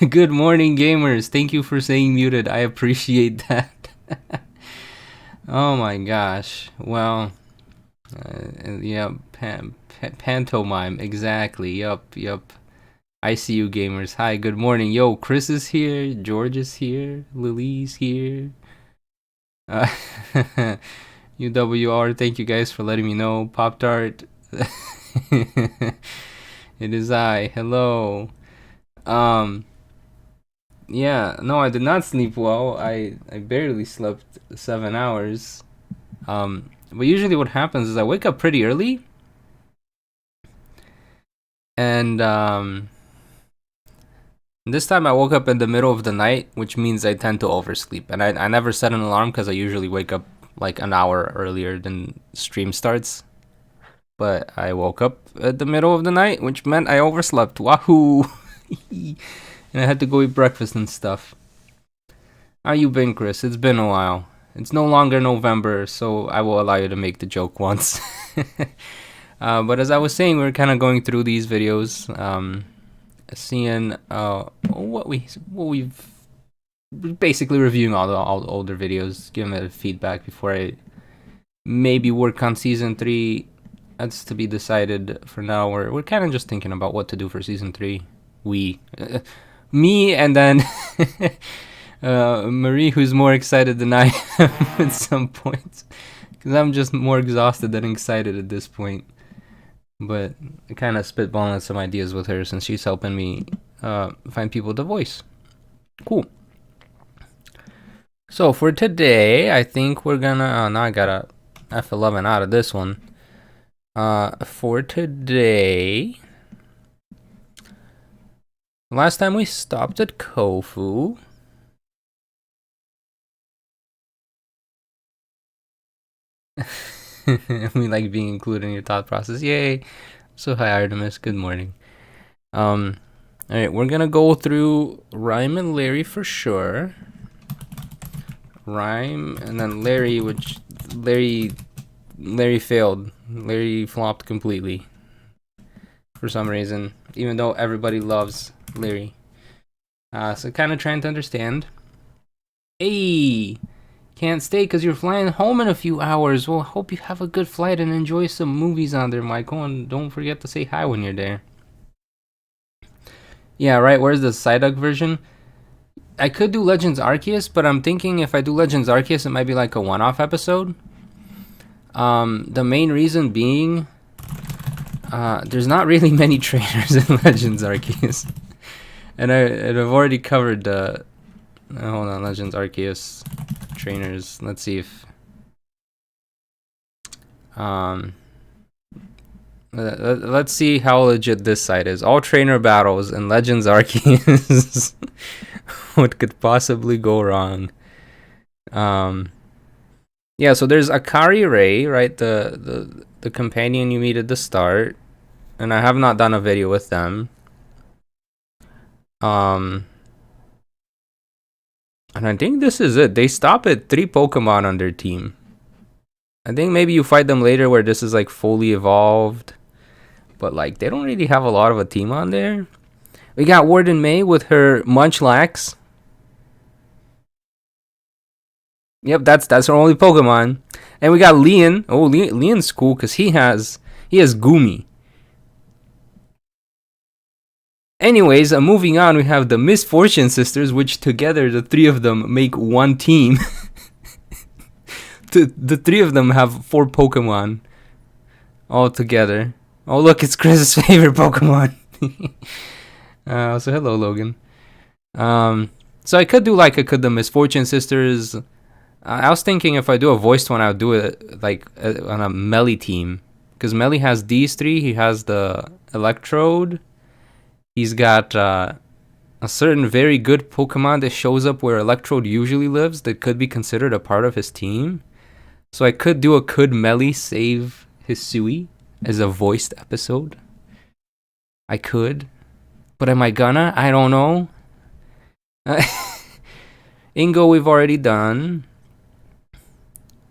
Good morning, gamers. Thank you for saying muted. I appreciate that. Oh my gosh. Well, yeah, pantomime. Exactly. Yup. I see you, gamers. Hi, good morning. Yo, Chris is here. George is here. Lily's here. Uh, UWR, thank you guys for letting me know. Pop Tart. It is I. Hello. Um, Yeah, no, I did not sleep well. I barely slept 7 hours. But usually what happens is I wake up pretty early, and this time I woke up in the middle of the night, which means I tend to oversleep. And I never set an alarm because I usually wake up like an hour earlier than stream starts. But I woke up at the middle of the night, which meant I overslept. Wahoo! And I had to go eat breakfast and stuff. How you been, Chris? It's been a while. It's no longer November, so I will allow you to make the joke once. But as I was saying, we're kind of going through these videos, seeing what we've basically reviewing all the older videos, giving it feedback before I maybe work on season 3. That's to be decided for now. We're kind of just thinking about what to do for season 3. Me, and then Marie, who's more excited than I am at some points, because I'm just more exhausted than excited at this point. But I kind of spitballing some ideas with her since she's helping me find people to voice. Cool. So for today, I think we're gonna. Now I got a F11 out of this one. For today. Last time we stopped at Kofu. We like being included in your thought process. Yay! So hi Artemis, good morning. Alright, we're gonna go through Rhyme and Larry for sure. Rhyme and then Larry, which Larry failed. Larry flopped completely. For some reason. Even though everybody loves Larry. So kind of trying to understand. Hey! Can't stay because you're flying home in a few hours. Well, hope you have a good flight and enjoy some movies on there, Michael. And don't forget to say hi when you're there. Yeah, right. Where's the Psyduck version? I could do Legends Arceus, but I'm thinking if I do Legends Arceus, it might be like a one-off episode. The main reason being, there's not really many trainers in Legends Arceus. And I've already covered hold on, Legends Arceus trainers. Let's see if let's see how legit this site is. All trainer battles in Legends Arceus. What could possibly go wrong? Yeah, so there's Akari Ray, right? The companion you meet at the start. And I have not done a video with them. And I think this is it. They stop at 3 Pokemon on their team. I think maybe you fight them later where this is like fully evolved. But like they don't really have a lot of a team on there. We got Warden May with her Munchlax. Yep, that's her only Pokemon. And we got Leon. Oh, Leon's cool because he has Gumi. Anyways, moving on, we have the Misfortune Sisters, which together, the 3 of them make one team. The 3 of them have 4 Pokemon all together. Oh, look, it's Chris's favorite Pokemon. So hello, Logan. So I could do the Misfortune Sisters. I was thinking if I do a voiced one, I would do it like on a Melee team. Because Melee has these 3. He has the Electrode. He's got a certain very good Pokemon that shows up where Electrode usually lives that could be considered a part of his team. So I could do could Melee save Hisui as a voiced episode? I could. But am I gonna? I don't know. Ingo we've already done.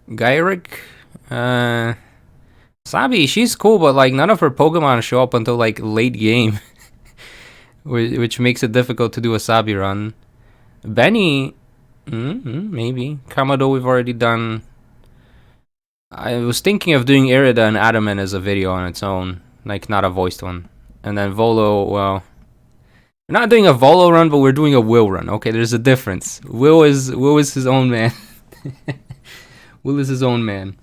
Gyrick. Sabi, she's cool, but like none of her Pokemon show up until like late game. which makes it difficult to do a Sabi run. Benny, maybe. Kamado we've already done. I was thinking of doing Irida and Adaman as a video on its own, like not a voiced one. And then Volo, well, we're not doing a Volo run, but we're doing a Will run. Okay, there's a difference. Will is his own man. Will is his own man.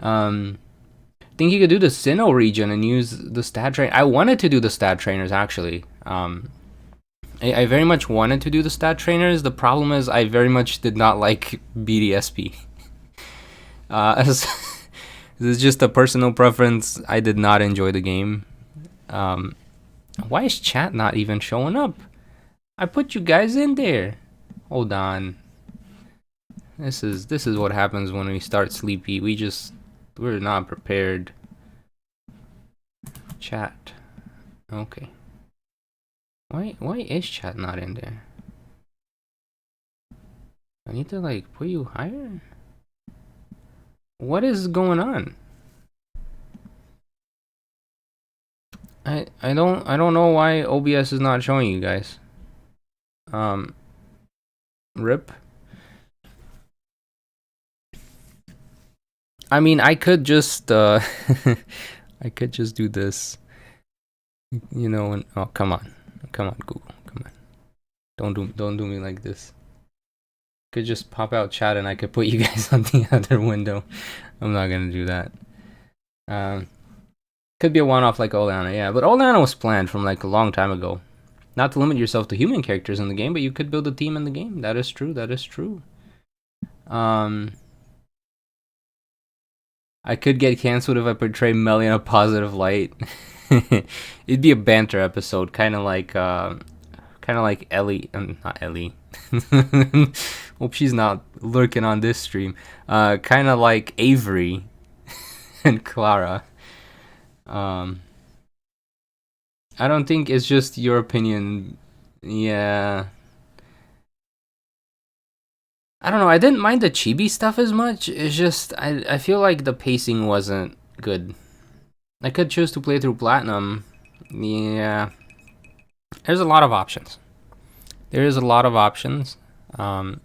Think you could do the Sinnoh region and use the stat train. I wanted to do the stat trainers actually. I very much wanted to do the stat trainers. The problem is I very much did not like BDSP. This is just a personal preference. I did not enjoy the game. Why is chat not even showing up? I put you guys in there. Hold on. This is what happens when we start sleepy. We're not prepared. Chat. Okay. Why is chat not in there? I need to like put you higher? What is going on? I don't know why OBS is not showing you guys. Rip. I mean, I could just I could just do this. You know, and oh, come on, Google, come on. Don't do me like this. Could just pop out chat and I could put you guys on the other window. I'm not gonna do that. Could be a one-off like Oleana, yeah. But Oleana was planned from like a long time ago. Not to limit yourself to human characters in the game, but you could build a team in the game. That is true. That is true. I could get cancelled if I portray Melly in a positive light. It'd be a banter episode, kind of like Ellie, not Ellie. Hope she's not lurking on this stream. Kind of like Avery and Clara. I don't think it's just your opinion. Yeah. I don't know, I didn't mind the chibi stuff as much. It's just, I feel like the pacing wasn't good. I could choose to play through Platinum. Yeah. There's a lot of options. There is a lot of options. So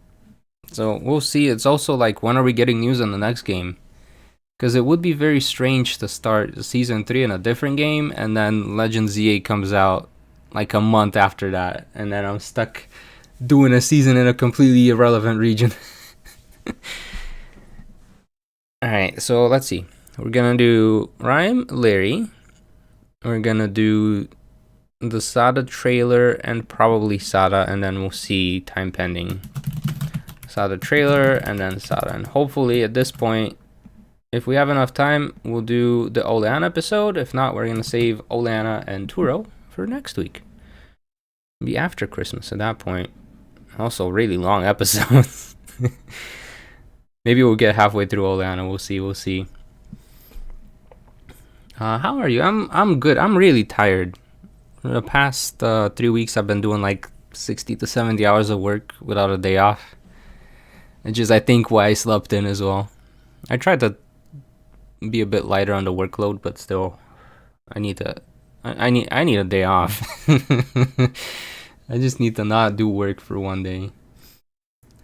we'll see. It's also like, when are we getting news on the next game? Because it would be very strange to start Season 3 in a different game, and then Legend Z8 comes out like a month after that, and then I'm stuck doing a season in a completely irrelevant region. Alright, so let's see. We're gonna do Rhyme Larry. We're gonna do the Sada trailer and probably Sada, and then we'll see time pending. Sada trailer and then Sada. And hopefully at this point, if we have enough time, we'll do the Oleana episode. If not, we're gonna save Oleana and Turo for next week. Be after Christmas at that point. Also, really long episodes. Maybe we'll get halfway through Oleana. We'll see. We'll see. How are you? I'm good. I'm really tired. For the past 3 weeks, I've been doing like 60 to 70 hours of work without a day off. Which is, I think, why I slept in as well. I tried to be a bit lighter on the workload, but still, I need a day off. I just need to not do work for one day.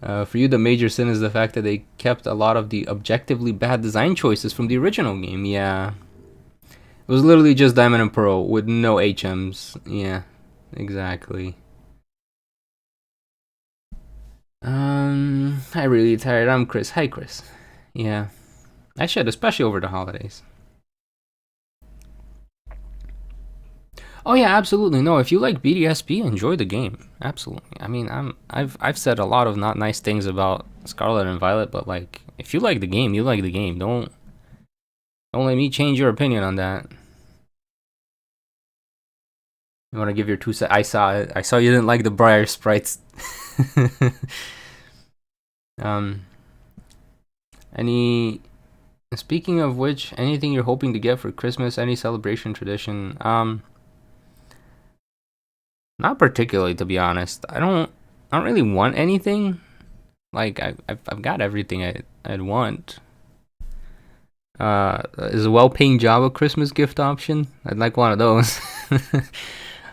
For you, the major sin is the fact that they kept a lot of the objectively bad design choices from the original game. Yeah. It was literally just Diamond and Pearl with no HMs. Yeah, exactly. I'm really tired. I'm Chris. Hi, Chris. Yeah. I should, especially over the holidays. Oh yeah, absolutely. No, if you like BDSP, enjoy the game. Absolutely. I mean, I've said a lot of not nice things about Scarlet and Violet, but like, if you like the game, you like the game. Don't let me change your opinion on that. You want to give your 2 cents? I saw it. I saw you didn't like the Briar sprites. Speaking of which, anything you're hoping to get for Christmas? Any celebration tradition? Not particularly, to be honest. I don't really want anything. Like I've got everything I'd want. Is a well-paying job a Christmas gift option? I'd like one of those.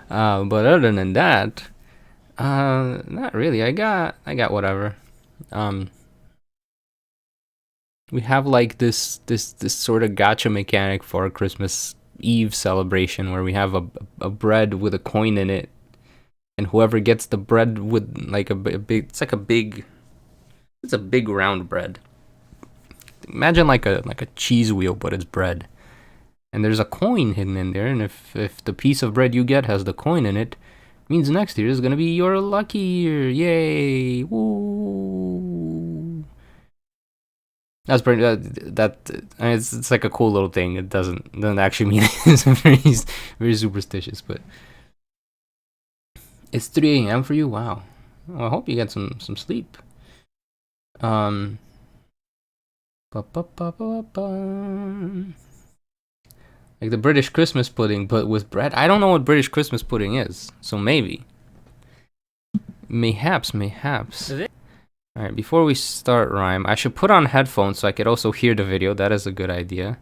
But other than that, not really. I got whatever. We have like this sort of gacha mechanic for a Christmas Eve celebration where we have a bread with a coin in it, and whoever gets the bread with like a big, it's a big round bread. Imagine like a cheese wheel, but it's bread. And there's a coin hidden in there, and if the piece of bread you get has the coin in it, means next year is gonna be your lucky year. Yay! Woo! That's pretty. I mean, it's like a cool little thing. It doesn't actually mean it's very superstitious, but it's 3 a.m. for you. Wow. Well, I hope you get some sleep. Like the British Christmas pudding, but with bread. I don't know what British Christmas pudding is, so maybe. Mayhaps. Alright, before we start Rhyme, I should put on headphones so I could also hear the video. That is a good idea.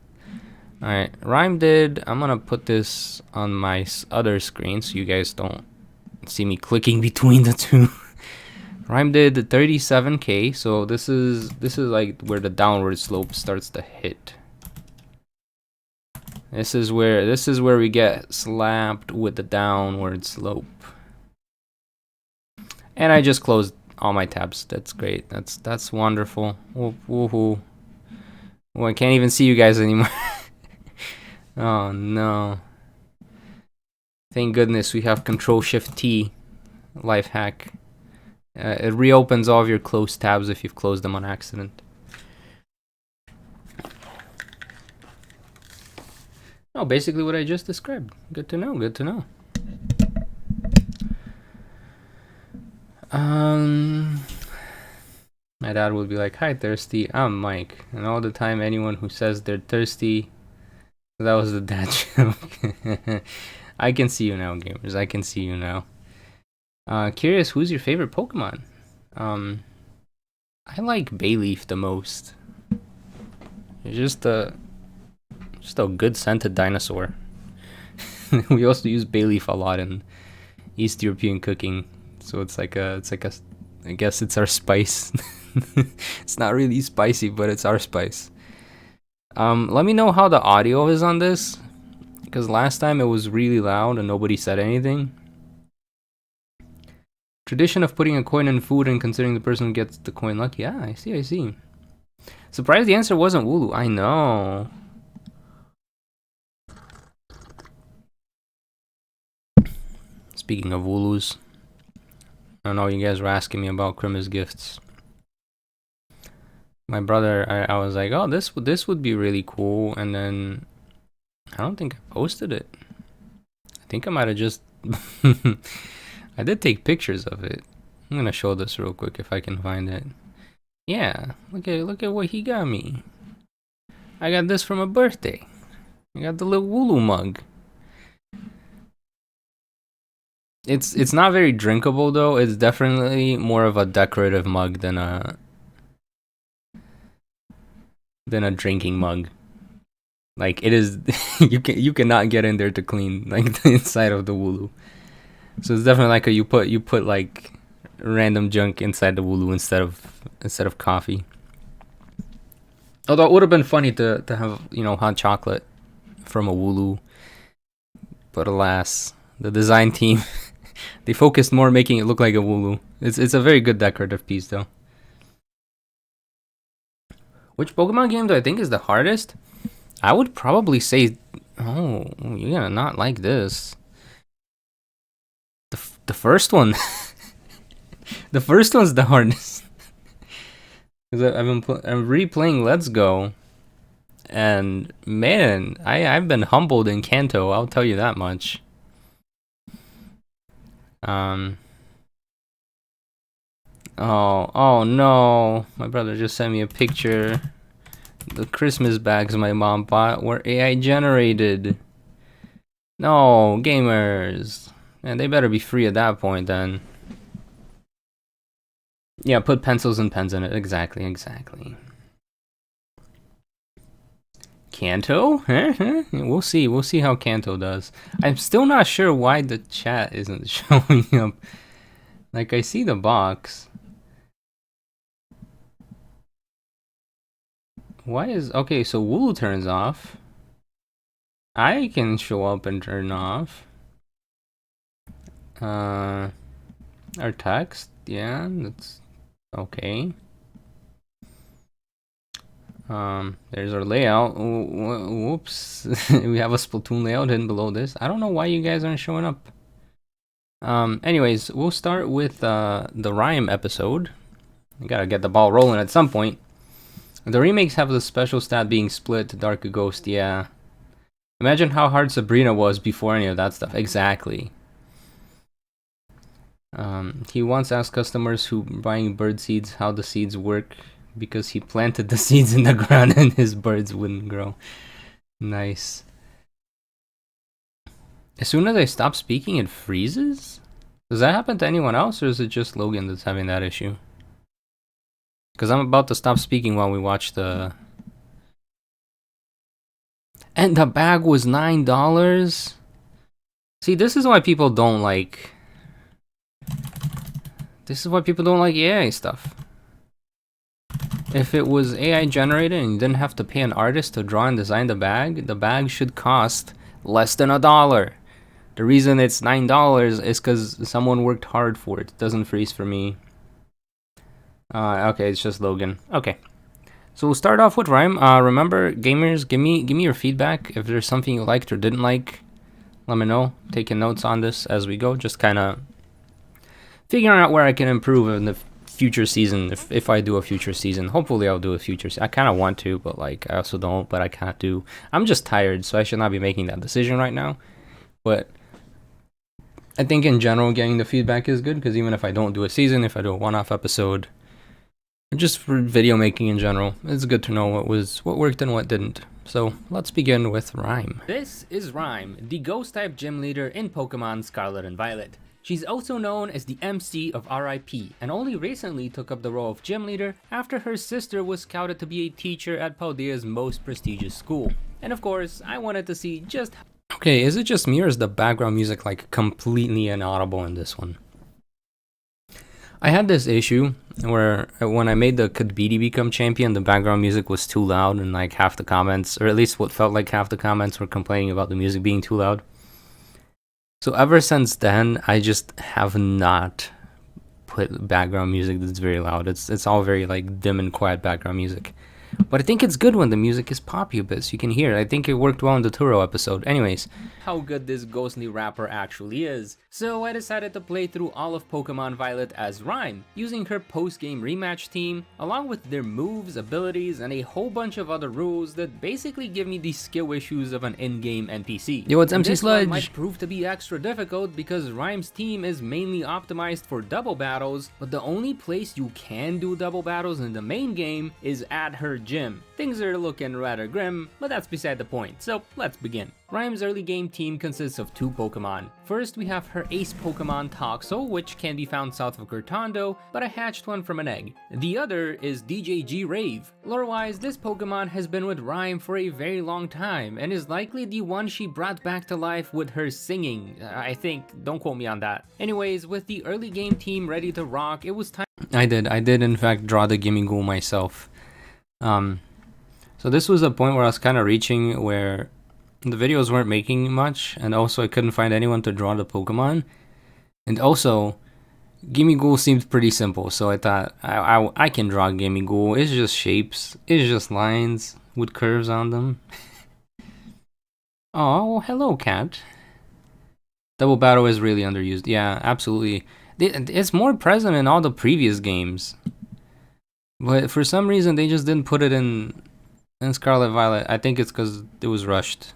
Alright, Rhyme did. I'm gonna put this on my other screen so you guys don't see me clicking between the two. Rhyme did 37k, so this is like where the downward slope starts to hit. This is where we get slapped with the downward slope. And I just closed all my tabs. That's great. That's wonderful. Woohoo. Oh, I can't even see you guys anymore. Oh no. Thank goodness we have Control-Shift-T life hack. It reopens all of your closed tabs if you've closed them on accident. Oh, basically what I just described. Good to know, good to know. My dad would be like, "Hi, thirsty. I'm Mike." And all the time, anyone who says they're thirsty, that was the dad joke. I can see you now, gamers. I can see you now. Curious, who's your favorite Pokemon? I like Bayleaf the most. It's just a good scented dinosaur. We also use Bayleaf a lot in East European cooking, so it's like a I guess it's our spice. It's not really spicy, but it's our spice. Let me know how the audio is on this, because last time it was really loud and nobody said anything. Tradition of putting a coin in food and considering the person who gets the coin lucky. Yeah, I see. Surprised the answer wasn't Wooloo. I know. Speaking of Wooloos, I know you guys were asking me about Christmas gifts. My brother, I was like, oh, this would be really cool, and then I don't think I posted it. I think I might have just I did take pictures of it. I'm gonna show this real quick if I can find it. Yeah, look at what he got me. I got this for my birthday. I got the little Wooloo mug. It's not very drinkable though. It's definitely more of a decorative mug than a drinking mug. Like it is, you cannot get in there to clean like the inside of the Wooloo. So it's definitely like you put like random junk inside the Wooloo instead of coffee. Although it would have been funny to have, you know, hot chocolate from a Wooloo, but alas, the design team they focused more making it look like a Wooloo. It's a very good decorative piece though. Which Pokemon game do I think is the hardest? I would probably say, oh, you're gonna not like this. The first one. The first one's the hardest. Because I'm replaying Let's Go, and man, I've been humbled in Kanto. I'll tell you that much. Oh no! My brother just sent me a picture. The Christmas bags my mom bought were AI generated. No, gamers. Man, they better be free at that point then. Yeah, put pencils and pens in it. Exactly. Kanto? We'll see. We'll see how Kanto does. I'm still not sure why the chat isn't showing up. Like, I see the box. Why is... Okay, so Wool turns off. I can show up and turn off. Our text, yeah, that's okay. There's our layout. Whoops. We have a Splatoon layout hidden below this. I don't know why you guys aren't showing up. Anyways, we'll start with the Rhyme episode. I gotta get the ball rolling at some point. The remakes have the special stat being split to Dark Ghost, yeah. Imagine how hard Sabrina was before any of that stuff. Exactly. He once asked customers who buying bird seeds how the seeds work because he planted the seeds in the ground and his birds wouldn't grow. Nice. As soon as I stop speaking, it freezes? Does that happen to anyone else, or is it just Logan that's having that issue? Because I'm about to stop speaking while we watch the... And the bag was $9? See, this is why people don't like... This is why people don't like AI stuff. If it was AI generated and you didn't have to pay an artist to draw and design the bag should cost less than $1. The reason it's $9 is because someone worked hard for it. It doesn't freeze for me. Okay, it's just Logan. Okay. So we'll start off with Rhyme. Remember, gamers, give me your feedback. If there's something you liked or didn't like, let me know. Taking notes on this as we go. Just kind of figuring out where I can improve in the future season. If I do a future season, hopefully I'll do a future. I kind of want to, but like I also don't. But I can't do. I'm just tired, so I should not be making that decision right now. But I think in general, getting the feedback is good because even if I don't do a season, if I do a one-off episode, just for video making in general, it's good to know what worked and what didn't. So let's begin with Rhyme. This is Rhyme, the ghost-type gym leader in Pokemon Scarlet and Violet. She's also known as the MC of RIP, and only recently took up the role of gym leader after her sister was scouted to be a teacher at Paldea's most prestigious school. And of course, I wanted to see just... Okay, is it just me or is the background music like completely inaudible in this one? I had this issue where when I made the Could BD become champion, the background music was too loud and like half the comments, or at least what felt like half the comments were complaining about the music being too loud. So ever since then, I just have not put background music that's very loud. It's all very like dim and quiet background music. But I think it's good when the music is poppy a bit so you can hear it. I think it worked well in the Turo episode. Anyways, how good this ghostly rapper actually is. So I decided to play through all of Pokemon Violet as Rhyme, using her post-game rematch team, along with their moves, abilities, and a whole bunch of other rules that basically give me the skill issues of an in-game NPC. Yo, it's MC Sludge! This one might prove to be extra difficult because Rhyme's team is mainly optimized for double battles, but the only place you can do double battles in the main game is at her gym. Things are looking rather grim, but that's beside the point, so let's begin. Rhyme's early game team consists of 2 Pokemon. First, we have her ace Pokemon Toxel, which can be found south of Cortando, but I hatched one from an egg. The other is DJG Rave. Lore-wise, this Pokemon has been with Rhyme for a very long time, and is likely the one she brought back to life with her singing, I think. Don't quote me on that. Anyways, with the early game team ready to rock, it was time... I did in fact draw the Gimme Ghoul myself. So this was a point where I was kind of reaching where the videos weren't making much, and also I couldn't find anyone to draw the Pokemon. And also, Gimme Ghoul seemed pretty simple, so I thought, I can draw Gimme Ghoul. It's just shapes. It's just lines with curves on them. Oh, hello, cat. Double Battle is really underused. Yeah, absolutely. It's more present in all the previous games. But for some reason, they just didn't put it in Scarlet Violet. I think it's because it was rushed.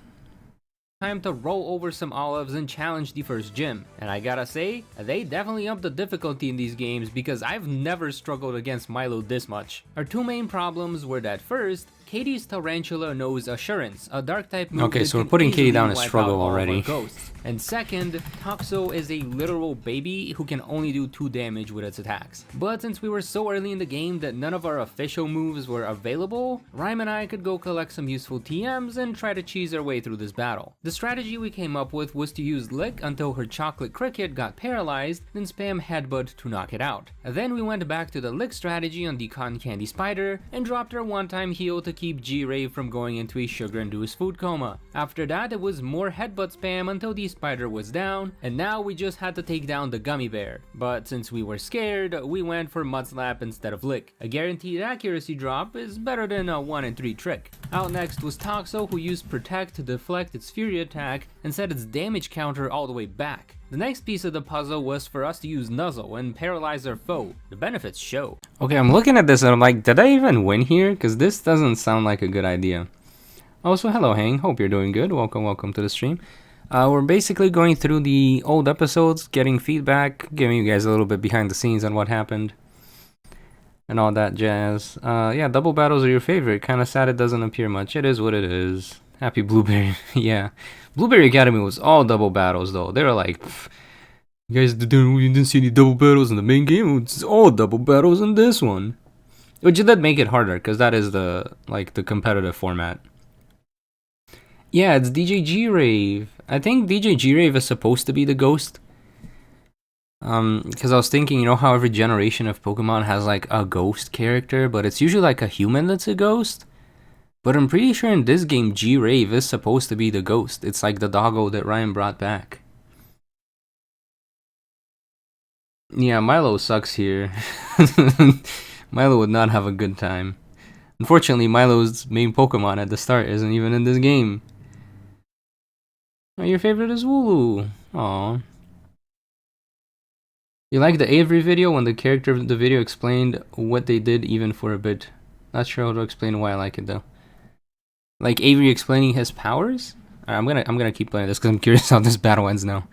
Time to roll over some olives and challenge the first gym. And I gotta say, they definitely upped the difficulty in these games because I've never struggled against Milo this much. Our 2 main problems were that first, Katie's Tarantula knows Assurance, a dark type move. Okay, so we're putting Katie down as struggle already. Ghosts. And second, Toxo is a literal baby who can only do 2 damage with its attacks. But since we were so early in the game that none of our official moves were available, Rhyme and I could go collect some useful TMs and try to cheese our way through this battle. The strategy we came up with was to use Lick until her chocolate cricket got paralyzed, then spam Headbutt to knock it out. Then we went back to the Lick strategy on the Cotton Candy Spider and dropped our one-time heal to keep G-Rave from going into a sugar-induced food coma. After that, it was more Headbutt spam until the Spider was down, and now we just had to take down the Gummy Bear. But since we were scared, we went for Mud Slap instead of Lick. A guaranteed accuracy drop is better than a 1 in 3 trick. Out next was Toxo, who used Protect to deflect its Fury attack and set its damage counter all the way back. The next piece of the puzzle was for us to use Nuzzle and paralyze our foe. The benefits show. Okay, I'm looking at this and I'm like, did I even win here? Because this doesn't sound like a good idea. Also, hello Hang, hope you're doing good. Welcome to the stream. We're basically going through the old episodes, getting feedback, giving you guys a little bit behind the scenes on what happened. And all that jazz. Yeah, double battles are your favorite. Kinda sad it doesn't appear much. It is what it is. Happy Blueberry. Yeah. Blueberry Academy was all double battles though. They were like, you guys didn't see any double battles in the main game? It's all double battles in this one. Which did make it harder, because that is the competitive format. Yeah, it's DJ G-Rave. I think DJ G-Rave is supposed to be the ghost. Because I was thinking, you know how every generation of Pokemon has like a ghost character, but it's usually like a human that's a ghost? But I'm pretty sure in this game, G-Rave is supposed to be the ghost. It's like the doggo that Ryan brought back. Yeah, Milo sucks here. Milo would not have a good time. Unfortunately, Milo's main Pokemon at the start isn't even in this game. Oh, your favorite is Wooloo. Aww. You like the Avery video when the character of the video explained what they did even for a bit. Not sure how to explain why I like it though. Like Avery explaining his powers? I'm gonna keep playing this because I'm curious how this battle ends now.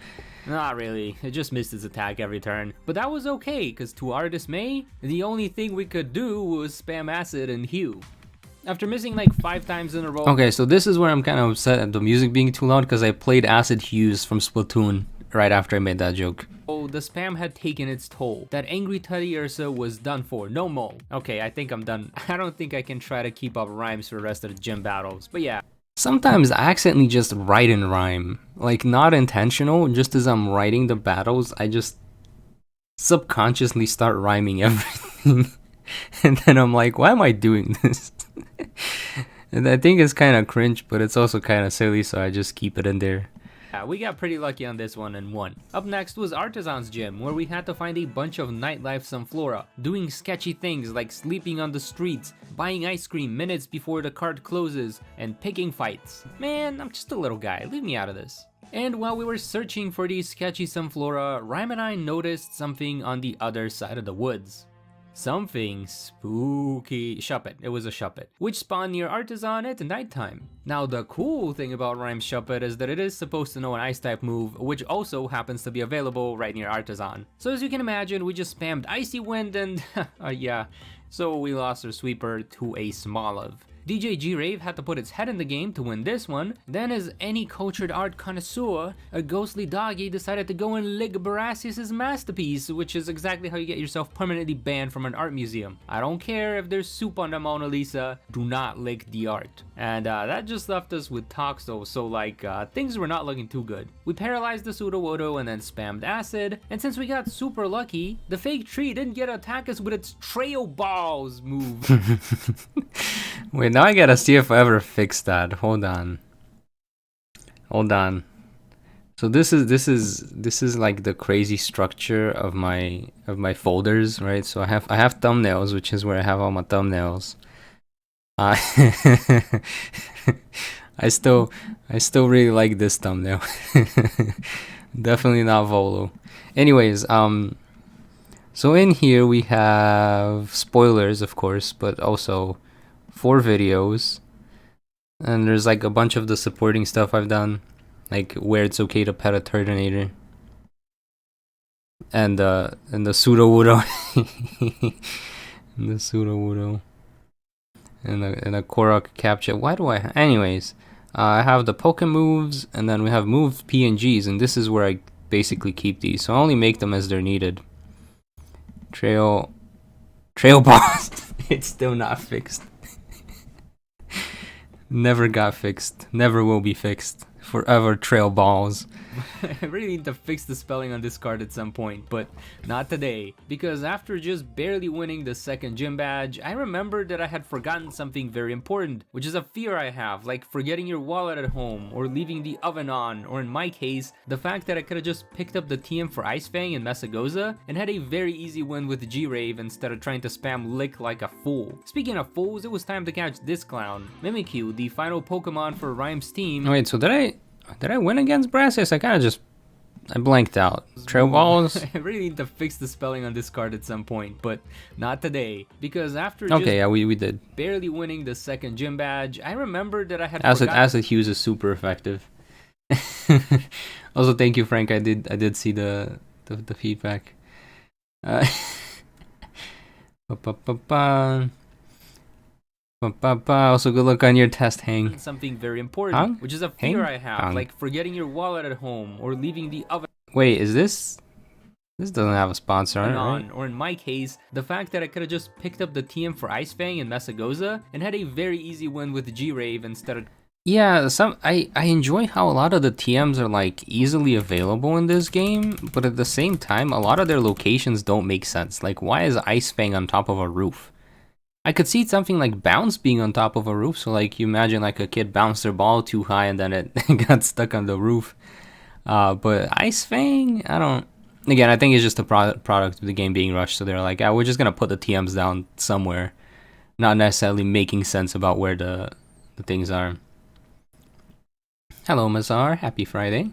Not really, it just missed its attack every turn. But that was okay, because to our dismay, the only thing we could do was spam Acid and Hue. After missing like 5 times in a row... Okay, so this is where I'm kind of upset at the music being too loud, because I played Acid Hues from Splatoon right after I made that joke. Oh, the spam had taken its toll. That angry Teddy Ursa was done for, no more. Okay, I think I'm done. I don't think I can try to keep up rhymes for the rest of the gym battles, but yeah. Sometimes I accidentally just write in rhyme. Like, not intentional, just as I'm writing the battles, I just subconsciously start rhyming everything. And then I'm like, why am I doing this? And I think it's kind of cringe, but it's also kind of silly, so I just keep it in there. Yeah, we got pretty lucky on this one and won. Up next was Artisan's Gym, where we had to find a bunch of nightlife Sunflora, doing sketchy things like sleeping on the streets, buying ice cream minutes before the cart closes, and picking fights. Man, I'm just a little guy, leave me out of this. And while we were searching for these sketchy Sunflora, Rhyme and I noticed something on the other side of the woods. Something spooky. Shuppet. It was a Shuppet, which spawned near Artisan at nighttime. Now the cool thing about Rhyme's Shuppet is that it is supposed to know an ice type move, which also happens to be available right near Artisan. So as you can imagine, we just spammed Icy Wind and yeah, so we lost our sweeper to a Smoliv. DJ G-Rave had to put its head in the game to win this one. Then as any cultured art connoisseur, a ghostly doggy decided to go and lick Barasius' masterpiece, which is exactly how you get yourself permanently banned from an art museum. I don't care if there's soup on the Mona Lisa, do not lick the art. And that just left us with Toxo, so like, things were not looking too good. We paralyzed the Sudowoodo and then spammed Acid, and since we got super lucky, the fake tree didn't get to attack us with its Trail Balls move. Wait, now I gotta see if I ever fix that. Hold on. So this is like the crazy structure of my folders, right? So I have thumbnails, which is where I have all my thumbnails. I still really like this thumbnail. Definitely not Volo. Anyways, so in here we have spoilers, of course, but also 4 videos, and there's like a bunch of the supporting stuff I've done, like where it's okay to pet a Turtonator, and the Sudowoodo, in a Korok capture. Why do I? Anyways, I have the Poke moves, and then we have move PNGs, and this is where I basically keep these. So I only make them as they're needed. Trail boss. It's still not fixed. Never got fixed. Never will be fixed. Forever trail balls. I really need to fix the spelling on this card at some point, but not today. Because after just barely winning the second gym badge, I remembered that I had forgotten something very important, which is a fear I have, like forgetting your wallet at home, or leaving the oven on, or in my case, the fact that I could have just picked up the TM for Ice Fang and Mesagoza, and had a very easy win with G-Rave instead of trying to spam Lick like a fool. Speaking of fools, it was time to catch this clown, Mimikyu, the final Pokemon for Rhyme's team. Wait, so did I win against Brassus? I blanked out. Trail balls? I really need to fix the spelling on this card at some point, but not today. Because after we did. Barely winning the second gym badge, I remembered that I had Acid Hughes is super effective. Also, thank you, Frank. I did see the feedback. Also, good luck on your test, Hang. Something very important, which is a fear I have, like forgetting your wallet at home or leaving the oven. Wait, is this? This doesn't have a sponsor on it, right? Or in my case, the fact that I could have just picked up the TM for Ice Fang and Mesagoza and had a very easy win with G-Rave instead of. Yeah, I enjoy how a lot of the TMs are like easily available in this game, but at the same time, a lot of their locations don't make sense. Like, why is Ice Fang on top of a roof? I could see something like Bounce being on top of a roof, so like you imagine like a kid bounced their ball too high and then it got stuck on the roof. But Ice Fang, I don't. Again, I think it's just a product of the game being rushed, so they're like, we're just gonna put the TMs down somewhere, not necessarily making sense about where the things are. Hello, Mazar. Happy Friday.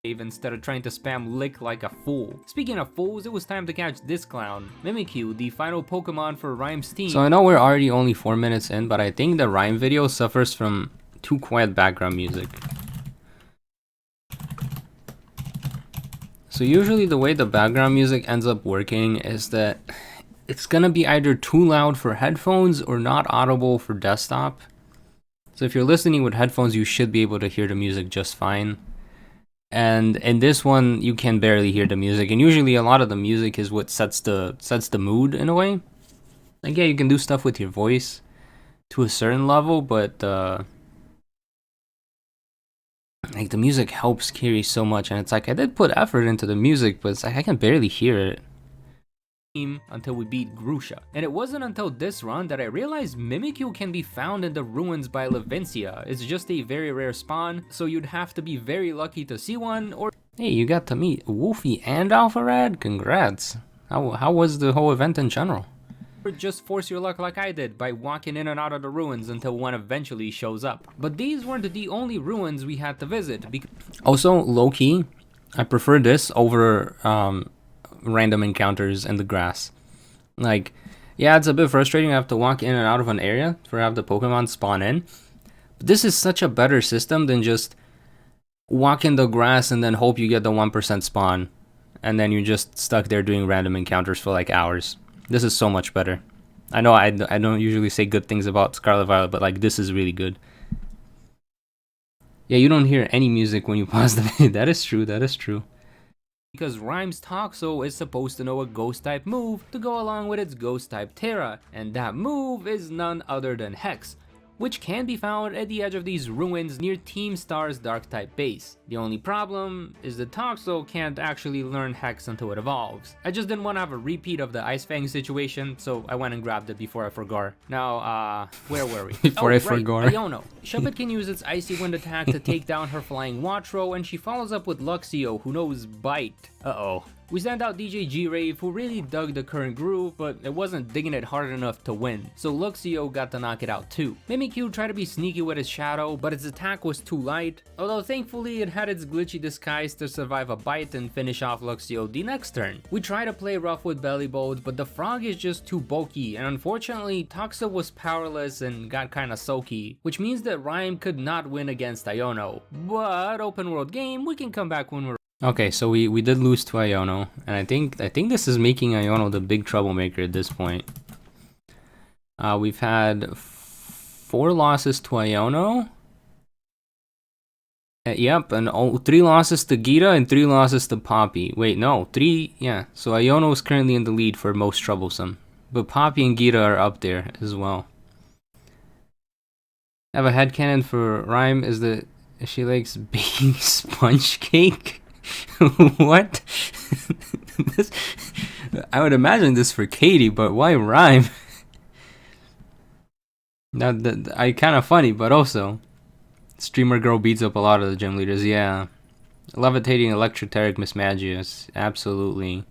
Instead of trying to spam Lick like a fool. Speaking of fools, it was time to catch this clown, Mimikyu, the final Pokemon for Rhyme's team. So I know we're already only 4 minutes in, but I think the Rhyme video suffers from too quiet background music. So usually the way the background music ends up working is that it's gonna be either too loud for headphones or not audible for desktop. So if you're listening with headphones, you should be able to hear the music just fine. And in this one, you can barely hear the music, and usually a lot of the music is what sets the mood in a way. Like, yeah, you can do stuff with your voice to a certain level, but like the music helps carry so much, and it's like I did put effort into the music, but it's like I can barely hear it. Until we beat Grusha. And it wasn't until this run that I realized Mimikyu can be found in the ruins by Levincia. It's just a very rare spawn, so you'd have to be very lucky to see one, or hey, you got to meet Wolfie and Alpharad? Congrats. How was the whole event in general? Or just force your luck like I did by walking in and out of the ruins until one eventually shows up. But these weren't the only ruins we had to visit. Also, low-key, I prefer this over random encounters in the grass. Like, yeah, it's a bit frustrating. I have to walk in and out of an area for have the Pokemon spawn in. But this is such a better system than just walk in the grass and then hope you get the 1% spawn. And then you're just stuck there doing random encounters for like hours. This is so much better. I know I don't usually say good things about Scarlet Violet, but like this is really good. Yeah, you don't hear any music when you pause the video. That is true, that is true. Because Rhyme's Toxo is supposed to know a Ghost-type move to go along with its Ghost-type Terra, and that move is none other than Hex, which can be found at the edge of these ruins near Team Star's Dark-type base. The only problem is the Toxo can't actually learn Hex until it evolves. I just didn't want to have a repeat of the Ice Fang situation, so I went and grabbed it before I forgot. Now, where were we? I forgot. Iono. Shuppet can use its Icy Wind attack to take down her flying Watro, and she follows up with Luxio, who knows Bite. Uh-oh. We sent out DJ G-Rave, who really dug the current groove, but it wasn't digging it hard enough to win, so Luxio got to knock it out too. Mimikyu tried to be sneaky with his Shadow, but its attack was too light, although thankfully it had its glitchy disguise to survive a bite and finish off Luxio the next turn. We tried to play rough with Bellybolt, but the frog is just too bulky, and unfortunately Toxa was powerless and got kinda sulky, which means that Rhyme could not win against Iono. But open world game, we can come back when we're okay, so we did lose to Iono, and I think this is making Iono the big troublemaker at this point. We've had 4 losses to Iono. Yep, and 3 losses to Gita and 3 losses to Poppy. Wait, no, 3, yeah. So Iono is currently in the lead for most troublesome. But Poppy and Gita are up there as well. I have a headcanon for Rhyme is that she likes baking sponge cake. What? This, I would imagine this for Katie, but why Rhyme? Now, I kind of funny, but also... Streamer girl beats up a lot of the gym leaders, yeah. Levitating electroteric mismagius, absolutely.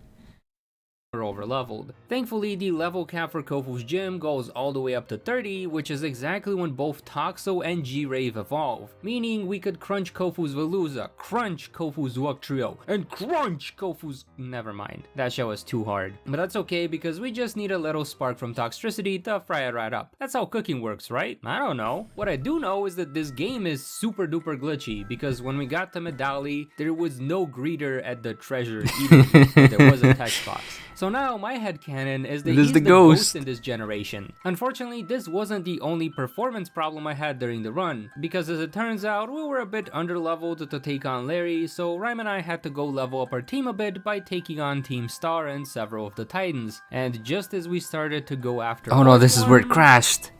We're over leveled. Thankfully, the level cap for Kofu's gym goes all the way up to 30, which is exactly when both Toxo and G-Rave evolve, meaning we could crunch Kofu's Veluza, crunch Kofu's Wuktrio, and crunch Kofu's... Never mind, that show is too hard. But that's okay because we just need a little spark from Toxtricity to fry it right up. That's how cooking works, right? I don't know. What I do know is that this game is super duper glitchy because when we got to Medali, there was no greeter at the treasure either. There was a text box. So now my headcanon is that he's the ghost in this generation. Unfortunately, this wasn't the only performance problem I had during the run, because as it turns out, we were a bit underleveled to take on Larry, so Rhyme and I had to go level up our team a bit by taking on Team Star and several of the Titans. And just as we started to go after... Oh no, this is where it crashed.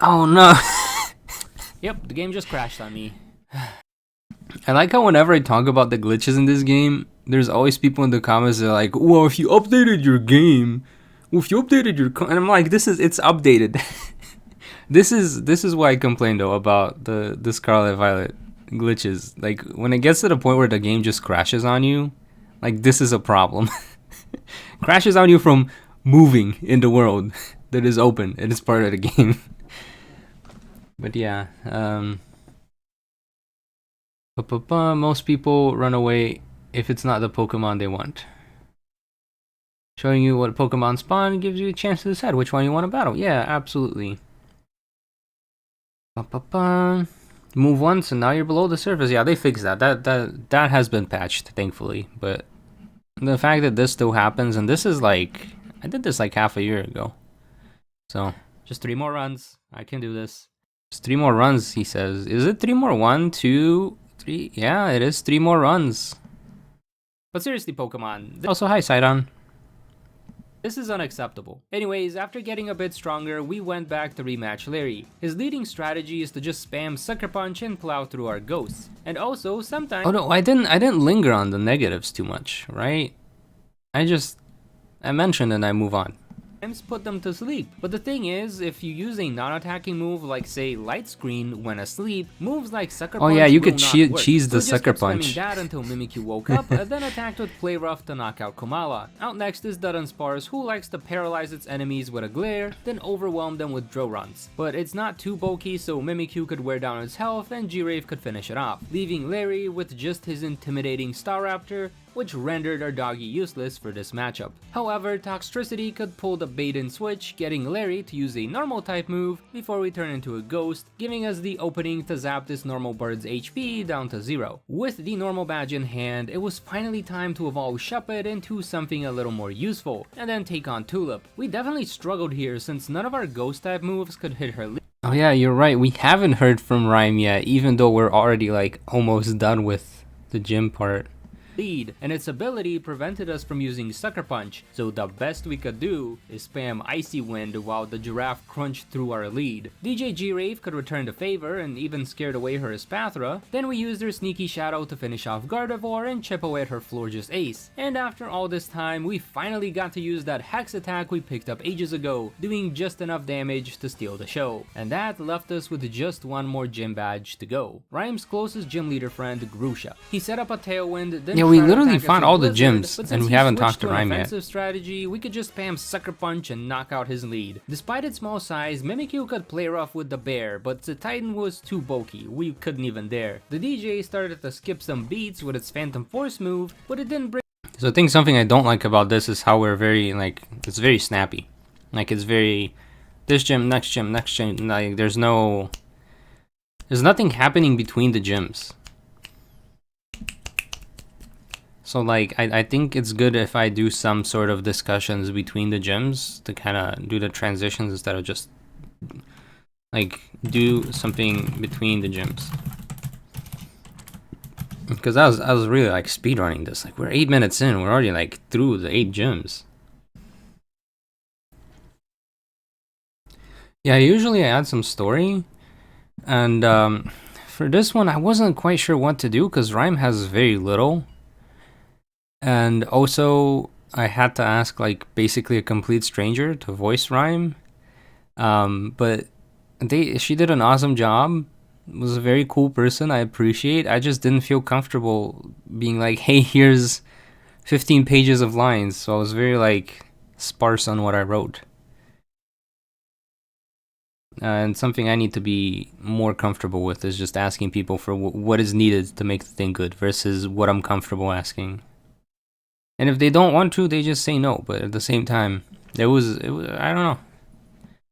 Oh no. Yep, the game just crashed on me. I like how whenever I talk about the glitches in this game, there's always people in the comments that are like, well, if you updated your game, well, if you updated your... And I'm like, it's updated. This is why I complain though about the Scarlet Violet glitches. Like, when it gets to the point where the game just crashes on you, like, this is a problem. Crashes on you from moving in the world that is open and it's part of the game. But yeah, most people run away if it's not the Pokemon they want. Showing you what Pokemon spawn gives you a chance to decide which one you want to battle. Yeah, absolutely. Move once and now you're below the surface. Yeah, they fixed that. That has been patched, thankfully. But the fact that this still happens, and this is like... I did this like half a year ago. So, just 3 more runs. I can do this. Just 3 more runs, he says. Is it 3 more? 1, 2, 3? Yeah, it is 3 more runs. But seriously, Pokemon. Also, hi, Sidon. This is unacceptable. Anyways, after getting a bit stronger, we went back to rematch Larry. His leading strategy is to just spam Sucker Punch and plow through our ghosts. And also, sometimes... Oh no, I didn't linger on the negatives too much, right? I mentioned and I move on. Put them to sleep. But the thing is, if you use a non-attacking move like say Light Screen when asleep, moves like Sucker Punch. Oh yeah, you could cheese the Sucker Punch. That until Mimikyu woke up, then attacked with Play Rough to knock out Komala. Out next is Dunsparce, who likes to paralyze its enemies with a glare, then overwhelm them with Droruns. But it's not too bulky, so Mimikyu could wear down its health and G-Rave could finish it off, leaving Larry with just his intimidating Staraptor, which rendered our doggy useless for this matchup. However, Toxtricity could pull the bait and switch, getting Larry to use a normal type move before we turn into a ghost, giving us the opening to zap this normal bird's HP down to 0. With the normal badge in hand, it was finally time to evolve Shuppet into something a little more useful, and then take on Tulip. We definitely struggled here since none of our ghost type moves could hit her. Oh yeah, you're right, we haven't heard from Rhyme yet, even though we're already like almost done with the gym part. And its ability prevented us from using Sucker Punch, so the best we could do is spam Icy Wind while the giraffe crunched through our lead. DJ G-Rave could return the favor and even scared away her Espathra, then we used her Sneaky Shadow to finish off Gardevoir and chip away at her Florges Ace. And after all this time, we finally got to use that Hex attack we picked up ages ago, doing just enough damage to steal the show. And that left us with just one more gym badge to go. Rhyme's closest gym leader friend, Grusha. He set up a Tailwind, then we literally found all the gyms, and we haven't talked to Rhyme yet. Strategy, we could just spam Sucker Punch and knock out his lead. Despite its small size, Mimikyu could play rough with the bear, but the Titan was too bulky, we couldn't even dare. The DJ started to skip some beats with its Phantom Force move, but it didn't break. So I think something I don't like about this is how we're very, like, it's very snappy. Like, it's very, this gym, next gym, like, there's nothing happening between the gyms. So like, I think it's good if I do some sort of discussions between the gyms to kind of do the transitions instead of just Like, do something between the gyms. Because I was really like speedrunning this. Like, we're 8 minutes in, we're already like through the 8 gyms. Yeah, usually I add some story, and for this one I wasn't quite sure what to do because Rhyme has very little, and also I had to ask like basically a complete stranger to voice Rhyme, but she did an awesome job. Was a very cool person. I appreciate. I just didn't feel comfortable being like, hey, here's 15 pages of lines, so I was very like sparse on what I wrote. And something I need to be more comfortable with is just asking people for what is needed to make the thing good versus what I'm comfortable asking. And if they don't want to, they just say no. But at the same time, it was I don't know.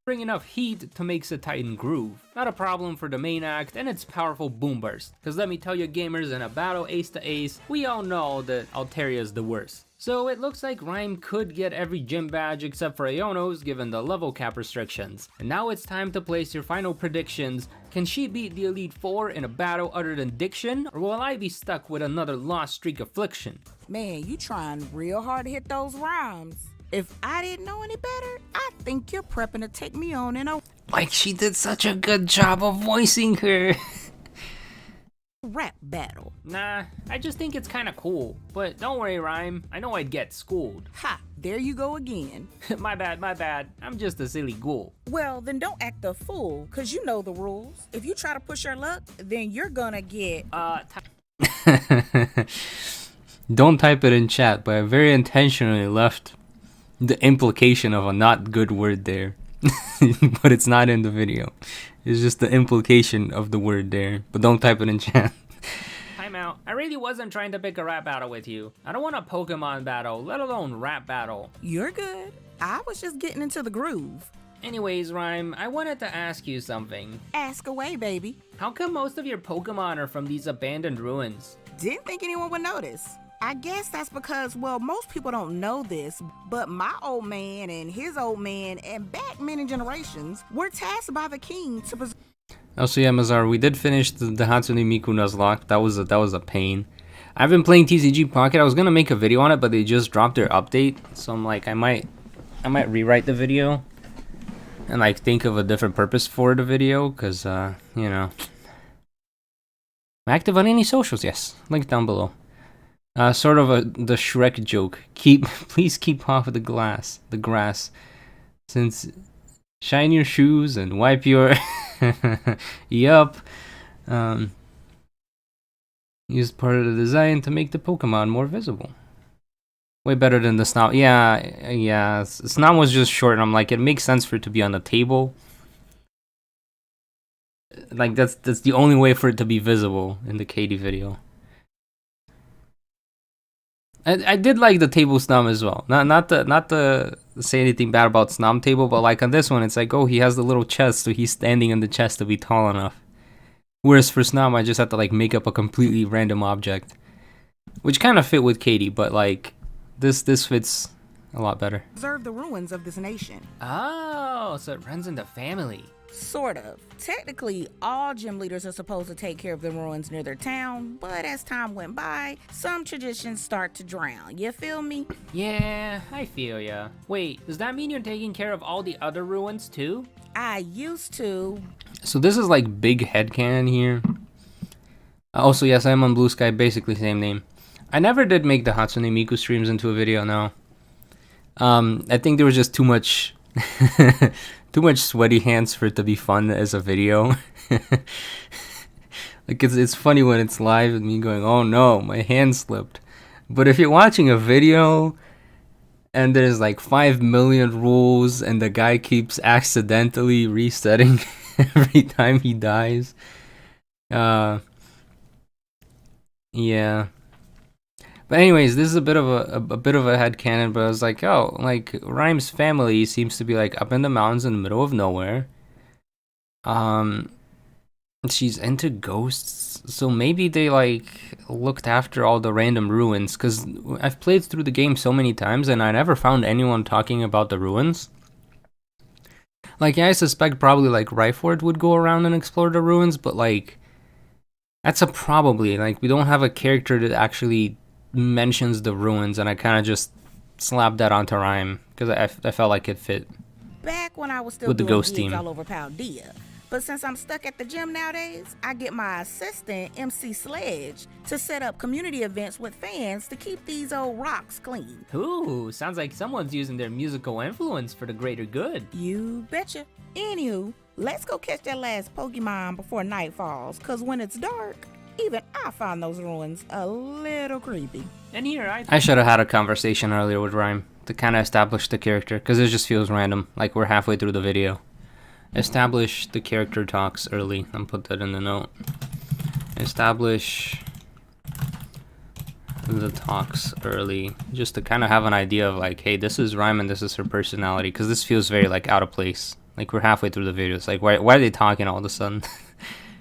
Bring enough heat to make the Titan groove. Not a problem for the main act and its powerful boom burst. Cause let me tell you gamers, in a battle ace to ace, we all know that Alteria's the worst. So it looks like Rhyme could get every gym badge except for Iono's given the level cap restrictions. And now it's time to place your final predictions. Can she beat the Elite Four in a battle other than Diction? Or will I be stuck with another lost streak affliction? Man, you trying real hard to hit those rhymes. If I didn't know any better, I think you're prepping to take me on in a Like, she did such a good job of voicing her. rap battle. Nah, I just think it's kinda cool. But don't worry, Rhyme, I know I'd get schooled. Ha, there you go again. my bad, I'm just a silly ghoul. Well, then don't act a fool, cause you know the rules. If you try to push your luck, then you're gonna get... Don't type it in chat, but I very intentionally left the implication of a not good word there. But it's not in the video. It's just the implication of the word there. But don't type it in chat. Time out. I really wasn't trying to pick a rap battle with you. I don't want a Pokemon battle, let alone rap battle. You're good. I was just getting into the groove. Anyways, Rhyme, I wanted to ask you something. Ask away, baby. How come most of your Pokemon are from these abandoned ruins? Didn't think anyone would notice. I guess that's because, well, most people don't know this, but my old man and his old man and back many generations were tasked by the king to preserve. Also, yeah, Mazar, we did finish the Hatsune Miku Nuzlocke. That was a pain. I've been playing TCG Pocket. I was gonna make a video on it, but they just dropped their update, so I'm like, I might rewrite the video and like think of a different purpose for the video, cause you know, I'm active on any socials. Yes, link down below. Sort of the Shrek joke. Please keep off the grass, since shine your shoes and wipe your. Yup. Used part of the design to make the Pokemon more visible. Way better than the Snom. Yeah. Snom was just short, and I'm like, it makes sense for it to be on the table. Like that's the only way for it to be visible in the Katie video. I did like the table Snom as well. Not to say anything bad about Snom table, but like on this one, it's like, oh, he has the little chest, so he's standing in the chest to be tall enough. Whereas for Snom, I just have to like make up a completely random object, which kind of fit with Katie, but like this fits a lot better. Preserve the ruins of this nation. Oh, so it runs in the family. Sort of. Technically, all gym leaders are supposed to take care of the ruins near their town, but as time went by, some traditions start to drown. You feel me? Yeah, I feel ya. Wait, does that mean you're taking care of all the other ruins too? I used to. So this is like big headcanon here. Also, yes, I'm on Blue Sky, basically same name. I never did make the Hatsune Miku streams into a video, no. I think there was just too much too much sweaty hands for it to be fun as a video. Like it's funny when it's live and me going, oh no, my hand slipped. But if you're watching a video and there's like 5 million rules and the guy keeps accidentally resetting every time he dies, yeah. But anyways, this is a bit of a headcanon, but I was like, oh, like Rhyme's family seems to be like up in the mountains in the middle of nowhere. She's into ghosts, so maybe they like looked after all the random ruins, because I've played through the game so many times and I never found anyone talking about the ruins. Like, yeah, I suspect probably like Ryford would go around and explore the ruins, but like, that's a probably. Like, we don't have a character that actually mentions the ruins, and I kind of just slapped that onto Rhyme because I felt like it fit. Back when I was still With the doing ghost gigs team. all over Paldea. But since I'm stuck at the gym nowadays, I get my assistant, MC Sledge, to set up community events with fans to keep these old rocks clean. Ooh, sounds like someone's using their musical influence for the greater good. You betcha. Anywho, let's go catch that last Pokemon before night falls, cause when it's dark, even I find those ruins a little creepy. And here I should have had a conversation earlier with Rhyme to kind of establish the character, because it just feels random, like we're halfway through the video. Establish the character talks early, and put that in the note. Establish the talks early, just to kind of have an idea of like, hey, this is Rhyme and this is her personality, because this feels very like out of place. Like we're halfway through the video. It's like, why are they talking all of a sudden?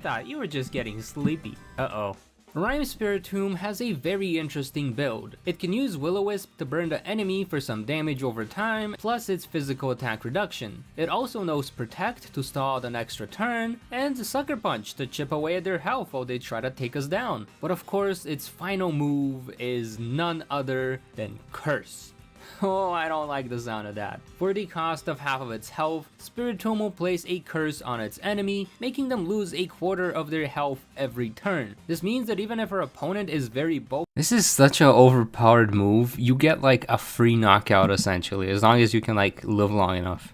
thought you were just getting sleepy. Uh-oh. Rhyme Spiritomb has a very interesting build. It can use Will-O-Wisp to burn the enemy for some damage over time, plus its physical attack reduction. It also knows Protect to stall an extra turn, and Sucker Punch to chip away at their health while they try to take us down. But of course, its final move is none other than Curse. Oh, I don't like the sound of that. For the cost of half of its health, Spiritomb will place a curse on its enemy, making them lose a quarter of their health every turn. This means that even if our opponent is very bulky, This is such an overpowered move. You get like a free knockout essentially, as long as you can like live long enough.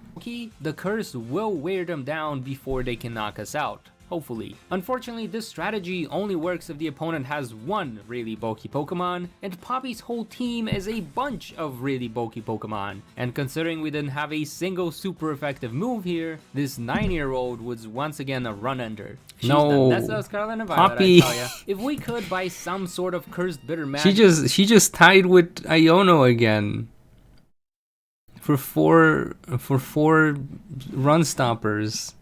the curse will wear them down before they can knock us out. Hopefully. Unfortunately, this strategy only works if the opponent has one really bulky Pokemon, and Poppy's whole team is a bunch of really bulky Pokemon. And considering we didn't have a single super effective move here, this 9-year-old was once again a run ender. No. That's a Scarlet and Violet, Poppy. I tell ya. If we could, by some sort of cursed bitter magic, She just tied with Iono again. For four run stoppers.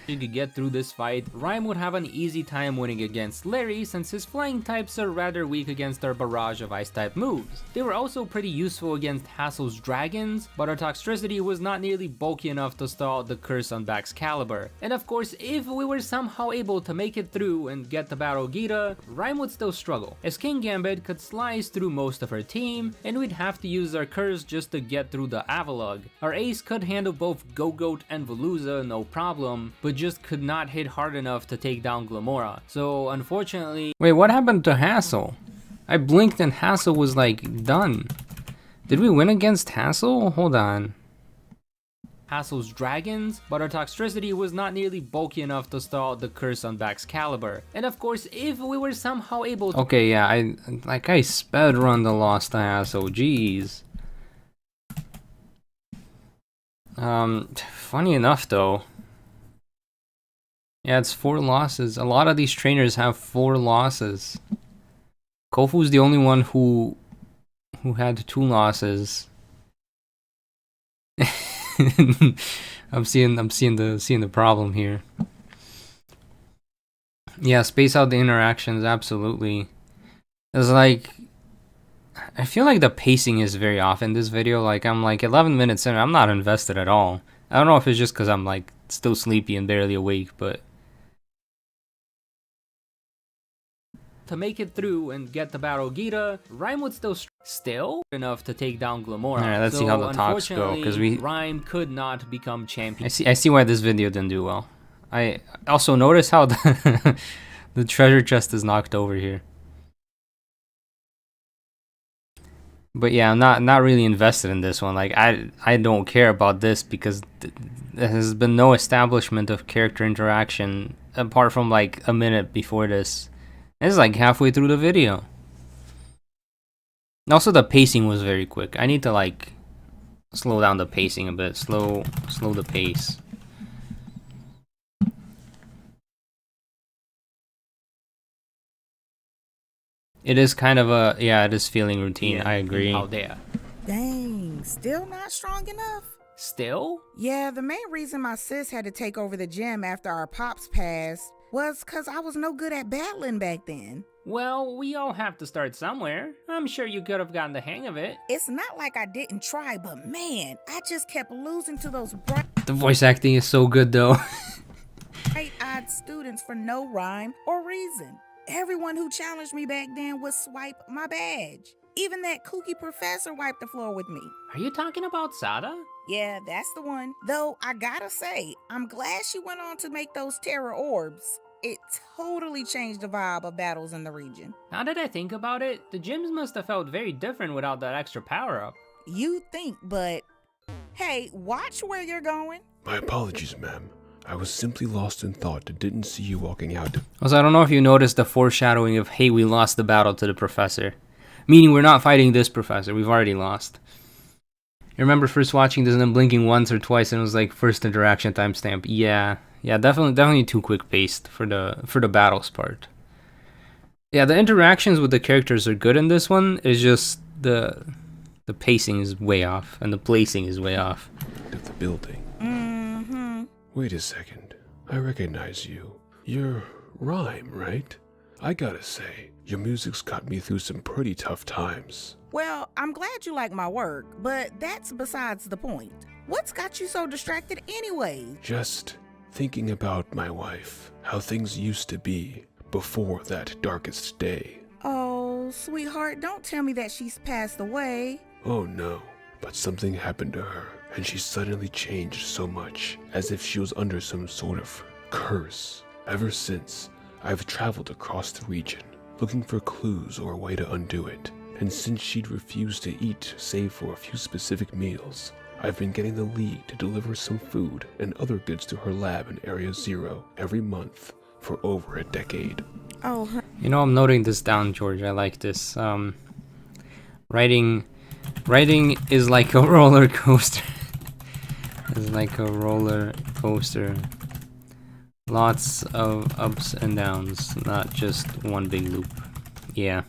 he could get through this fight, Rhyme would have an easy time winning against Larry since his flying types are rather weak against our barrage of ice type moves. They were also pretty useful against Hassle's dragons, but our Toxtricity was not nearly bulky enough to stall the curse on Baxcalibur. And of course, if we were somehow able to make it through and get the Battle Gita, Rhyme would still struggle, as King Gambit could slice through most of her team, and we'd have to use our curse just to get through the Avalugg. Our ace could handle both Go-Goat and Veluza no problem, but just could not hit hard enough to take down Glamora. So unfortunately, Wait, what happened to Hassle? I blinked and Hassle was like done. Did we win against Hassle? Hold on. Hassle's dragons, but our Toxtricity was not nearly bulky enough to stall the curse on Baxcalibur. And of course, if we were somehow able to— Okay, yeah, I sped run the lost to Hassle, jeez. Funny enough though. Yeah, it's 4 losses. A lot of these trainers have 4 losses. Kofu's the only one who had 2 losses. I'm seeing the problem here. Yeah, space out the interactions, absolutely. It's like, I feel like the pacing is very off in this video. Like, I'm like 11 minutes in, I'm not invested at all. I don't know if it's just because I'm like still sleepy and barely awake, but to make it through and get the Battle Gita, Rhyme would still enough to take down Glamora. Alright, let's see how the talks go, because Rhyme could not become champion. I see why this video didn't do well. I also notice how the the treasure chest is knocked over here. But yeah, I'm not really invested in this one. Like I don't care about this because there has been no establishment of character interaction apart from like a minute before this. This is like halfway through the video. Also, the pacing was very quick. I need to like slow down the pacing a bit. Slow the pace. It is kind of a, yeah, it is feeling routine. I agree. Out there. Dang, still not strong enough? Still? Yeah, the main reason my sis had to take over the gym after our pops passed Was 'cause I was no good at battling back then. Well, we all have to start somewhere. I'm sure you could have gotten the hang of it. It's not like I didn't try, but man, I just kept losing to those The voice acting is so good though. bright-eyed students for no rhyme or reason. Everyone who challenged me back then would swipe my badge. Even that kooky professor wiped the floor with me. Are you talking about Sada? Yeah, that's the one. Though I gotta say, I'm glad she went on to make those terror orbs. It totally changed the vibe of battles in the region. Now that I think about it, the gyms must have felt very different without that extra power-up. You think, but hey, watch where you're going. My apologies, ma'am. I was simply lost in thought and didn't see you walking out. Also, I don't know if you noticed the foreshadowing of, hey, we lost the battle to the professor. Meaning we're not fighting this professor, we've already lost. You remember first watching this and then blinking once or twice and it was like first interaction timestamp. Yeah, definitely too quick paced for the battles part. Yeah, the interactions with the characters are good in this one. It's just the pacing is way off and the placing is way off. Of the building. Mm-hmm. Wait a second. I recognize you. You're Rhyme, right? I gotta say, your music's got me through some pretty tough times. Well, I'm glad you like my work, but that's besides the point. What's got you so distracted anyway? Just thinking about my wife, how things used to be before that darkest day. Oh, sweetheart, don't tell me that she's passed away. Oh no, but something happened to her, and she suddenly changed so much, as if she was under some sort of curse. Ever since, I've traveled across the region, looking for clues or a way to undo it. And since she'd refused to eat save for a few specific meals, I've been getting the League to deliver some food and other goods to her lab in Area Zero every month for over a decade. Oh, You know, I'm noting this down, George. I like this. Writing is like a roller coaster. It's like a roller coaster. Lots of ups and downs, not just one big loop. Yeah.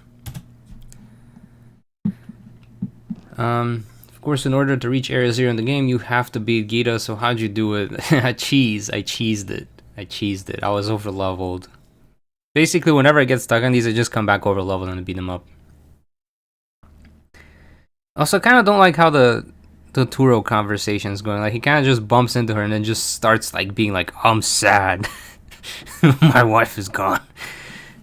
Of course, in order to reach Area Zero in the game, you have to beat Gita. So how'd you do it? I cheesed it. I was over leveled. Basically, whenever I get stuck on these, I just come back over leveled and beat them up. Also, I kind of don't like how the Turo conversation is going. Like, he kind of just bumps into her and then just starts like being like, I'm sad. My wife is gone.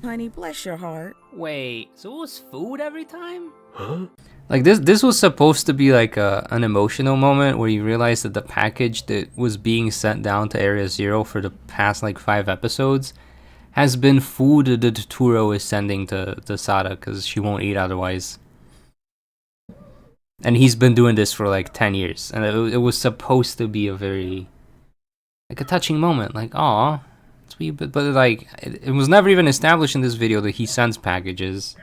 honey, bless your heart. Wait, so it was food every time? Huh? Like, this was supposed to be like an emotional moment where you realize that the package that was being sent down to Area Zero for the past like 5 episodes has been food that Turo is sending to Sada because she won't eat otherwise. And he's been doing this for like 10 years. And it was supposed to be a very, like, a touching moment. Like, aw, sweet. But like, it was never even established in this video that he sends packages.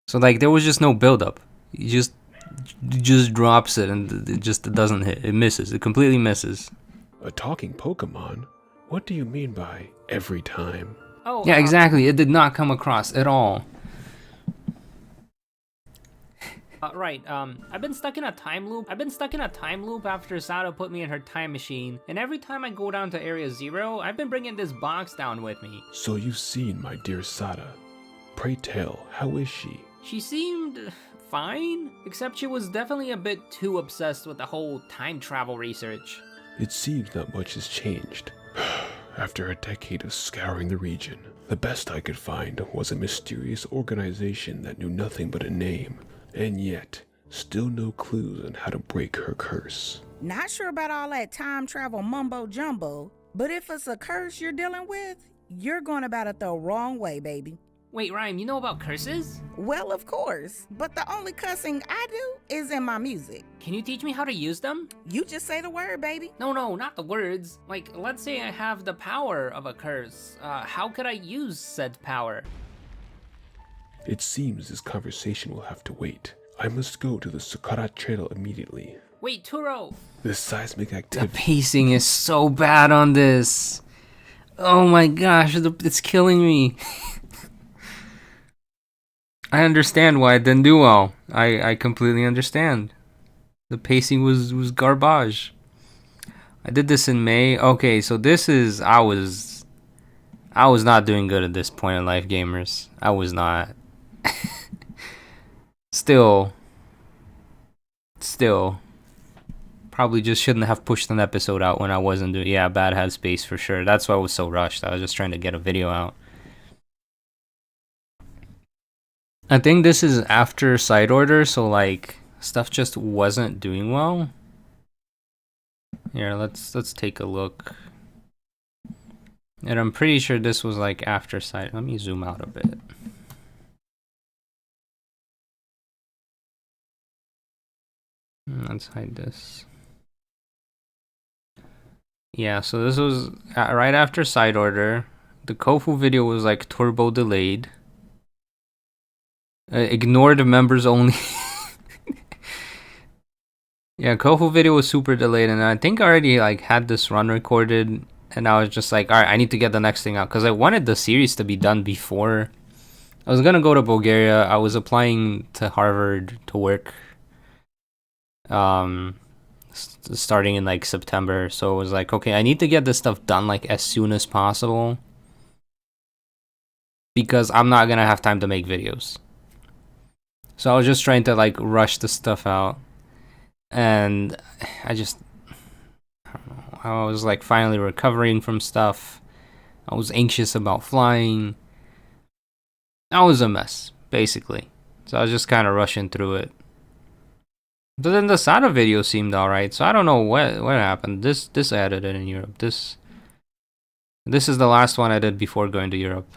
So like, there was just no build-up. He just drops it and it just doesn't hit. It misses. It completely misses. A talking Pokemon? What do you mean by every time? Oh, yeah, exactly. It did not come across at all. Right, I've been stuck in a time loop. After Sada put me in her time machine. And every time I go down to Area Zero, I've been bringing this box down with me. So you've seen my dear Sada. Pray tell, how is she? She seemed fine, except she was definitely a bit too obsessed with the whole time travel research. It seems not much has changed. After a decade of scouring the region, the best I could find was a mysterious organization that knew nothing but a name. And yet, still no clues on how to break her curse. Not sure about all that time travel mumbo jumbo, but if it's a curse you're dealing with, you're going about it the wrong way, baby. Wait, Rhyme, you know about curses? Well, of course, but the only cussing I do is in my music. Can you teach me how to use them? You just say the word, baby. No, not the words. Like, let's say I have the power of a curse. How could I use said power? It seems this conversation will have to wait. I must go to the Sakura Trail immediately. Wait, Turo! This seismic The activity... pacing is so bad on this. Oh my gosh, it's killing me. I understand why it didn't do well. I completely understand. The pacing was garbage. I did this in May. Okay, so this is I was not doing good at this point in life, gamers. I was not. Still, probably just shouldn't have pushed an episode out when I wasn't doing. Yeah, bad headspace for sure. That's why I was so rushed. I was just trying to get a video out. I think this is after side order, so like stuff just wasn't doing well. Here, let's take a look. And I'm pretty sure this was like after side. Let me zoom out a bit. Let's hide this. Yeah, so this was right after side order. The Kofu video was like turbo delayed. Ignore the members only. Yeah, Kofu video was super delayed, and I think I already like had this run recorded, and I was just like, all right, I need to get the next thing out because I wanted the series to be done before. I was gonna go to Bulgaria. I was applying to Harvard to work. Starting in like September, so it was like, okay, I need to get this stuff done like as soon as possible because I'm not gonna have time to make videos. So I was just trying to like rush the stuff out, and I don't know, I was like finally recovering from stuff. I was anxious about flying. I was a mess, basically. So I was just kind of rushing through it. But then the Sada video seemed alright, so I don't know what happened. This I edited in Europe. This is the last one I did before going to Europe.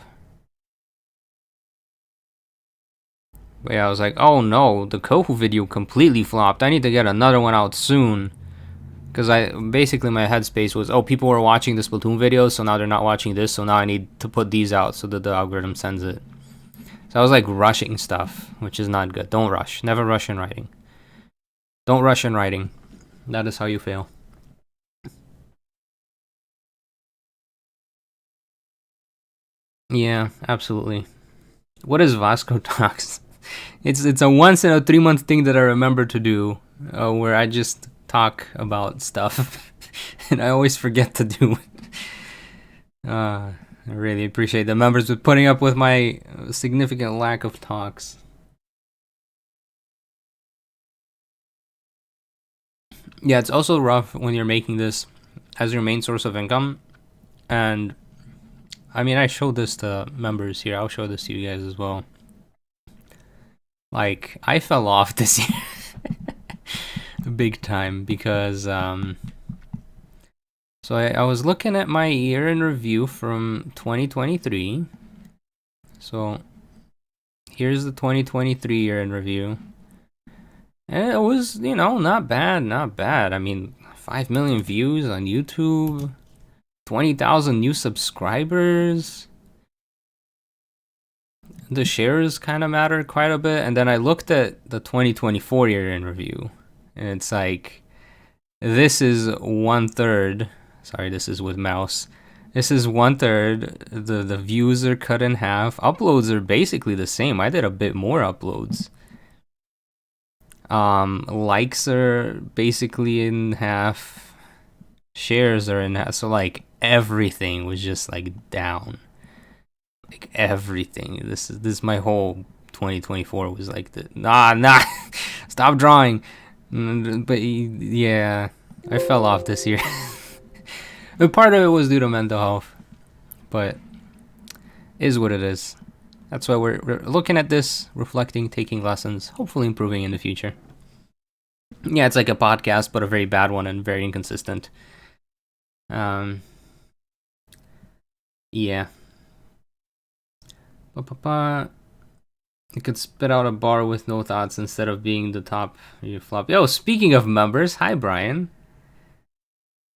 But yeah, I was like, oh no, the Kofu video completely flopped. I need to get another one out soon. Because basically my headspace was, oh, people were watching the Splatoon videos, so now they're not watching this, so now I need to put these out so that the algorithm sends it. So I was like rushing stuff, which is not good. Don't rush. Never rush in writing. Don't rush in writing. That is how you fail. Yeah, absolutely. What is Vasko Talks? It's a once in a 3-month thing that I remember to do, where I just talk about stuff, and I always forget to do it. I really appreciate the members with putting up with my significant lack of talks. Yeah, it's also rough when you're making this as your main source of income. And I mean, I showed this to members here. I'll show this to you guys as well. Like, I fell off this year big time because so I was looking at my year in review from 2023. So here's the 2023 year in review. And it was, you know, not bad. I mean, 5 million views on YouTube, 20,000 new subscribers. The shares kind of mattered quite a bit. And then I looked at the 2024 year in review, and it's like, this is 1/3. Sorry, this is with mouse. This is 1/3. The views are cut in half. Uploads are basically the same. I did a bit more uploads. Likes are basically in half. Shares are in half. So like everything was just like down. Like everything. This is my whole 2024 was like the nah. Stop drawing. But yeah, I fell off this year. But part of it was due to mental health. But is what it is. That's why we're looking at this, reflecting, taking lessons, hopefully improving in the future. Yeah, it's like a podcast, but a very bad one and very inconsistent. Yeah. You could spit out a bar with no thoughts instead of being the top you flop. Yo, speaking of members, hi Brian.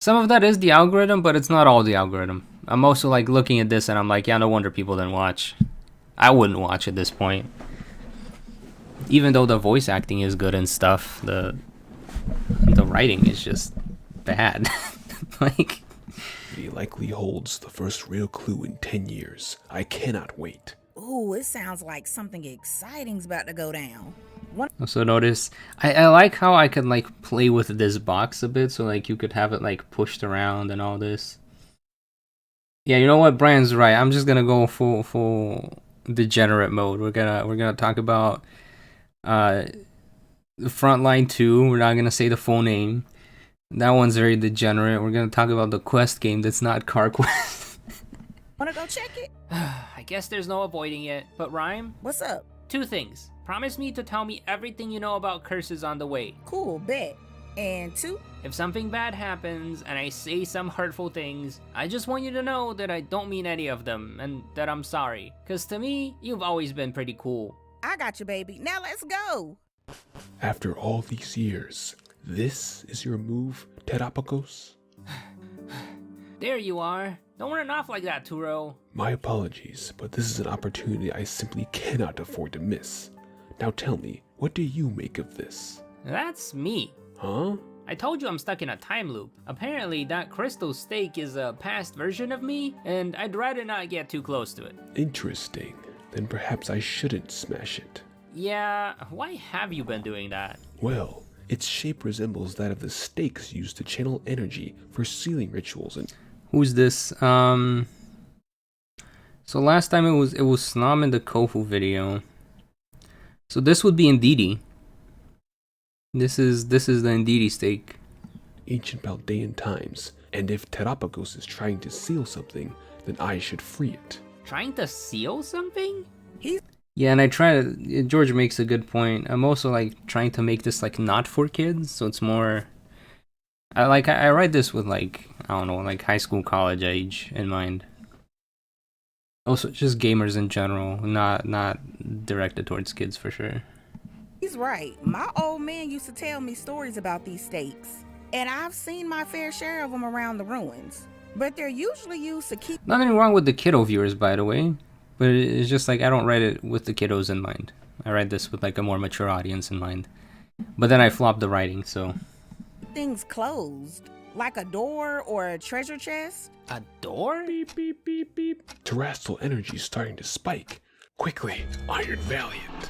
Some of that is the algorithm, but it's not all the algorithm. I'm also like looking at this and I'm like, yeah, no wonder people didn't watch. I wouldn't watch at this point. Even though the voice acting is good and stuff, the writing is just bad. Like, He likely holds the first real clue in 10 years. I cannot wait. Ooh, it sounds like something exciting's about to go down. Also notice, I like how I could like play with this box a bit, so like you could have it like pushed around and all this. Yeah, you know what, Brian's right. I'm just gonna go full degenerate mode. We're gonna talk about Frontline 2. We're not gonna say the full name. That one's very degenerate. We're gonna talk about the quest game that's not Car Quest. Wanna go check it? I guess there's no avoiding it. But Rhyme, What's up? 2 things. Promise me to tell me everything you know about curses on the way. Cool, bet. And 2, If something bad happens and I say some hurtful things, I just want you to know that I don't mean any of them and that I'm sorry. Cause to me, you've always been pretty cool. I got you, baby. Now let's go. After all these years, this is your move, Terapagos? There you are. Don't run off like that, Turo. My apologies, but this is an opportunity I simply cannot afford to miss. Now tell me, what do you make of this? That's me. Huh? I told you I'm stuck in a time loop. Apparently that crystal stake is a past version of me, and I'd rather not get too close to it. Interesting. Then perhaps I shouldn't smash it. Yeah, why have you been doing that? Well, its shape resembles that of the stakes used to channel energy for sealing rituals and... Who's this? So last time it was Snam in the Kofu video. So this would be Ndidi. This is the Ndidi stake. ancient Chaldean times, and if Terapagos is trying to seal something, then I should free it. Trying to seal something? Yeah, and I try to. George makes a good point. I'm also like trying to make this like not for kids, so it's more. I write this with like I don't know, like high school, college age in mind. Also, just gamers in general, not directed towards kids for sure. He's right. My old man used to tell me stories about these stakes, and I've seen my fair share of them around the ruins. But they're usually used to keep... Nothing wrong with the kiddo viewers, by the way, but it's just like I don't write it with the kiddos in mind. I write this with like a more mature audience in mind. But then I flop the writing, so... things closed, like a door or a treasure chest. A door? Beep, beep, beep, beep. Terrestrial energy starting to spike. Quickly, Iron Valiant.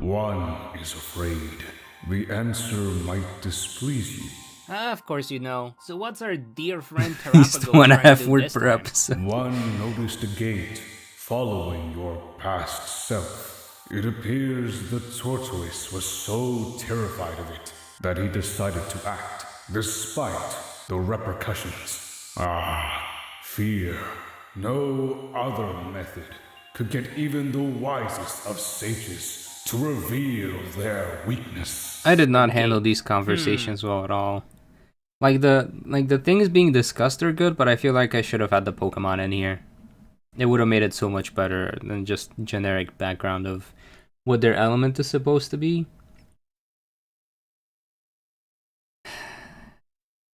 One is afraid. The answer might displease you. Of course you know. So what's our dear friend He's Terapagos the trying to 1.5 do word this per time? episode. One noticed a gate following your past self. It appears the tortoise was so terrified of it that he decided to act, despite the repercussions. Fear. No other method could get even the wisest of sages to reveal their weakness. I did not handle these conversations well at all. Like the things being discussed are good, but I feel like I should have had the Pokemon in here. It would have made it so much better than just generic background of what their element is supposed to be.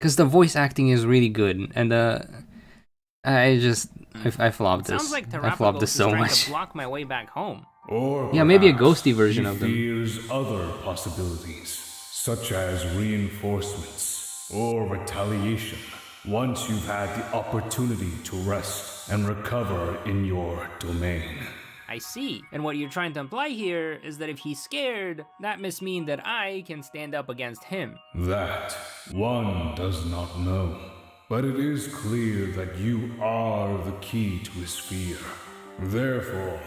Because the voice acting is really good, and I flopped this. Sounds like I flopped Terapagos this is so trying much. to block my way back home. Or Yeah, maybe a perhaps ghosty version he of them. fears other possibilities, such as reinforcements or retaliation, once you've had the opportunity to rest and recover in your domain. I see. And what you're trying to imply here is that if he's scared, that must mean that I can stand up against him. That one does not know, but it is clear that you are the key to his fear. Therefore,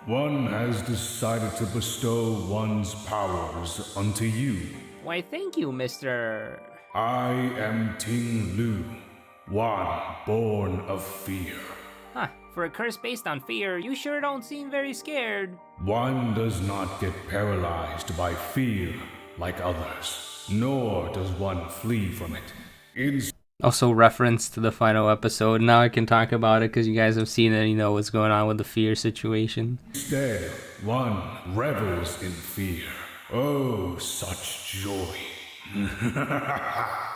one has decided to bestow one's powers unto you. Why, thank you, Mr. I am Ting Lu, one born of fear. Huh, for a curse based on fear, you sure don't seem very scared. One does not get paralyzed by fear like others, nor does one flee from it. Also reference to the final episode. Now I can talk about it because you guys have seen it and you know what's going on with the fear situation. Instead, one revels in fear. Oh, such joy.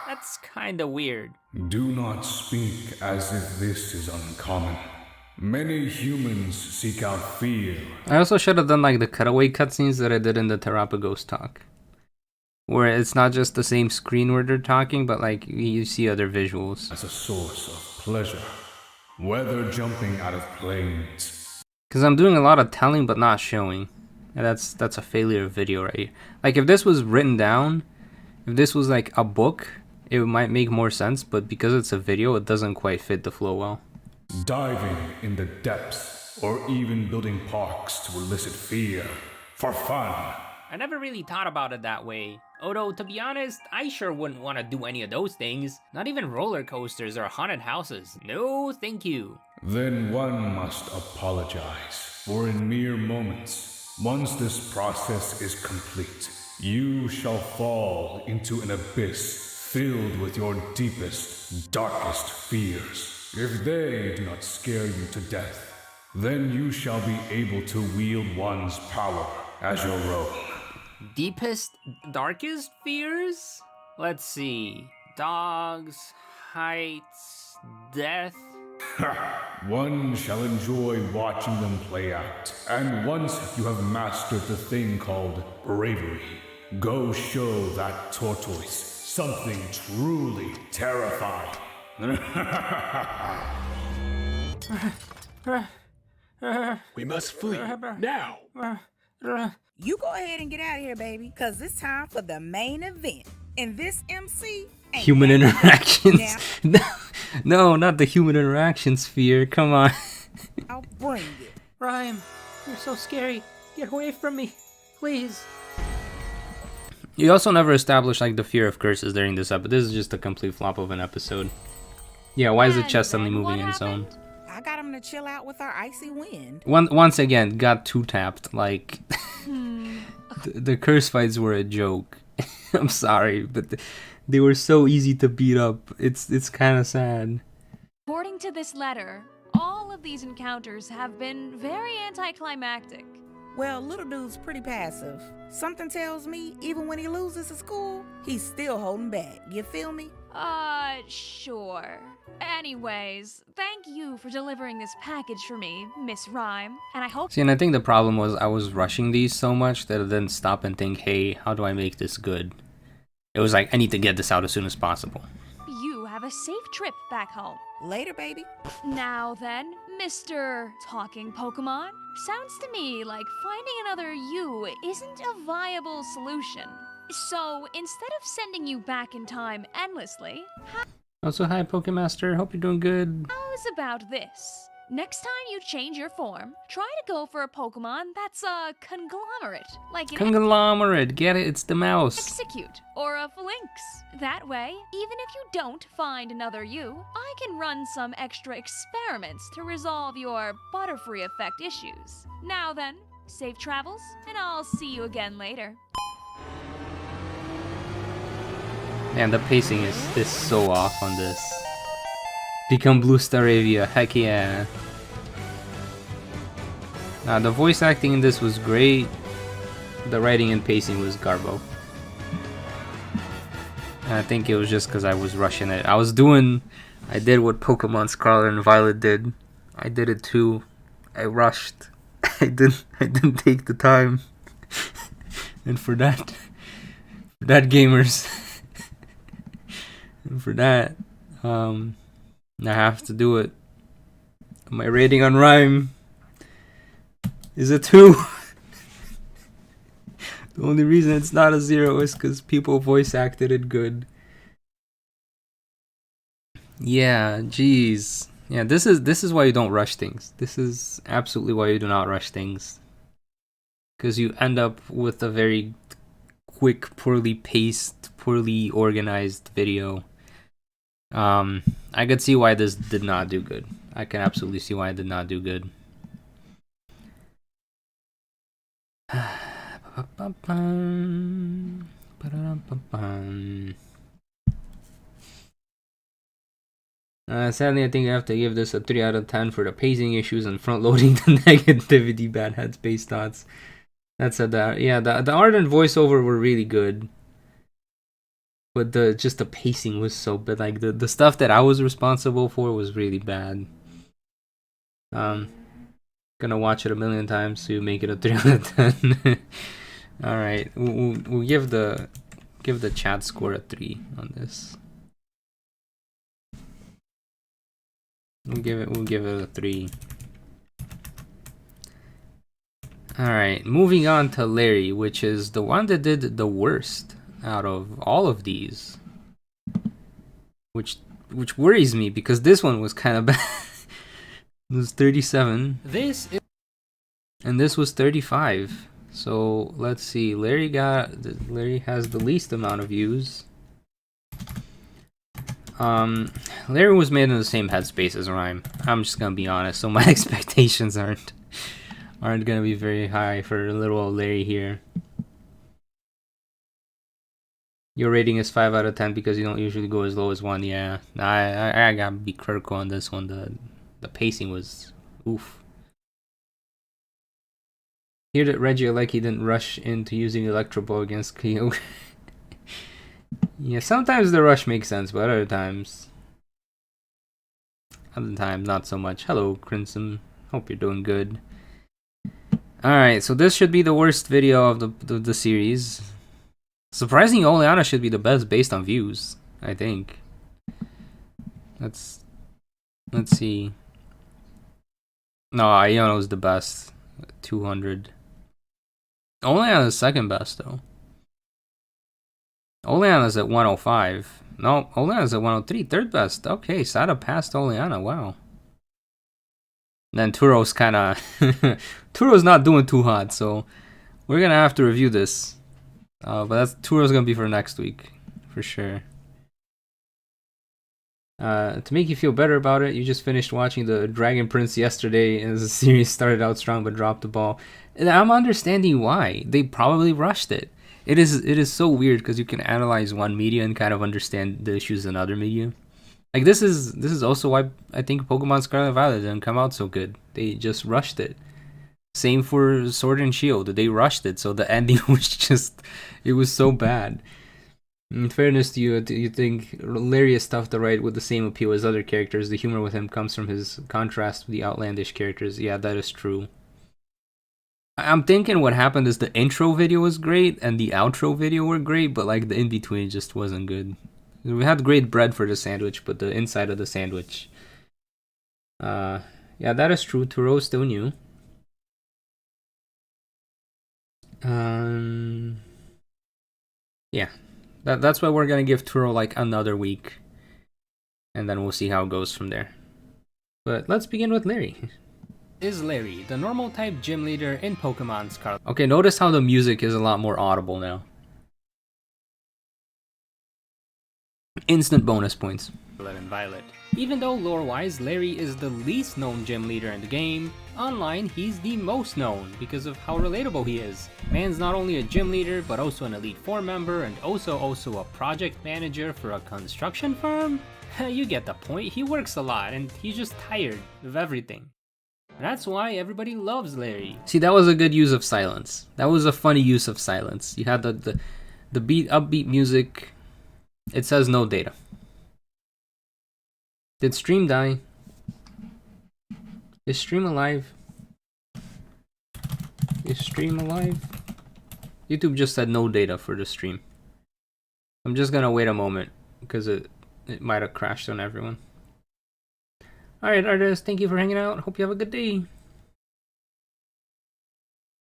That's kinda weird. Do not speak as if this is uncommon. Many humans seek out fear. I also should have done like the cutaway cutscenes that I did in the Terapagos talk. Where it's not just the same screen where they're talking, but like you see other visuals. As a source of pleasure, whether jumping out of planes, Because I'm doing a lot of telling but not showing. And that's a failure of video right here. Like if this was written down, if this was like a book, it might make more sense, but because it's a video, it doesn't quite fit the flow well. Diving in the depths, or even building parks to elicit fear. For fun. I never really thought about it that way. Although, to be honest, I sure wouldn't want to do any of those things. Not even roller coasters or haunted houses. No, thank you. Then one must apologize, for in mere moments, once this process is complete, you shall fall into an abyss filled with your deepest, darkest fears. If they do not scare you to death, then you shall be able to wield one's power as your own. Deepest, darkest fears? Let's see. Dogs, heights, death. One shall enjoy watching them play out. And once you have mastered the thing called bravery, go show that tortoise something truly terrifying. We must flee now. You go ahead and get out of here, baby, because it's time for the main event. And this MC ain't Human that interactions. Now, No, not the human interaction sphere. Come on. I'll bring it. Rhyme, you're so scary. Get away from me, please. You also never established like the fear of curses during this episode. This is just a complete flop of an episode. Yeah, why is the And chest suddenly then moving what in its own? happened? I got him to chill out with our icy wind. Once again, got two tapped. Like the curse fights were a joke. I'm sorry, but they were so easy to beat up. It's kind of sad. According to this letter, all of these encounters have been very anticlimactic. Well, little dude's pretty passive. Something tells me even when he loses at school, he's still holding back. You feel me? Sure. Anyways, thank you for delivering this package for me, Miss Rhyme, and I hope See, and I think the problem was I was rushing these so much that I didn't stop and think, hey, how do I make this good? It was like, I need to get this out as soon as possible. you have a safe trip back home. Later, baby. Now then, Mr. Talking Pokemon, sounds to me like finding another you isn't a viable solution. So, instead of sending you back in time endlessly, Also, hi, Pokemaster. Hope you're doing good. how's about this? Next time you change your form, try to go for a Pokemon that's a conglomerate, like an Conglomerate. Get it? It's the mouse. Execute or a Phalanx. That way, even if you don't find another you, I can run some extra experiments to resolve your Butterfree effect issues. Now then, safe travels, and I'll see you again later. Man, the pacing is so off on this. Become Blue Staravia, heck yeah. The voice acting in this was great. The writing and pacing was garbo. And I think it was just because I was rushing it. I did what Pokemon Scarlet and Violet did. I did it too. I rushed. I didn't take the time. And for that gamers. And for that, I have to do it. My rating on Rhyme is a 2. The only reason it's not a 0 is because people voice acted it good. Yeah, jeez. Yeah, this is why you don't rush things. This is absolutely why you do not rush things. Because you end up with a very quick, poorly paced, poorly organized video. I could see why this did not do good. I can absolutely see why it did not do good. Sadly, I think I have to give this a 3 out of 10 for the pacing issues and front-loading the negativity, bad headspace thoughts. That said, the art and voiceover were really good. But the pacing was so bad. Like the stuff that I was responsible for was really bad. Gonna watch it a million times to make it a 3 out of 10. All right, we'll give the chat score a 3 on this. We'll give it a 3. Alright, moving on to Larry, which is the one that did the worst out of all of these. Which worries me, because this one was kind of bad. It was 37. And this was 35. So let's see. Larry has the least amount of views. Larry was made in the same headspace as Rhyme. I'm just gonna be honest, so my expectations aren't gonna be very high for little old Larry here. Your rating is 5 out of 10 because you don't usually go as low as 1. Yeah, I gotta be critical on this one. The pacing was oof. Here that Reggie like he didn't rush into using Electro Ball against Kyogre. Yeah, sometimes the rush makes sense, but other times not so much. Hello, Crimson. Hope you're doing good. Alright, so this should be the worst video of the series. Surprisingly, Oleana should be the best based on views, I think. Let's see. No, Iono's the best. 200. Oleana's second best, though. Oleana's at 105. No, Oleana's at 103. Third best. Okay, Sada passed Oleana. Wow. Then Turo's kind of... Turo's not doing too hot, so we're going to have to review this. But Turo's going to be for next week, for sure. To make you feel better about it, you just finished watching the Dragon Prince yesterday, and the series started out strong but dropped the ball. And I'm understanding why. They probably rushed it. It is so weird because you can analyze one media and kind of understand the issues in other media. Like this is also why I think Pokemon Scarlet and Violet didn't come out so good. They just rushed it. Same for Sword and Shield. They rushed it, so the ending was just... It was so bad. In fairness to you, you think Larry is tough to write with the same appeal as other characters. The humor with him comes from his contrast with the outlandish characters. Yeah, that is true. I'm thinking what happened is the intro video was great and the outro video were great, but like the in-between just wasn't good. We had great bread for the sandwich, but the inside of the sandwich... yeah, that is true. Turo still new. Yeah. That's why we're gonna give Turo like another week. And then we'll see how it goes from there. But let's begin with Larry. Is Larry the normal type gym leader in Pokemon Scarlet? Okay, notice how the music is a lot more audible now. Instant bonus points. And Violet. Even though lore-wise Larry is the least known gym leader in the game, online he's the most known because of how relatable he is. Man's not only a gym leader but also an Elite Four member and also a project manager for a construction firm? You get the point, he works a lot and he's just tired of everything. That's why everybody loves Larry. See, that was a good use of silence. That was a funny use of silence. You had the upbeat music. It says no data. Did stream die? Is stream alive? Is stream alive? YouTube just said no data for the stream. I'm just gonna wait a moment because it might have crashed on everyone. Alright, artists, thank you for hanging out. Hope you have a good day.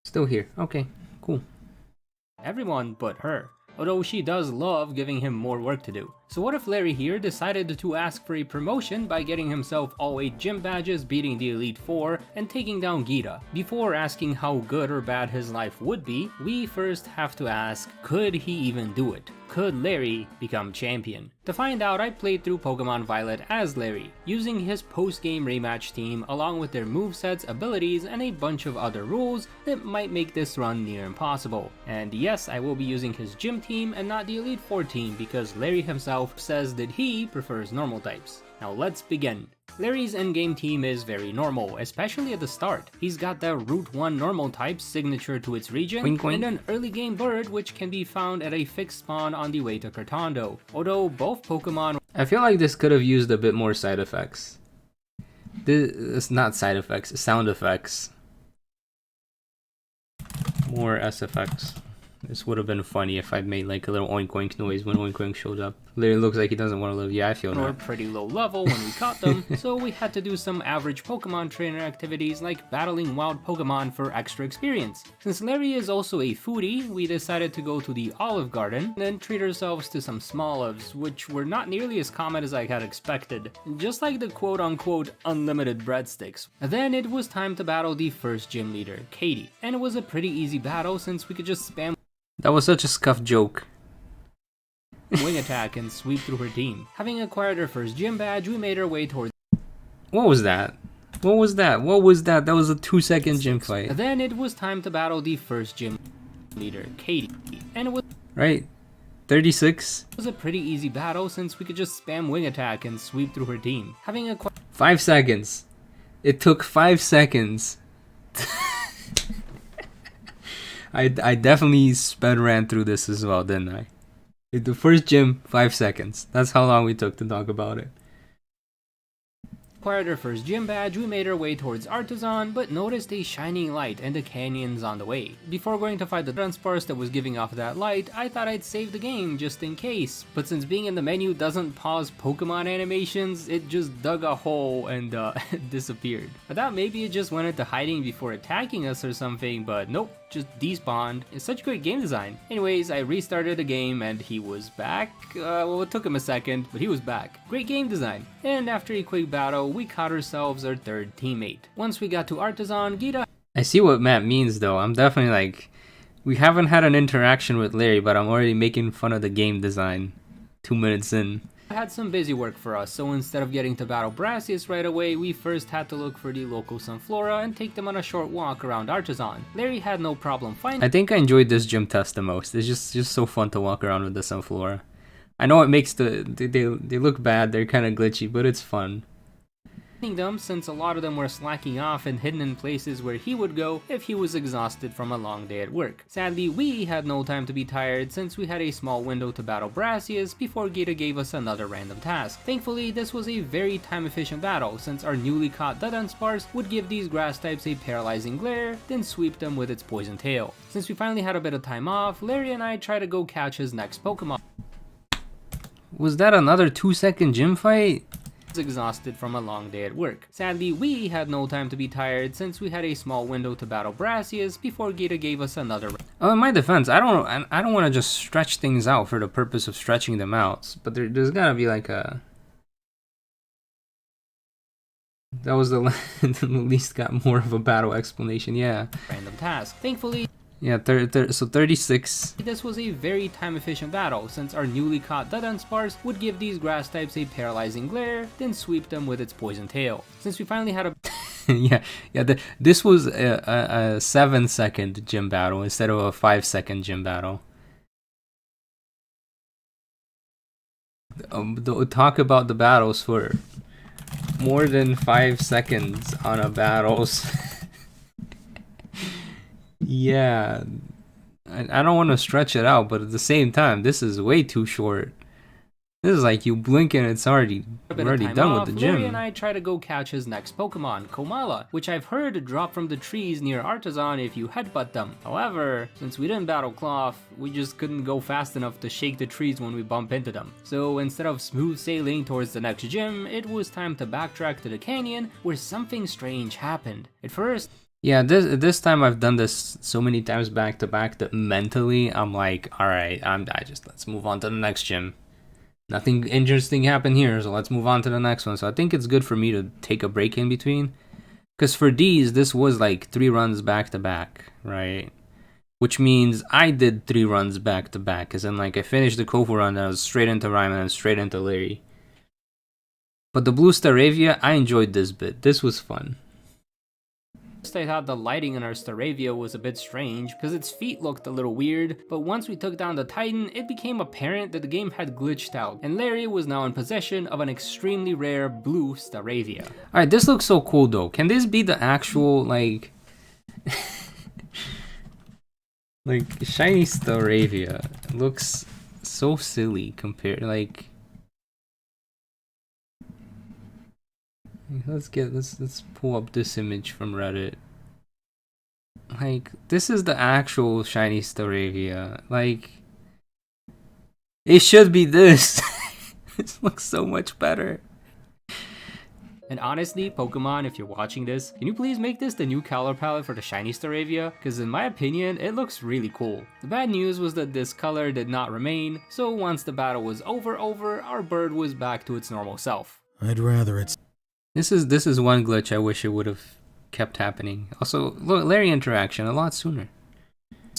Still here. Okay, cool. Everyone but her. Although she does love giving him more work to do. So what if Larry here decided to ask for a promotion by getting himself all 8 gym badges, beating the Elite Four, and taking down Gita? Before asking how good or bad his life would be, we first have to ask, could he even do it? Could Larry become champion? To find out, I played through Pokemon Violet as Larry, using his post-game rematch team along with their movesets, abilities, and a bunch of other rules that might make this run near impossible. And yes, I will be using his gym team and not the Elite Four team because Larry himself says that he prefers normal types. Now let's begin. Larry's endgame team is very normal, especially at the start. He's got the Route 1 normal type signature to its region, wink, wink, and an early game bird which can be found at a fixed spawn on the way to Cartondo. Although both Pokemon... I feel like this could have used a bit more side effects. This not side effects, sound effects. More SFX. This would have been funny if I'd made like a little oink oink noise when oink oink showed up. Literally looks like he doesn't want to live. Yeah, I feel Or that. pretty low level when we caught them, so we had to do some average Pokemon trainer activities like battling wild Pokemon for extra experience. Since Larry is also a foodie, we decided to go to the Olive Garden and then treat ourselves to some Smolives, which were not nearly as common as I had expected, just like the quote-unquote unlimited breadsticks. Then it was time to battle the first gym leader, Katie, and it was a pretty easy battle since we could just spam That was such a scuffed joke. wing attack and sweep through her team. Having acquired her first gym badge, we made our way towards. What was that? What was that? What was that? That was a 2-second gym fight. Then it was time to battle the first gym leader, Katie, and it was Right? 36? a pretty easy battle since we could just spam wing attack and sweep through her team. Having acquired 5 seconds. It took 5 seconds. I definitely sped ran through this as well, didn't I? The first gym, 5 seconds. That's how long we took to talk about it. her first gym badge, we made our way towards Artisan, but noticed a shining light and the canyons on the way. Before going to fight the Dunsparce that was giving off that light, I thought I'd save the game just in case, but since being in the menu doesn't pause Pokemon animations, it just dug a hole and disappeared. I thought maybe it just went into hiding before attacking us or something, but nope, just despawned. It's such great game design. Anyways, I restarted the game and he was back. Well, it took him a second, but he was back. Great game design. And after a quick battle, we caught ourselves our third teammate. Once we got to Artisan, Gita I see what Matt means though. I'm definitely like, we haven't had an interaction with Larry, but I'm already making fun of the game design 2 minutes in. had some busy work for us, so instead of getting to battle Brassius right away, we first had to look for the local Sunflora and take them on a short walk around Artisan. Larry had no problem finding I think I enjoyed this gym test the most. It's just so fun to walk around with the Sunflora. I know it makes they look bad, they're kind of glitchy, but it's fun. them since a lot of them were slacking off and hidden in places where he would go if he was exhausted from a long day at work. Sadly, we had no time to be tired since we had a small window to battle Brassius before Gita gave us another random task. Thankfully, this was a very time-efficient battle since our newly caught Dunsparce would give these grass types a paralyzing glare, then sweep them with its poison tail. Since we finally had a bit of time off, Larry and I tried to go catch his next Pokemon. Was that another 2-second gym fight? Exhausted from a long day at work. Sadly, we had no time to be tired since we had a small window to battle Brassius before Gita gave us another. Oh, in my defense, I don't want to just stretch things out for the purpose of stretching them out, but there's gotta be like a. That was the at least got more of a battle explanation, yeah. Random task. Thankfully, Yeah, so 36. this was a very time-efficient battle since our newly caught Dunsparce would give these grass types a paralyzing glare, then sweep them with its poison tail. Since we finally had a This was a 7-second gym battle instead of a 5-second gym battle. Talk about the battles for more than 5 seconds on a battles. Yeah, I don't want to stretch it out, but at the same time, this is way too short. This is like you blink and it's already done with the gym. Larry and I try to go catch his next Pokemon, Komala, which I've heard drop from the trees near Artisan if you headbutt them. However, since we didn't battle Cloth, we just couldn't go fast enough to shake the trees when we bump into them. So instead of smooth sailing towards the next gym, it was time to backtrack to the canyon where something strange happened. At first, yeah, this time I've done this so many times back to back that mentally I'm like, all right, let's move on to the next gym. Nothing interesting happened here, so let's move on to the next one. So I think it's good for me to take a break in between, because for these this was like 3 runs back to back, right? Which means I did 3 runs back to back, because then like I finished the Kofu run and I was straight into Ryman and straight into Larry. But the Blue Staravia, I enjoyed this bit. This was fun. I thought the lighting in our Staravia was a bit strange because its feet looked a little weird, but once we took down the Titan, it became apparent that the game had glitched out, and Larry was now in possession of an extremely rare blue Staravia. Alright, this looks so cool though. Can this be the actual, like... like, shiny Staravia? It looks so silly compared, like... Let's pull up this image from Reddit. Like, this is the actual shiny Staravia. Like, it should be this. This looks so much better. And honestly, Pokemon, if you're watching this, can you please make this the new color palette for the Shiny Staravia? Because in my opinion, it looks really cool. The bad news was that this color did not remain, so once the battle was over, our bird was back to its normal self. I'd rather it's... This is one glitch I wish it would have kept happening. Also, look, Larry interaction a lot sooner.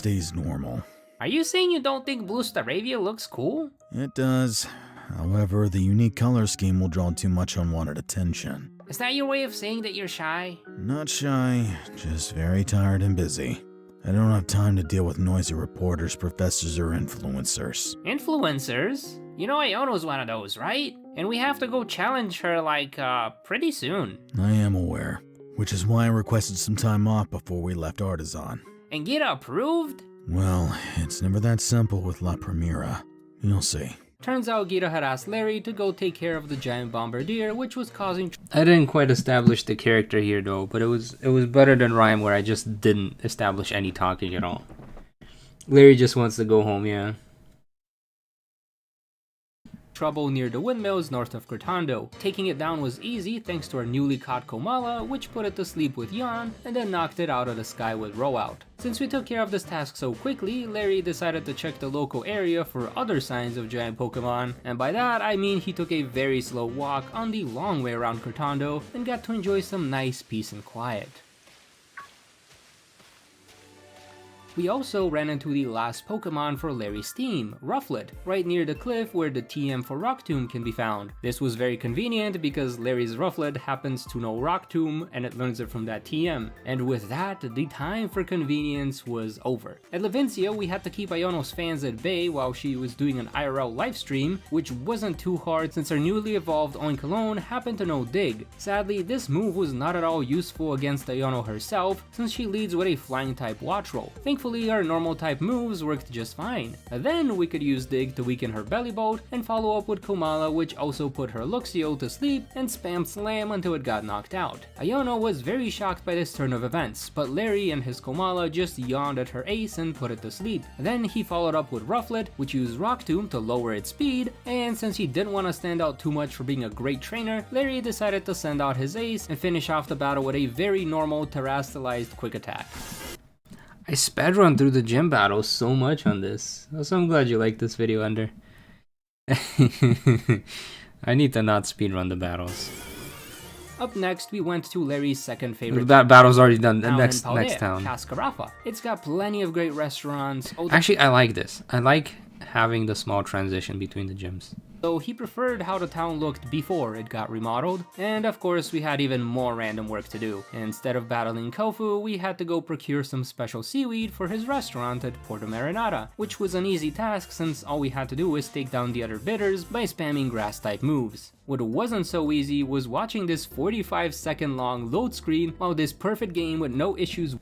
stays normal. Are you saying you don't think Blue Staravia looks cool? It does. However, the unique color scheme will draw too much unwanted attention. Is that your way of saying that you're shy? Not shy, just very tired and busy. I don't have time to deal with noisy reporters, professors, or influencers. Influencers? You know Iono's one of those, right? And we have to go challenge her, like, pretty soon. I am aware, which is why I requested some time off before we left Artisan. And get approved? Well, it's never that simple with La Primera. You'll see. Turns out Gita had asked Larry to go take care of the giant bombardier, which was causing... I didn't quite establish the character here though, but it was better than Rhyme where I just didn't establish any talking at all. Larry just wants to go home, yeah. Trouble near the windmills north of Cortando. Taking it down was easy thanks to our newly caught Komala, which put it to sleep with Yawn, and then knocked it out of the sky with Rowout. Since we took care of this task so quickly, Larry decided to check the local area for other signs of giant Pokemon, and by that I mean he took a very slow walk on the long way around Cortando and got to enjoy some nice peace and quiet. We also ran into the last Pokemon for Larry's team, Rufflet, right near the cliff where the TM for Rock Tomb can be found. This was very convenient because Larry's Rufflet happens to know Rock Tomb and it learns it from that TM. And with that, the time for convenience was over. At Levincia, we had to keep Iono's fans at bay while she was doing an IRL livestream, which wasn't too hard since our newly evolved Oinkologne happened to know Dig. Sadly, this move was not at all useful against Iono herself since she leads with a flying type watch roll. Thankfully, our normal type moves worked just fine. Then we could use Dig to weaken her belly boat and follow up with Komala, which also put her Luxio to sleep and spam Slam until it got knocked out. Iono was very shocked by this turn of events, but Larry and his Komala just yawned at her ace and put it to sleep. Then he followed up with Rufflet, which used Rock Tomb to lower its speed, and since he didn't want to stand out too much for being a great trainer, Larry decided to send out his ace and finish off the battle with a very normal terastallized quick attack. I spedrun through the gym battles so much on this. Also, I'm glad you like this video, Under. I need to not speedrun the battles. Up next, we went to Larry's second favorite. That battle's already done. The next town. Cascarafa. It's got plenty of great restaurants. Actually, I like this. I like having the small transition between the gyms. So he preferred how the town looked before it got remodeled, and of course we had even more random work to do. Instead of battling Kofu, we had to go procure some special seaweed for his restaurant at Porto Marinata, which was an easy task since all we had to do was take down the other bidders by spamming grass type moves. What wasn't so easy was watching this 45-second long load screen while this perfect game with no issues.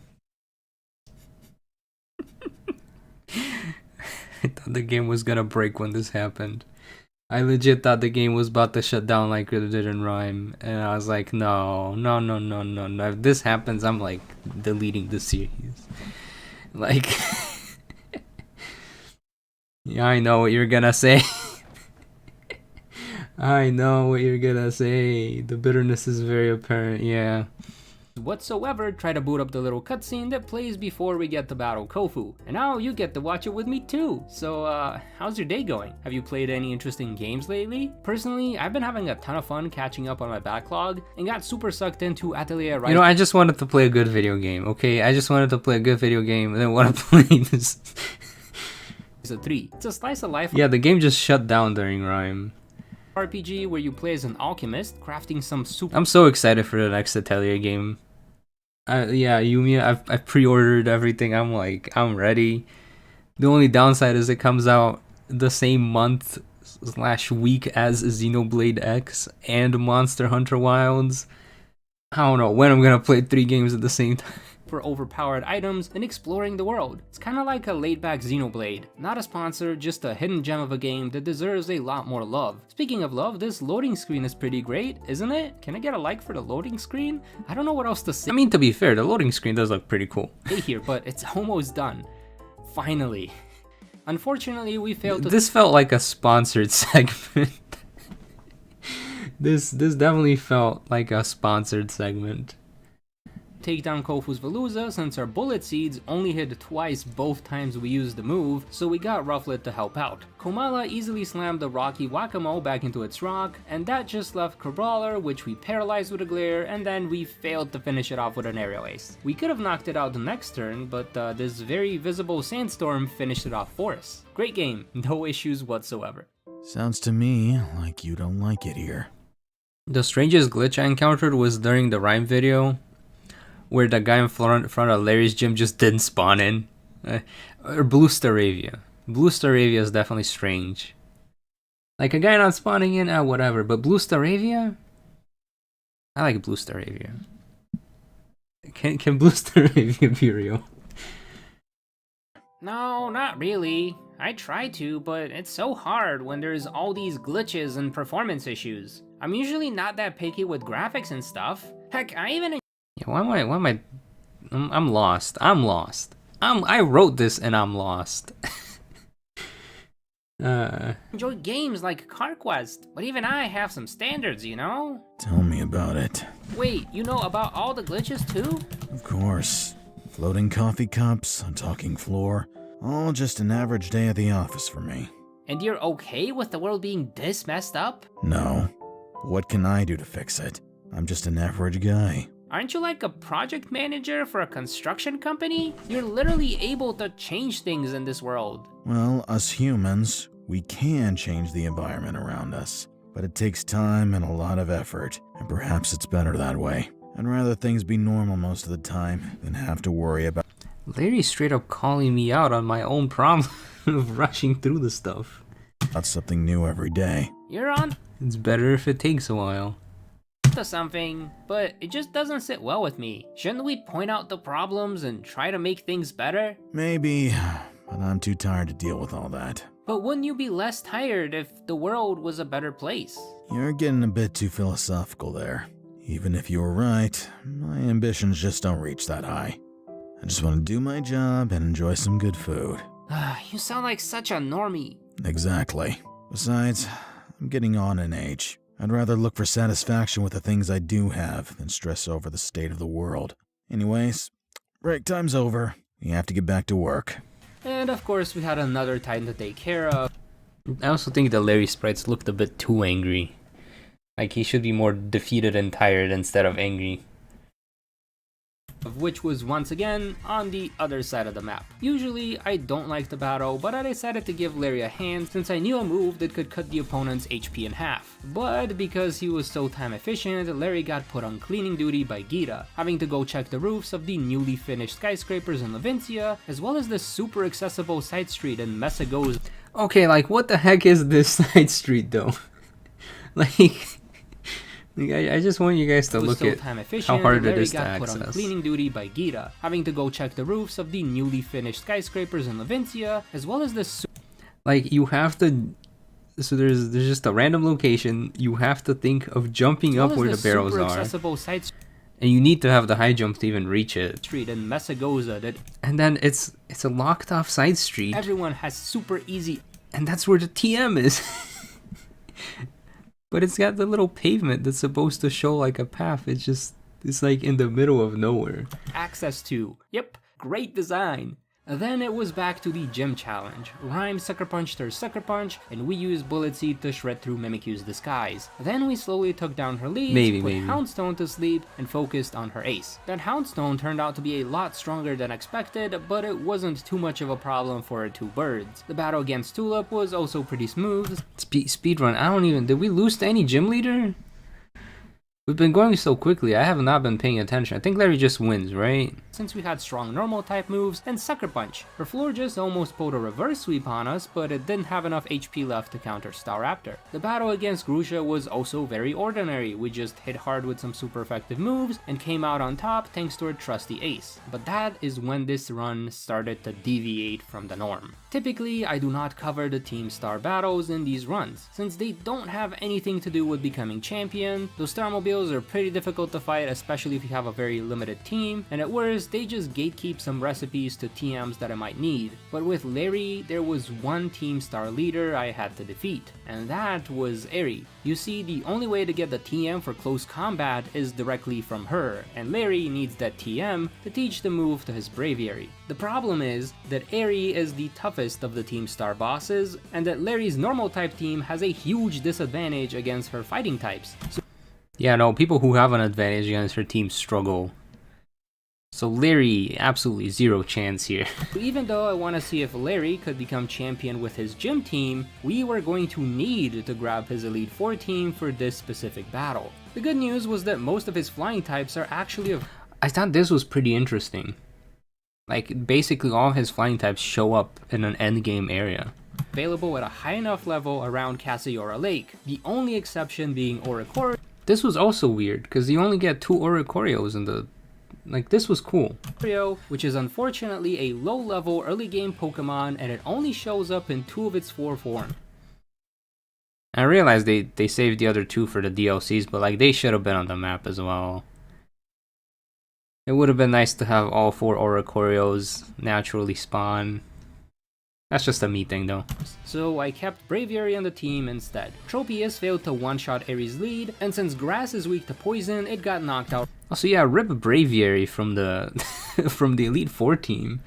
I thought the game was gonna break when this happened. I legit thought the game was about to shut down like it did in Rhyme, and I was like, no. If this happens, I'm like deleting the series. Like, yeah, I know what you're gonna say. I know what you're gonna say. The bitterness is very apparent, yeah. Whatsoever, try to boot up the little cutscene that plays before we get to battle Kofu. And now you get to watch it with me too. So, how's your day going? Have you played any interesting games lately? Personally, I've been having a ton of fun catching up on my backlog and got super sucked into Atelier Rise. You know, I just wanted to play a good video game, okay? I just wanted to play a good video game and then want to play this. It's a 3. It's a slice of life. Yeah, the game just shut down during Rhyme. RPG where you play as an alchemist, crafting some super... I'm so excited for the next Atelier game. Yeah, Yumiya, I've pre-ordered everything. I'm ready. The only downside is it comes out the same month/week as Xenoblade X and Monster Hunter Wilds. I don't know when I'm gonna play 3 games at the same time. For overpowered items and exploring the world. It's kinda like a laid-back Xenoblade. Not a sponsor, just a hidden gem of a game that deserves a lot more love. Speaking of love, this loading screen is pretty great, isn't it? Can I get a like for the loading screen? I don't know what else to say. I mean, to be fair, the loading screen does look pretty cool. Here, but it's almost done. Finally. Unfortunately, we failed to... This felt like a sponsored segment. This definitely felt like a sponsored segment. Take down Kofu's Veluza since our bullet seeds only hit twice both times we used the move, so we got Rufflet to help out. Komala easily slammed the Rocky Whack-A-Mole back into its rock, and that just left Crabrawler, which we paralyzed with a glare, and then we failed to finish it off with an aerial ace. We could have knocked it out the next turn, but this very visible sandstorm finished it off for us. Great game, no issues whatsoever. Sounds to me like you don't like it here. The strangest glitch I encountered was during the Rhyme video, where the guy in front of Larry's gym just didn't spawn in. Or Blue Staravia. Blue Staravia is definitely strange. Like a guy not spawning in, whatever. But Blue Staravia? I like Blue Staravia. Can Blue Staravia be real? No, not really. I try to, but it's so hard when there's all these glitches and performance issues. I'm usually not that picky with graphics and stuff. Heck, I even... Yeah, why am I... I'm lost. I wrote this and I'm lost. Enjoy games like CarQuest, but even I have some standards, you know? Tell me about it. Wait, you know about all the glitches too? Of course. Floating coffee cups, a talking floor, all just an average day at the office for me. And you're okay with the world being this messed up? No. What can I do to fix it? I'm just an average guy. Aren't you like a project manager for a construction company? You're literally able to change things in this world. Well, us humans, we can change the environment around us. But it takes time and a lot of effort, and perhaps it's better that way. I'd rather things be normal most of the time than have to worry about... Larry's straight up calling me out on my own problem of rushing through the stuff. That's something new every day. You're on... It's better if it takes a while. To something, but it just doesn't sit well with me. Shouldn't we point out the problems and try to make things better? Maybe, but I'm too tired to deal with all that. But wouldn't you be less tired if the world was a better place? You're getting a bit too philosophical there. Even if you were right, my ambitions just don't reach that high. I just want to do my job and enjoy some good food. You sound like such a normie. Exactly. Besides, I'm getting on in age. I'd rather look for satisfaction with the things I do have than stress over the state of the world. Anyways, break time's over. We have to get back to work. And of course, we had another Titan to take care of. I also think the Larry sprites looked a bit too angry. Like he should be more defeated and tired instead of angry. Of which was once again on the other side of the map. Usually I don't like the battle, but I decided to give Larry a hand since I knew a move that could cut the opponent's HP in half. But because he was so time efficient, Larry got put on cleaning duty by Gita, having to go check the roofs of the newly finished skyscrapers in Levincia, as well as the super accessible side street in Messagoza. Okay, like what the heck is this side street though? I just want you guys to look at how hard it is to access. Put on cleaning duty by Gita, having to go check the roofs of the newly finished skyscrapers in Levincia, as well as the... Like, you have to... So there's just a random location, you have to think of jumping up where the barrels are. And you need to have the high jump to even reach it. Street in Messagoza and then it's a locked off side street. Everyone has super easy... And that's where the TM is. But it's got the little pavement that's supposed to show like a path. It's like in the middle of nowhere. Access to. Yep, great design. Then it was back to the gym challenge. Rhyme Sucker Punched her Sucker Punch, and we used Bullet Seed to shred through Mimikyu's disguise. Then we slowly took down her leads, put Houndstone to sleep, and focused on her ace. That Houndstone turned out to be a lot stronger than expected, but it wasn't too much of a problem for her two birds. The battle against Tulip was also pretty smooth. Speedrun, did we lose to any gym leader? We've been going so quickly, I have not been paying attention. I think Larry just wins, right? Since we had strong normal type moves and Sucker Punch. Her floor just almost pulled a reverse sweep on us, but it didn't have enough HP left to counter Staraptor. The battle against Grusha was also very ordinary. We just hit hard with some super effective moves and came out on top thanks to her trusty ace. But that is when this run started to deviate from the norm. Typically, I do not cover the Team Star battles in these runs, since they don't have anything to do with becoming champion. Those Starmobiles Oricoreos are pretty difficult to fight, especially if you have a very limited team, and at worst, they just gatekeep some recipes to TMs that I might need. But with Larry, there was one team star leader I had to defeat, and that was Eri. You see, the only way to get the TM for close combat is directly from her, and Larry needs that TM to teach the move to his Braviary. The problem is that Eri is the toughest of the team star bosses, and that Larry's normal type team has a huge disadvantage against her fighting types. Yeah, no, people who have an advantage against her team struggle. So Larry, absolutely zero chance here. Even though I want to see if Larry could become champion with his gym team, we were going to need to grab his Elite Four team for this specific battle. The good news was that most of his flying types are actually I thought this was pretty interesting. Like, basically all of his flying types show up in an endgame area. Available at a high enough level around Cassiora Lake, the only exception being Oricorio. This was also weird, because you only get 2 Oricorios in the... Like, this was cool. Which is unfortunately a low-level early game Pokemon, and it only shows up in 2 of its 4 forms. I realized they saved the other 2 for the DLCs, but like, they should have been on the map as well. It would have been nice to have all 4 Oricorios naturally spawn. That's just a me thing though. So I kept Braviary on the team instead. Tropius failed to one-shot Aries' lead, and since Grass is weak to poison, it got knocked out. Also yeah, rip Braviary from the from the Elite Four team.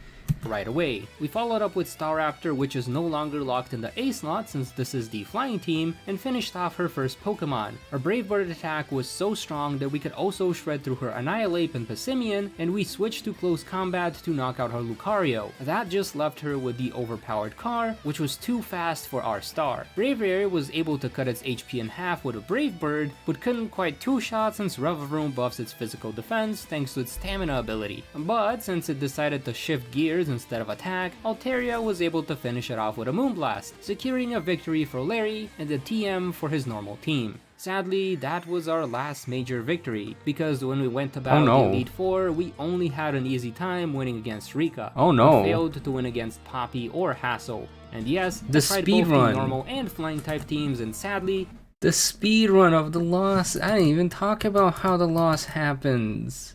Right away. We followed up with Staraptor, which is no longer locked in the A slot since this is the flying team, and finished off her first Pokemon. Our Brave Bird attack was so strong that we could also shred through her Annihilate and Passimian, and we switched to close combat to knock out her Lucario. That just left her with the overpowered car, which was too fast for our star. Braviary was able to cut its HP in half with a Brave Bird, but couldn't quite two-shot since Revavroom buffs its physical defense thanks to its stamina ability. But since it decided to shift gears instead of attack, Altaria was able to finish it off with a Moonblast, securing a victory for Larry and a TM for his normal team. Sadly, that was our last major victory, because when we went to battle the Elite Four, we only had an easy time winning against Rika. We failed to win against Poppy or Hassel. And yes, the tried speed both run. the normal and flying type teams, and sadly, The speed run of the loss. I didn't even talk about how the loss happens.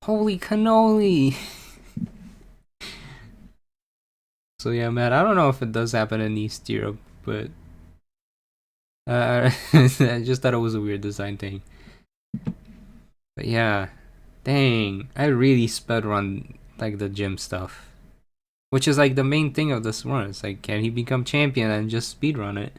Holy cannoli. So yeah, Matt, I don't know if it does happen in East Europe, but I just thought it was a weird design thing. But yeah, dang, I really sped run like the gym stuff, which is like the main thing of this run. It's like, can he become champion and just speed run it?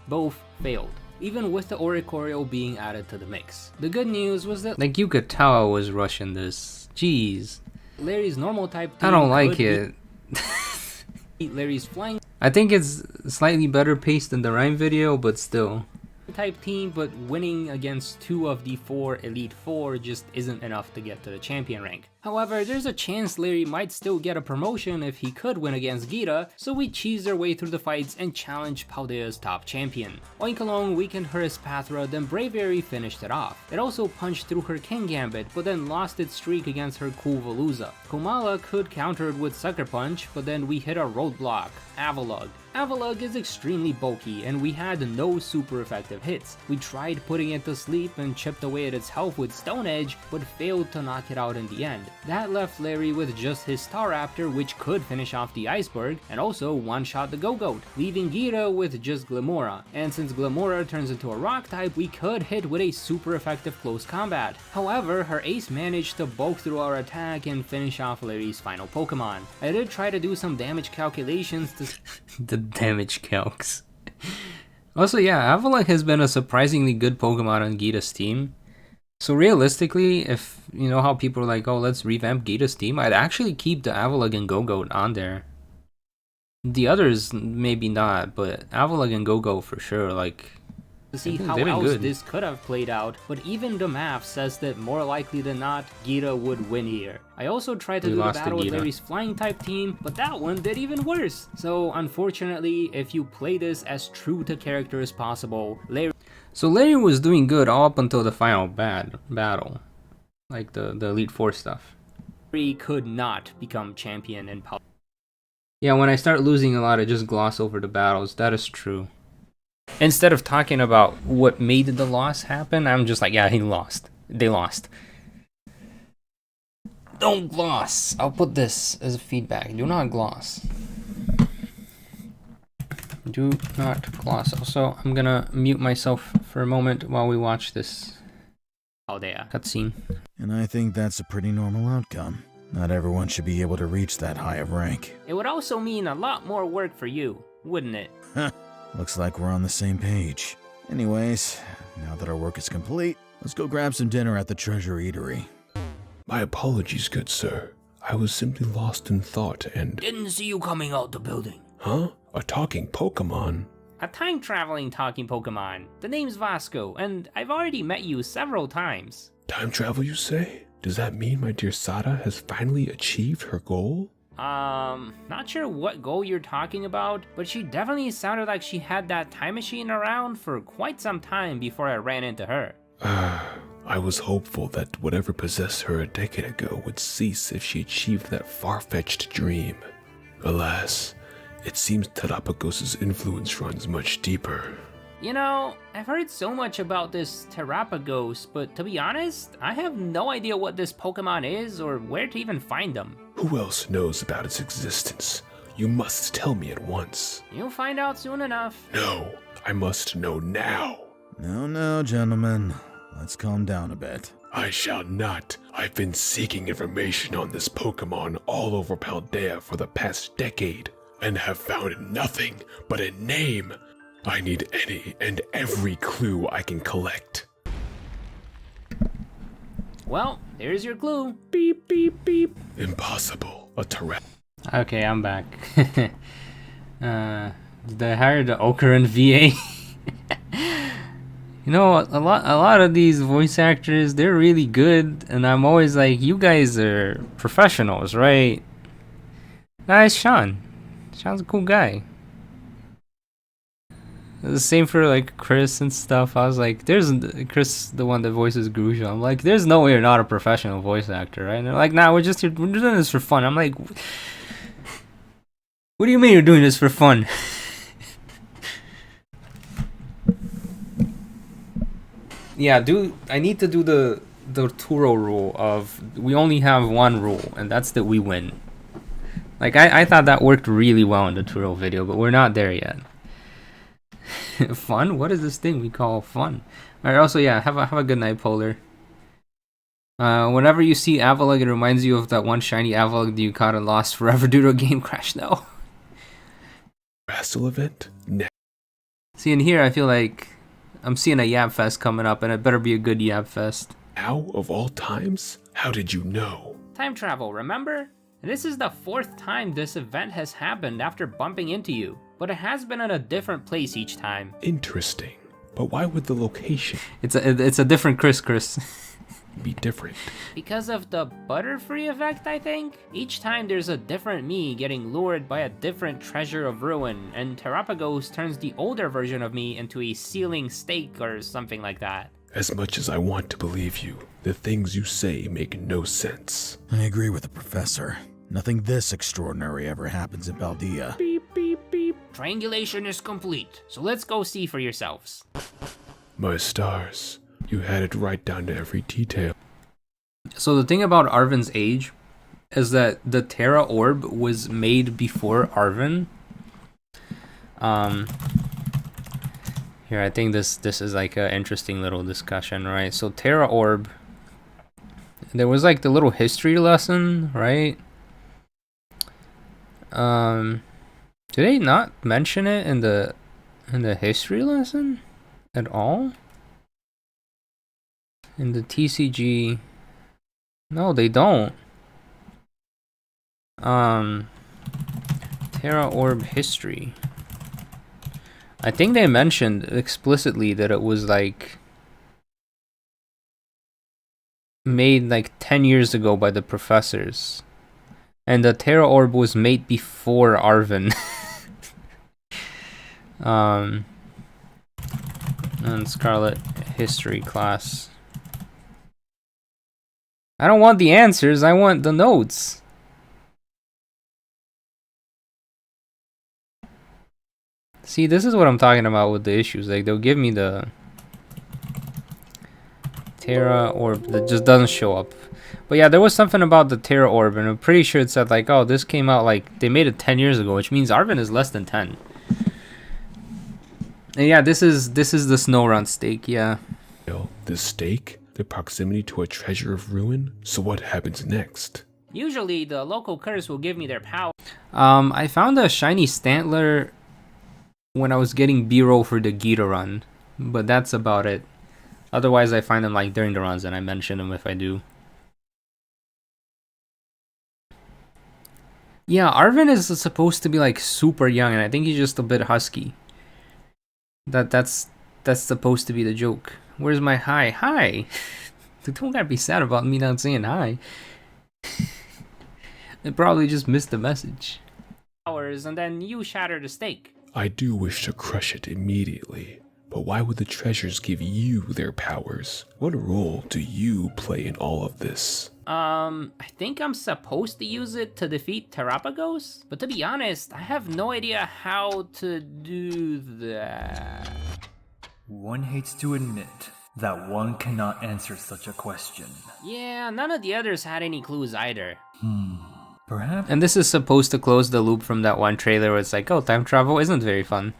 both failed, even with the Oricorio being added to the mix. The good news was that Like, you could tell I was rushing this. Jeez. Larry's normal type team I don't like could it. beat Larry's flying I think it's slightly better paced than the Rhyme video, but still. type team, but winning against 2 of the 4 Elite Four just isn't enough to get to the champion rank. However, there's a chance Larry might still get a promotion if he could win against Gita, so we cheesed our way through the fights and challenged Paldea's top champion. Oinkalong weakened her Espathra, then Braviary finished it off. It also punched through her King Gambit, but then lost its streak against her Kuvaluza. Komala could counter it with Sucker Punch, but then we hit a roadblock, Avalugg. Avalugg is extremely bulky, and we had no super effective hits. We tried putting it to sleep and chipped away at its health with Stone Edge, but failed to knock it out in the end. That left Larry with just his Staraptor, which could finish off the Iceberg, and also one-shot the Go-Goat, leaving Gita with just Glamora. And since Glamora turns into a rock type, we could hit with a super effective close combat. However, her ace managed to bulk through our attack and finish off Larry's final Pokemon. I did try to do some damage calculations to The damage calcs. Also, yeah, Avalugg has been a surprisingly good Pokemon on Gita's team. So realistically, if you know how people are like, oh, let's revamp Gita's team, I'd actually keep the Avalugg and Go-Goat on there. The others, maybe not, but Avalugg and Go-Goat for sure, like... see how else this could have played out, but even the math says that more likely than not, Gita would win here. I also tried to do the battle with Larry's flying type team, but that one did even worse. So unfortunately, if you play this as true to character as possible, Larry was doing good all up until the final battle. Like the Elite Four stuff. Larry could not become champion in Yeah, when I start losing a lot, I just gloss over the battles. That is true. Instead of talking about what made the loss happen, I'm just like, yeah, he lost. They lost. Don't gloss. I'll put this as feedback. Do not gloss. Do not gloss. Also, I'm gonna mute myself for a moment while we watch this cutscene. And I think that's a pretty normal outcome. Not everyone should be able to reach that high of rank. It would also mean a lot more work for you, wouldn't it? Looks like we're on the same page. Anyways, now that our work is complete, let's go grab some dinner at the Treasure Eatery. My apologies, good sir. I was simply lost in thought and... Didn't see you coming out the building. Huh? A talking Pokemon? A time-traveling talking Pokemon. The name's Vasko, and I've already met you several times. Time travel, you say? Does that mean my dear Sada has finally achieved her goal? Not sure what goal you're talking about, but she definitely sounded like she had that time machine around for quite some time before I ran into her. I was hopeful that whatever possessed her a decade ago would cease if she achieved that far-fetched dream. Alas, it seems Terapagos' influence runs much deeper. You know, I've heard so much about this Terapagos, but to be honest, I have no idea what this Pokemon is or where to even find them. Who else knows about its existence? You must tell me at once. You'll find out soon enough. No, I must know now. No, gentlemen. Let's calm down a bit. I shall not. I've been seeking information on this Pokemon all over Paldea for the past decade, and have found nothing but a name. I need any and every clue I can collect. Well, there's your clue. Beep, beep, beep. Impossible. A Terap. Okay, I'm back. Did I hire the Ocaran VA? You know, a lot of these voice actors, they're really good, and I'm always like, you guys are professionals, right? Nice, Sean. Sean's a cool guy. The same for like Chris and stuff. I was like, there's Chris, the one that voices Grusha. I'm like, there's no way you're not a professional voice actor, right? And they're like, nah, we're doing this for fun. I'm like, what do you mean you're doing this for fun? Yeah, dude, I need to do the Turo rule of we only have one rule, and that's that we win. Like, I thought that worked really well in the Turo video, but we're not there yet. Fun? What is this thing we call fun? Alright, also, yeah, have a good night, Polar. Whenever you see Avalugg, it reminds you of that one shiny Avalugg that you caught and lost forever due to a game crash. No. Wrestle event? No. See, in here, I feel like I'm seeing a Yab Fest coming up, and it better be a good Yab Fest. Now of all times? How did you know? Time travel, remember? This is the 4th time this event has happened after bumping into you, but it has been in a different place each time. Interesting. But why would the location It's a different Chris. be different? Because of the Butterfree effect, I think? Each time there's a different me getting lured by a different treasure of ruin, and Terapagos turns the older version of me into a sealing stake or something like that. As much as I want to believe you, the things you say make no sense. I agree with the professor. Nothing this extraordinary ever happens in Paldea. Beep, beep, beep. Triangulation is complete, so let's go see for yourselves. My stars. You had it right down to every detail. So the thing about Arven's age is that the Terra Orb was made before Arven. Here, I think this is like an interesting little discussion, right? So Terra Orb, there was like the little history lesson, right? Did they not mention it in the history lesson at all? In the TCG, no, they don't. Terra Orb history. I think they mentioned explicitly that it was like made like 10 years ago by the professors. And the Terra Orb was made before Arven. And Scarlet history class. I don't want the answers, I want the notes. See, this is what I'm talking about with the issues. Like, they'll give me the Terra orb that just doesn't show up. But yeah, there was something about the Terra orb, and I'm pretty sure it said like, oh, this came out like they made it 10 years ago, which means Arvin is less than 10. And yeah, this is the snow run stake. Yeah. The stake? The proximity to a treasure of ruin? So what happens next? Usually, the local curse will give me their power. I found a shiny Stantler when I was getting B-roll for the Gita run, but that's about it. Otherwise, I find them like during the runs, and I mention them if I do. Yeah, Arvin is supposed to be like super young, and I think he's just a bit husky. That's supposed to be the joke. Where's my hi? Hi! Don't gotta be sad about me not saying hi. They probably just missed the message. Hours, and then you shatter the stake. I do wish to crush it immediately, but why would the treasures give you their powers? What role do you play in all of this? I think I'm supposed to use it to defeat Terapagos, but to be honest, I have no idea how to do that. One hates to admit that one cannot answer such a question. Yeah, none of the others had any clues either. Perhaps And this is supposed to close the loop from that one trailer where it's like, oh, time travel isn't very fun.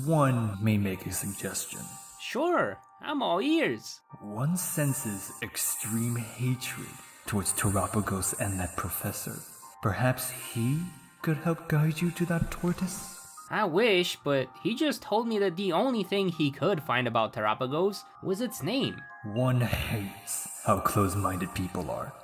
one may make a suggestion. Sure, I'm all ears. One senses extreme hatred towards Terapagos and that professor. Perhaps he could help guide you to that tortoise? I wish, but he just told me that the only thing he could find about Terapagos was its name. One hates how close-minded people are.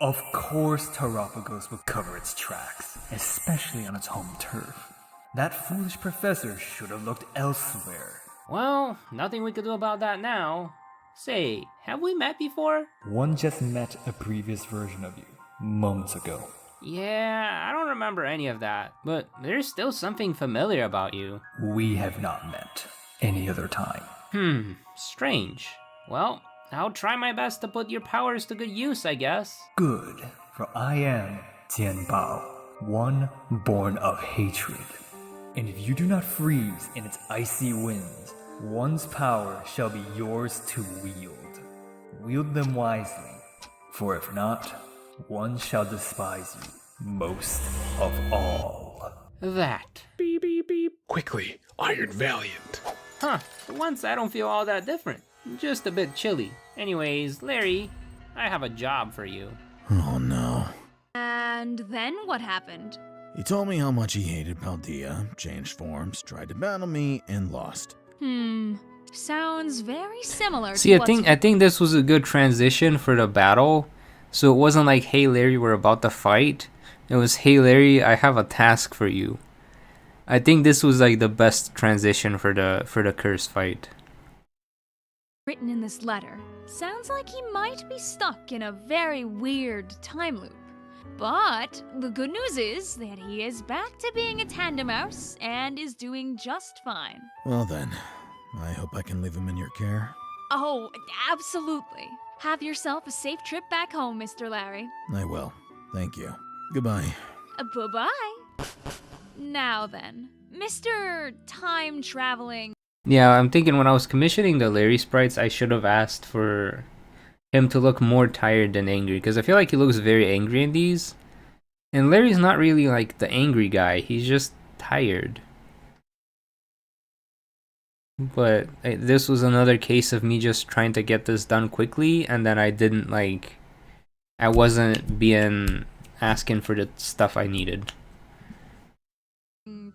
Of course Terapagos will cover its tracks, especially on its home turf. That foolish professor should have looked elsewhere. Well, nothing we could do about that now. Say, have we met before? One just met a previous version of you, moments ago. Yeah, I don't remember any of that, but there's still something familiar about you. We have not met any other time. Strange. Well, I'll try my best to put your powers to good use, I guess. Good, for I am Tian Bao, one born of hatred. And if you do not freeze in its icy winds, one's power shall be yours to wield. Wield them wisely, for if not, one shall despise you most of all. That. Beep, beep, beep. Quickly, Iron Valiant. Huh, for once I don't feel all that different. Just a bit chilly. Anyways, Larry, I have a job for you. Oh no. And then what happened? He told me how much he hated Paldea, changed forms, tried to battle me, and lost. Sounds very similar See, to I think this was a good transition for the battle. So it wasn't like, hey Larry, we're about to fight. It was, hey Larry, I have a task for you. I think this was like the best transition for the curse fight. written in this letter. Sounds like he might be stuck in a very weird time loop. But the good news is that he is back to being a tandem mouse and is doing just fine. Well then, I hope I can leave him in your care. Oh, absolutely. Have yourself a safe trip back home, Mr. Larry. I will. Thank you. Goodbye. Bye-bye. Now then, Mr. Time Traveling. Yeah, I'm thinking when I was commissioning the Larry sprites, I should have asked for him to look more tired than angry, because I feel like he looks very angry in these. And Larry's not really like the angry guy, he's just tired. But this was another case of me just trying to get this done quickly, and then I wasn't being asking for the stuff I needed.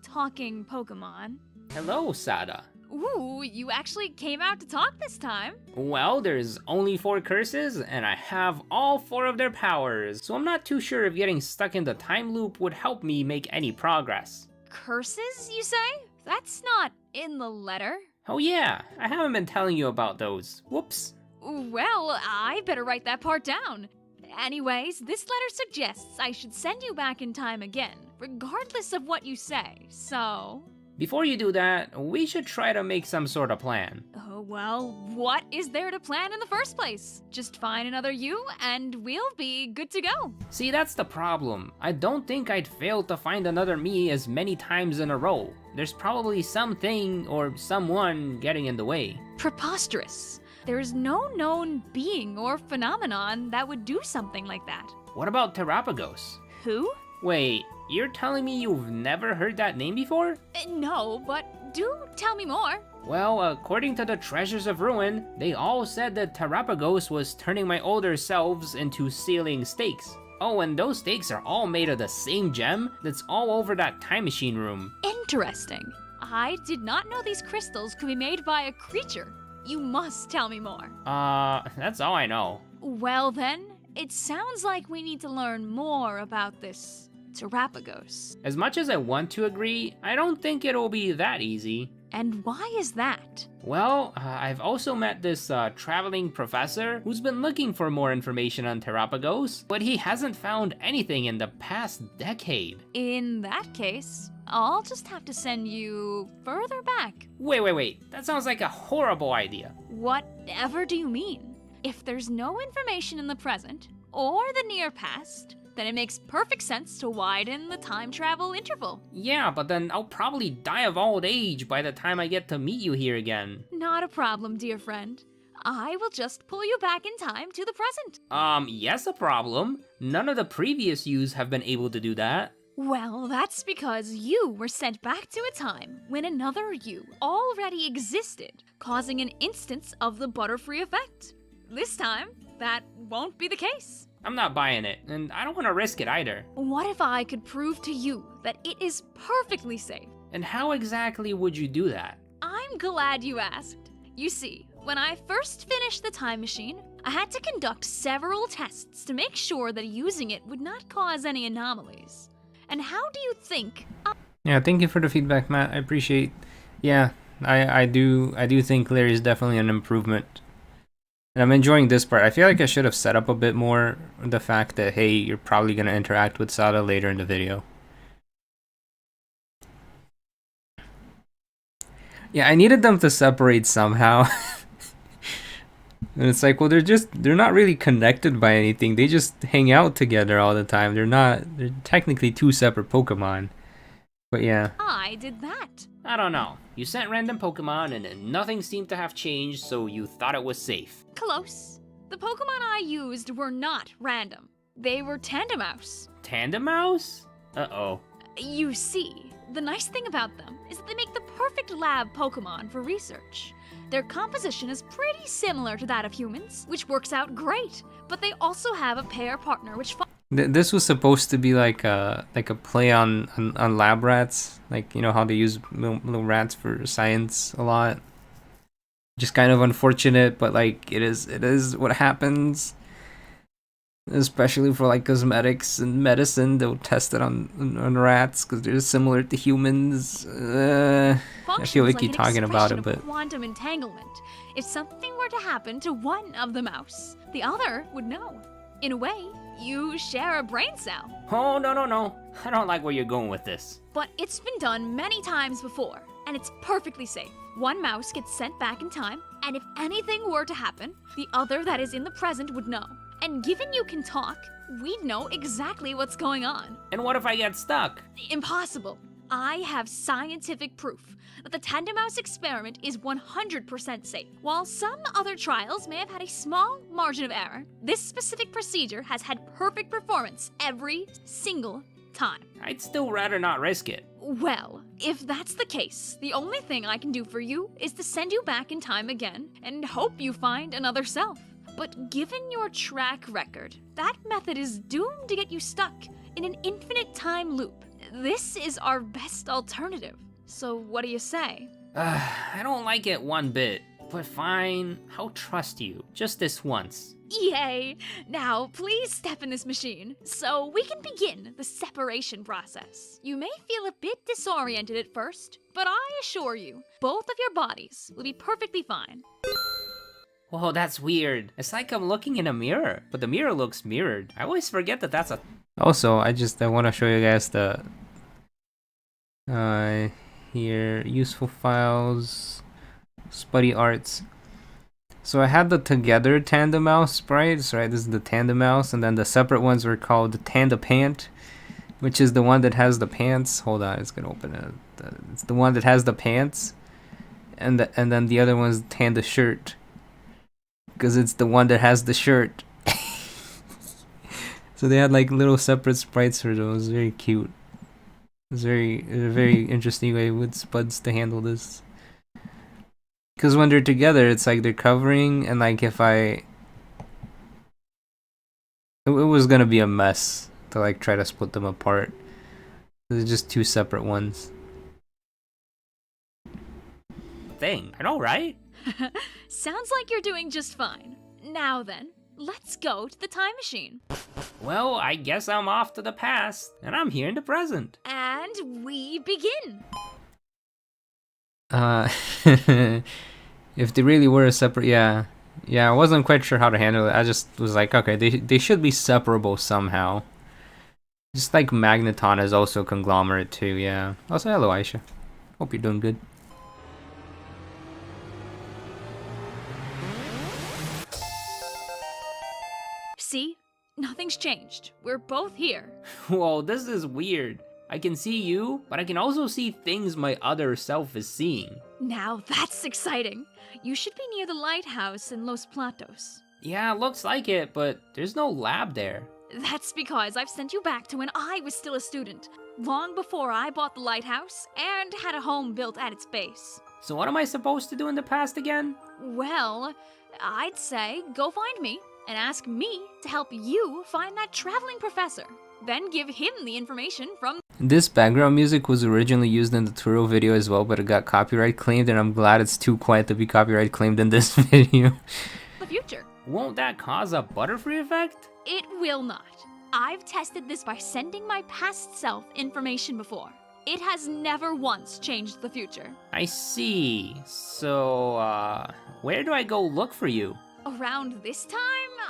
Talking Pokemon. Hello, Sada. Ooh, you actually came out to talk this time. Well, there's only 4 curses, and I have all 4 of their powers, so I'm not too sure if getting stuck in the time loop would help me make any progress. Curses, you say? That's not in the letter. Oh yeah, I haven't been telling you about those. Whoops. Well, I better write that part down. Anyways, this letter suggests I should send you back in time again, regardless of what you say, so... Before you do that, we should try to make some sort of plan. Oh, well, what is there to plan in the first place? Just find another you, and we'll be good to go. See, that's the problem. I don't think I'd fail to find another me as many times in a row. There's probably something or someone getting in the way. Preposterous. There's no known being or phenomenon that would do something like that. What about Terapagos? Who? Wait, you're telling me you've never heard that name before? No, but do tell me more. Well, according to the Treasures of Ruin, they all said that Terapagos was turning my older selves into sealing stakes. Oh, and those stakes are all made of the same gem that's all over that time machine room. Interesting. I did not know these crystals could be made by a creature. You must tell me more. That's all I know. Well then, it sounds like we need to learn more about this Terapagos. As much as I want to agree, I don't think it'll be that easy. And why is that? Well, I've also met this traveling professor who's been looking for more information on Terapagos, but he hasn't found anything in the past decade. In that case, I'll just have to send you further back. Wait, that sounds like a horrible idea. Whatever do you mean? If there's no information in the present, or the near past, then it makes perfect sense to widen the time travel interval. Yeah, but then I'll probably die of old age by the time I get to meet you here again. Not a problem, dear friend. I will just pull you back in time to the present. Yes, a problem. None of the previous yous have been able to do that. Well, that's because you were sent back to a time when another you already existed, causing an instance of the Butterfree effect. This time, that won't be the case. I'm not buying it, and I don't want to risk it either. What if I could prove to you that it is perfectly safe? And how exactly would you do that? I'm glad you asked. You see, when I first finished the time machine, I had to conduct several tests to make sure that using it would not cause any anomalies. And how do you think? Yeah, thank you for the feedback, Matt. I appreciate. Yeah, I do think Larry is definitely an improvement. And I'm enjoying this part. I feel like I should have set up a bit more the fact that, hey, you're probably going to interact with Sada later in the video. Yeah, I needed them to separate somehow. And it's like, well, they're not really connected by anything. They just hang out together all the time. They're technically two separate Pokemon. But yeah. I did that. I don't know. You sent random Pokemon and then nothing seemed to have changed, so you thought it was safe. Close. The Pokemon I used were not random. They were Tandemouse. Tandemouse? Uh-oh. You see, the nice thing about them is that they make the perfect lab Pokemon for research. Their composition is pretty similar to that of humans, which works out great, but they also have a pair partner which This was supposed to be like a play on lab rats, like, you know how they use little rats for science a lot. Just kind of unfortunate, but like it is what happens. Especially for like cosmetics and medicine, they'll test it on rats because they're similar to humans. I feel like you're talking about it, but quantum entanglement. If something were to happen to one of the mouse, the other would know. In a way, you share a brain cell. Oh, no. I don't like where you're going with this. But it's been done many times before, and it's perfectly safe. One mouse gets sent back in time, and if anything were to happen, the other that is in the present would know. And given you can talk, we'd know exactly what's going on. And what if I get stuck? Impossible. I have scientific proof that the Tandemouse experiment is 100% safe. While some other trials may have had a small margin of error, this specific procedure has had perfect performance every single time. I'd still rather not risk it. Well, if that's the case, the only thing I can do for you is to send you back in time again and hope you find another self. But given your track record, that method is doomed to get you stuck in an infinite time loop. This is our best alternative. So what do you say? I don't like it one bit, but fine, I'll trust you, just this once. Yay! Now, please step in this machine so we can begin the separation process. You may feel a bit disoriented at first, but I assure you, both of your bodies will be perfectly fine. Whoa, that's weird. It's like I'm looking in a mirror, but the mirror looks mirrored. I always forget that that's a... Also, I want to show you guys the... here, useful files, Spuddy Arts. So I had the together Tandemouse sprites, right? This is the Tandemouse, and then the separate ones were called the Tandapant, which is the one that has the pants. Hold on, it's gonna open It's the one that has the pants, and then the other one's tan the shirt, because it's the one that has the shirt. So they had like little separate sprites for those. Very cute. It's a very interesting way with Spuds to handle this. Because when they're together, it's like they're covering, and like if it was gonna be a mess to like try to split them apart. They're just two separate ones. Thing, I know, right? Sounds like you're doing just fine. Now then, let's go to the time machine. Well, I guess I'm off to the past, and I'm here in the present. And we begin. If they really were a separate, yeah, I wasn't quite sure how to handle it. I just was like, okay, they should be separable somehow. Just like Magneton is also a conglomerate too, yeah. Also, hello Aisha. Hope you're doing good. See? Nothing's changed. We're both here. Whoa, this is weird. I can see you, but I can also see things my other self is seeing. Now that's exciting. You should be near the lighthouse in Los Platos. Yeah, looks like it, but there's no lab there. That's because I've sent you back to when I was still a student, long before I bought the lighthouse and had a home built at its base. So what am I supposed to do in the past again? Well, I'd say go find me and ask me to help you find that traveling professor. Then give him the information from This background music was originally used in the Turo video as well, but it got copyright claimed, and I'm glad it's too quiet to be copyright claimed in this video. the future. Won't that cause a Butterfree effect? It will not. I've tested this by sending my past self information before. It has never once changed the future. I see. So, where do I go look for you? Around this time,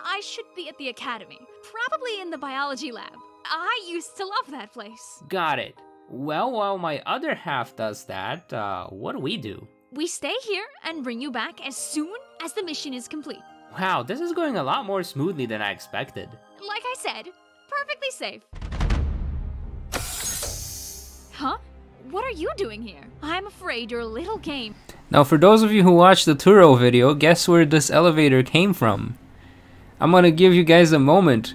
I should be at the academy, probably in the biology lab. I used to love that place. Got it. Well, while my other half does that, what do we do? We stay here and bring you back as soon as the mission is complete. Wow, this is going a lot more smoothly than I expected. Like I said, perfectly safe. Huh? What are you doing here? I'm afraid your little game... Now, for those of you who watched the Turo video, guess where this elevator came from? I'm gonna give you guys a moment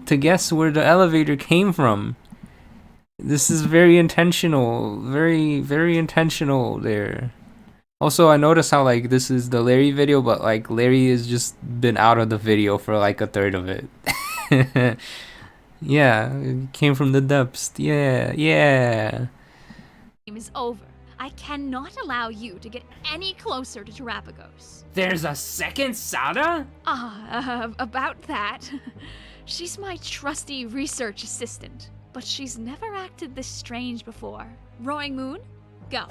to guess where the elevator came from. This is very intentional. Very, very intentional there. Also, I noticed how, like, this is the Larry video, but, like, Larry has just been out of the video for, like, a third of it. Yeah, it came from the depths. Yeah. Game is over. I cannot allow you to get any closer to Terrapagos. There's a second Sada? About that. She's my trusty research assistant, but she's never acted this strange before. Rowing Moon, go.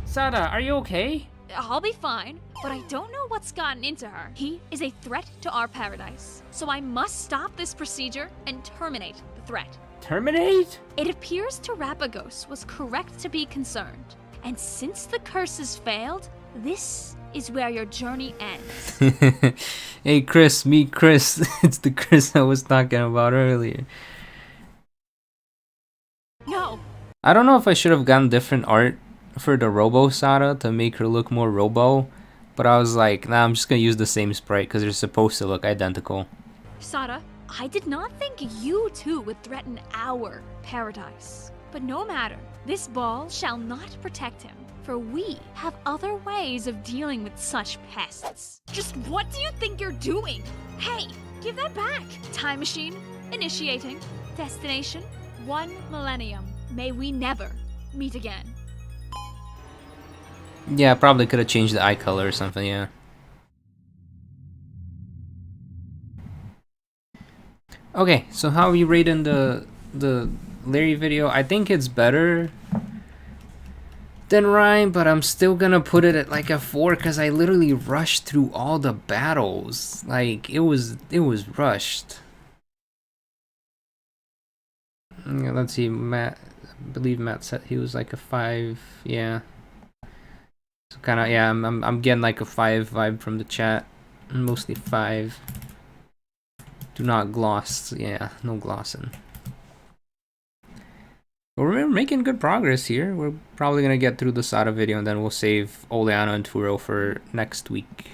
Sada, are you okay? I'll be fine, but I don't know what's gotten into her. He is a threat to our paradise, so I must stop this procedure and terminate the threat. Terminate? It appears Terrapagos was correct to be concerned, and since the curse has failed, this is where your journey ends. Hey Chris, meet Chris. It's the Chris I was talking about earlier. No! I don't know if I should have gotten different art for the Robo Sada to make her look more Robo, but I was like, nah, I'm just gonna use the same sprite because they're supposed to look identical. Sada, I did not think you too would threaten our paradise. But no matter, this ball shall not protect him, for we have other ways of dealing with such pests. Just what do you think you're doing? Hey, give that back! Time machine, initiating. Destination, 1 millennium. May we never meet again. Yeah, I probably could have changed the eye color or something, yeah. Okay, so how are you rating the Larry video? I think it's better than Ryan, but I'm still gonna put it at like a 4 because I literally rushed through all the battles. Like, it was rushed. Yeah, let's see, Matt, I believe Matt said he was like a 5, yeah. So kind of, yeah, I'm getting like a 5 vibe from the chat. Mostly 5. Do not gloss. Yeah, no glossing. So we're making good progress here. We're probably gonna get through the Sada video and then we'll save Oleana and Turo for next week.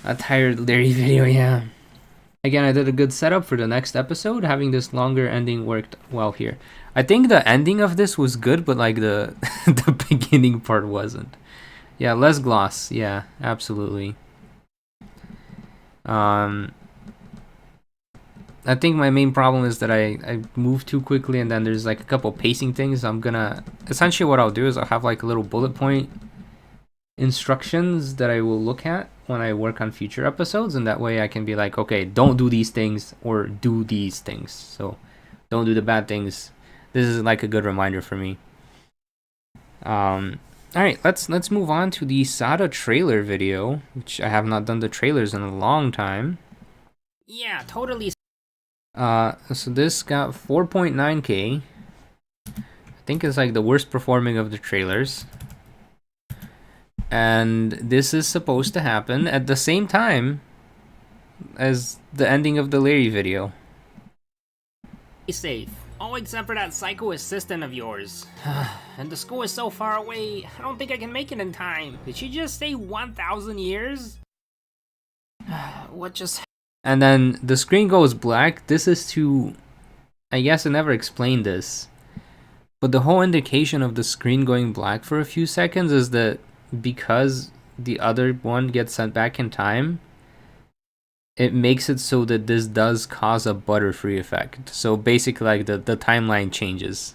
A tired Larry video, yeah. Again, I did a good setup for the next episode. Having this longer ending worked well here. I think the ending of this was good, but like the the beginning part wasn't. Yeah, less gloss. Yeah, absolutely. I think my main problem is that I move too quickly and then there's like a couple pacing things. I'm gonna essentially what I'll do is I'll have like a little bullet point instructions that I will look at when I work on future episodes, and that way I can be like, okay, don't do these things or do these things. So don't do the bad things. This is like a good reminder for me. All right, let's move on to the Sada trailer video, which I have not done the trailers in a long time. Yeah, totally. So this got 4.9k. I think it's like the worst performing of the trailers. And this is supposed to happen at the same time as the ending of the Larry video. Be safe. All except for that psycho assistant of yours. And the school is so far away, I don't think I can make it in time. Did she just say 1,000 years? What just... And then the screen goes black. This is to... I guess I never explained this. But the whole indication of the screen going black for a few seconds is that because the other one gets sent back in time, it makes it so that this does cause a Butterfree effect. So basically like the timeline changes.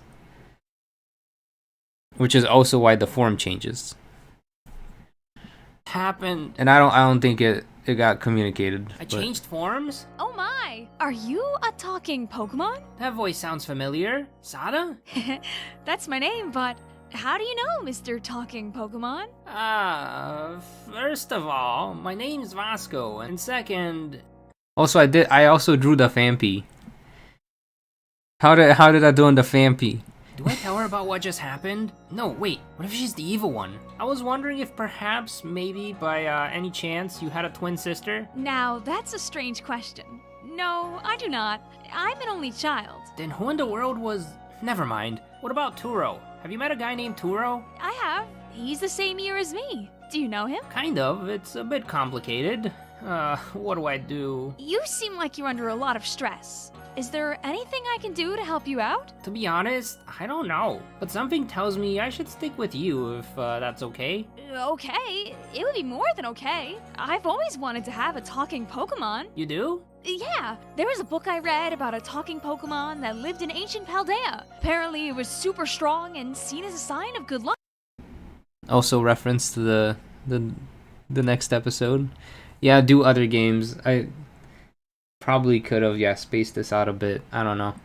Which is also why the form changes. happened? And I don't think it got communicated. I changed forms? Oh my! Are you a talking Pokemon? That voice sounds familiar. Sada? That's my name, but how do you know, Mr. Talking Pokemon? First of all, my name's Vasko, and second... Also, I also drew the Fampi. How did I do on the Fampi? Do I tell her about what just happened? No, wait, what if she's the evil one? I was wondering if perhaps, maybe, by any chance, you had a twin sister? Now, that's a strange question. No, I do not. I'm an only child. Then who in the world was... Never mind. What about Turo? Have you met a guy named Turo? I have. He's the same year as me. Do you know him? Kind of. It's a bit complicated. What do I do? You seem like you're under a lot of stress. Is there anything I can do to help you out? To be honest, I don't know. But something tells me I should stick with you if that's okay. Okay. It would be more than okay. I've always wanted to have a talking Pokemon. You do? Yeah, there was a book I read about a talking Pokemon that lived in ancient Paldea. Apparently it was super strong and seen as a sign of good luck. Also reference to the next episode. Yeah, do other games. I probably could have, spaced this out a bit. I don't know.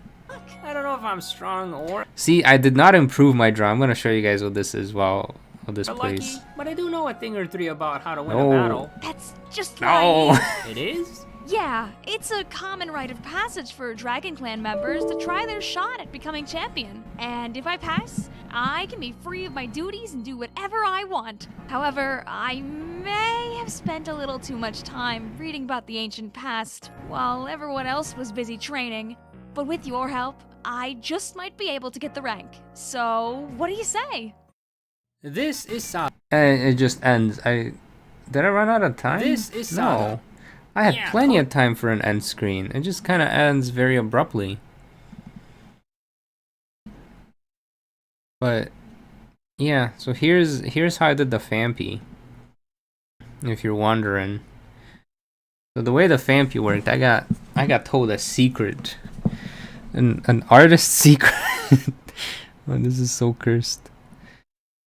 I don't know if I'm strong or... See, I did not improve my draw. I'm going to show you guys what this is while this plays. Lucky, but I do know a thing or three about how to win No. a battle. That's just No. right. It is? Yeah, it's a common rite of passage for Dragon Clan members to try their shot at becoming champion. And if I pass, I can be free of my duties and do whatever I want. However, I may have spent a little too much time reading about the ancient past while everyone else was busy training. But with your help, I just might be able to get the rank. So, what do you say? This is Sada. And it just ends. Did I run out of time? This is Sada. No. I had Yeah, plenty of time for an end screen. It just kind of ends very abruptly. But yeah, so here's how I did the Fampi. If you're wondering. So the way the Fampi worked, I got told a secret. An artist's secret. Oh, this is so cursed.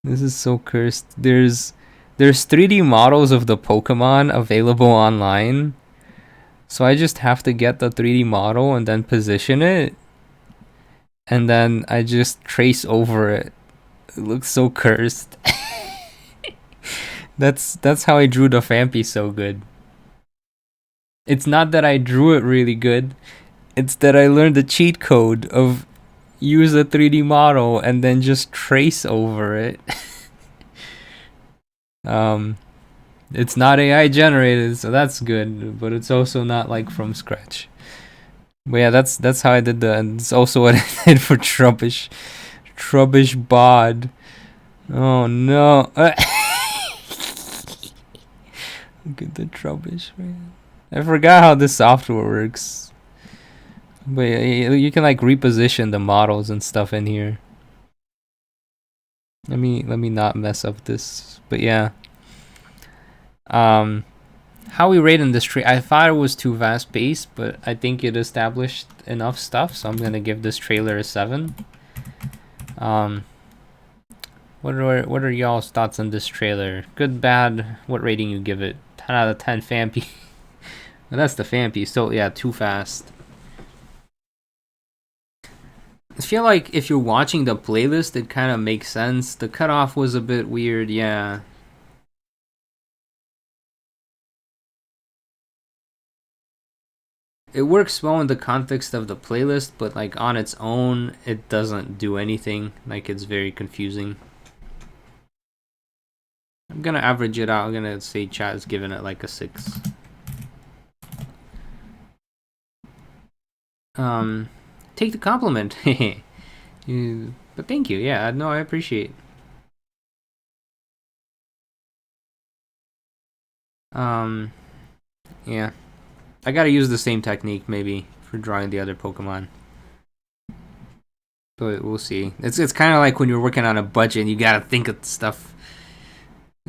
This is so cursed. There's 3D models of the Pokemon available online. So I just have to get the 3D model and then position it. And then I just trace over it. It looks so cursed. That's how I drew the Fampi so good. It's not that I drew it really good. It's that I learned the cheat code of use a 3D model and then just trace over it. It's not AI generated, so that's good, but it's also not like from scratch. But yeah, that's how I did and it's also what I did for Trubbish Bod. Oh no. Look at the Trubbish, man. I forgot how this software works. But yeah, you can like reposition the models and stuff in here. Let me not mess up this. But yeah. How we rate in this tree, I thought it was too fast paced, but I think it established enough stuff, so I'm gonna give this trailer a 7. What are y'all's thoughts on this trailer? Good, bad, what rating you give it? 10 out of 10 Fampy. Well, that's the Fampy, so yeah, too fast. I feel like if you're watching the playlist, it kind of makes sense. The cutoff was a bit weird, yeah. It works well in the context of the playlist, but like on its own, it doesn't do anything. Like it's very confusing. I'm gonna average it out. I'm gonna say chat is giving it like a 6. Take the compliment. But thank you. Yeah, no, I appreciate. Yeah. I gotta use the same technique maybe for drawing the other Pokemon. But we'll see. It's kind of like when you're working on a budget and you gotta think of stuff.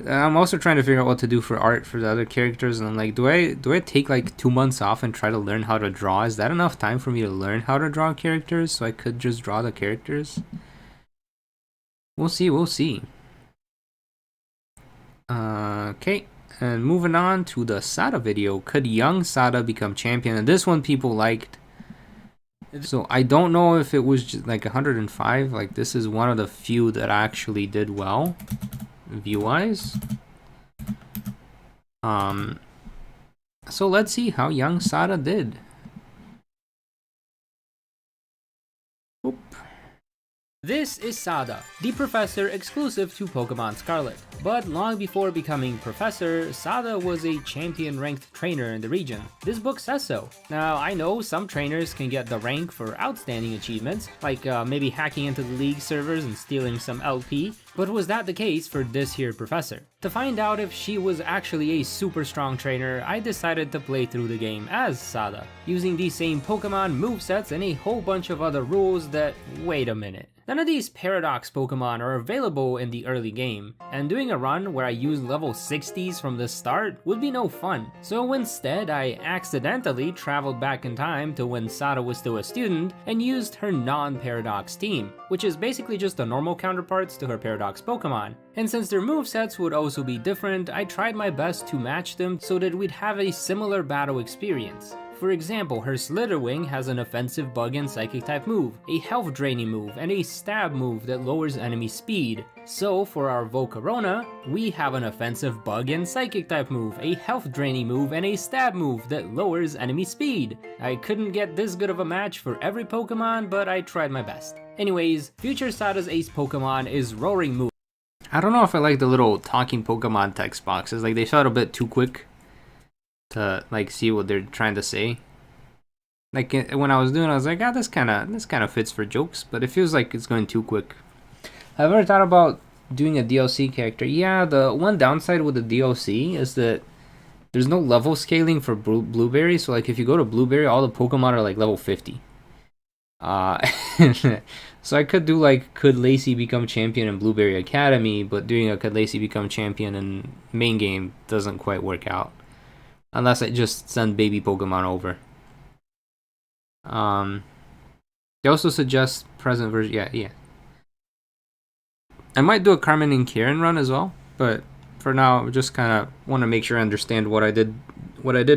I'm also trying to figure out what to do for art for the other characters, and I'm like, do I take like 2 months off and try to learn how to draw? Is that enough time for me to learn how to draw characters so I could just draw the characters? We'll see. Okay. And moving on to the Sada video. Could young Sada become champion? And this one people liked. So I don't know if it was just like 105. Like this is one of the few that actually did well, view-wise. So let's see how young Sada did. Oop. This is Sada, the professor exclusive to Pokemon Scarlet. But long before becoming professor, Sada was a champion-ranked trainer in the region. This book says so. Now, I know some trainers can get the rank for outstanding achievements, like maybe hacking into the league servers and stealing some LP, but was that the case for this here professor? To find out if she was actually a super strong trainer, I decided to play through the game as Sada, using these same Pokemon movesets and a whole bunch of other rules that, wait a minute. None of these Paradox Pokemon are available in the early game, and doing a run where I use level 60s from the start would be no fun. So instead, I accidentally traveled back in time to when Sada was still a student and used her non-Paradox team, which is basically just the normal counterparts to her Paradox Pokemon. And since their movesets would also be different, I tried my best to match them so that we'd have a similar battle experience. For example, her Slitherwing has an offensive bug and psychic type move, a health draining move, and a stab move that lowers enemy speed. So for our Volcarona, we have an offensive bug and psychic type move, a health draining move, and a stab move that lowers enemy speed. I couldn't get this good of a match for every Pokemon, but I tried my best. Anyways, future Sada's ace Pokemon is Roaring Moon. I don't know if I like the little talking Pokemon text boxes, like they felt a bit too quick to like see what they're trying to say. Like when I was doing it, I was like, this kind of fits for jokes, but it feels like it's going too quick. Have you ever thought about doing a DLC character? Yeah, the one downside with the DLC is that there's no level scaling for Blueberry, so like if you go to Blueberry, all the Pokemon are like level 50. So I could do like, could Lacey become champion in Blueberry Academy, but doing a could Lacey become champion in main game doesn't quite work out. Unless I just send baby Pokemon over. They also suggest present version. Yeah. I might do a Carmen and Kieran run as well, but for now, I just kind of want to make sure I understand what I did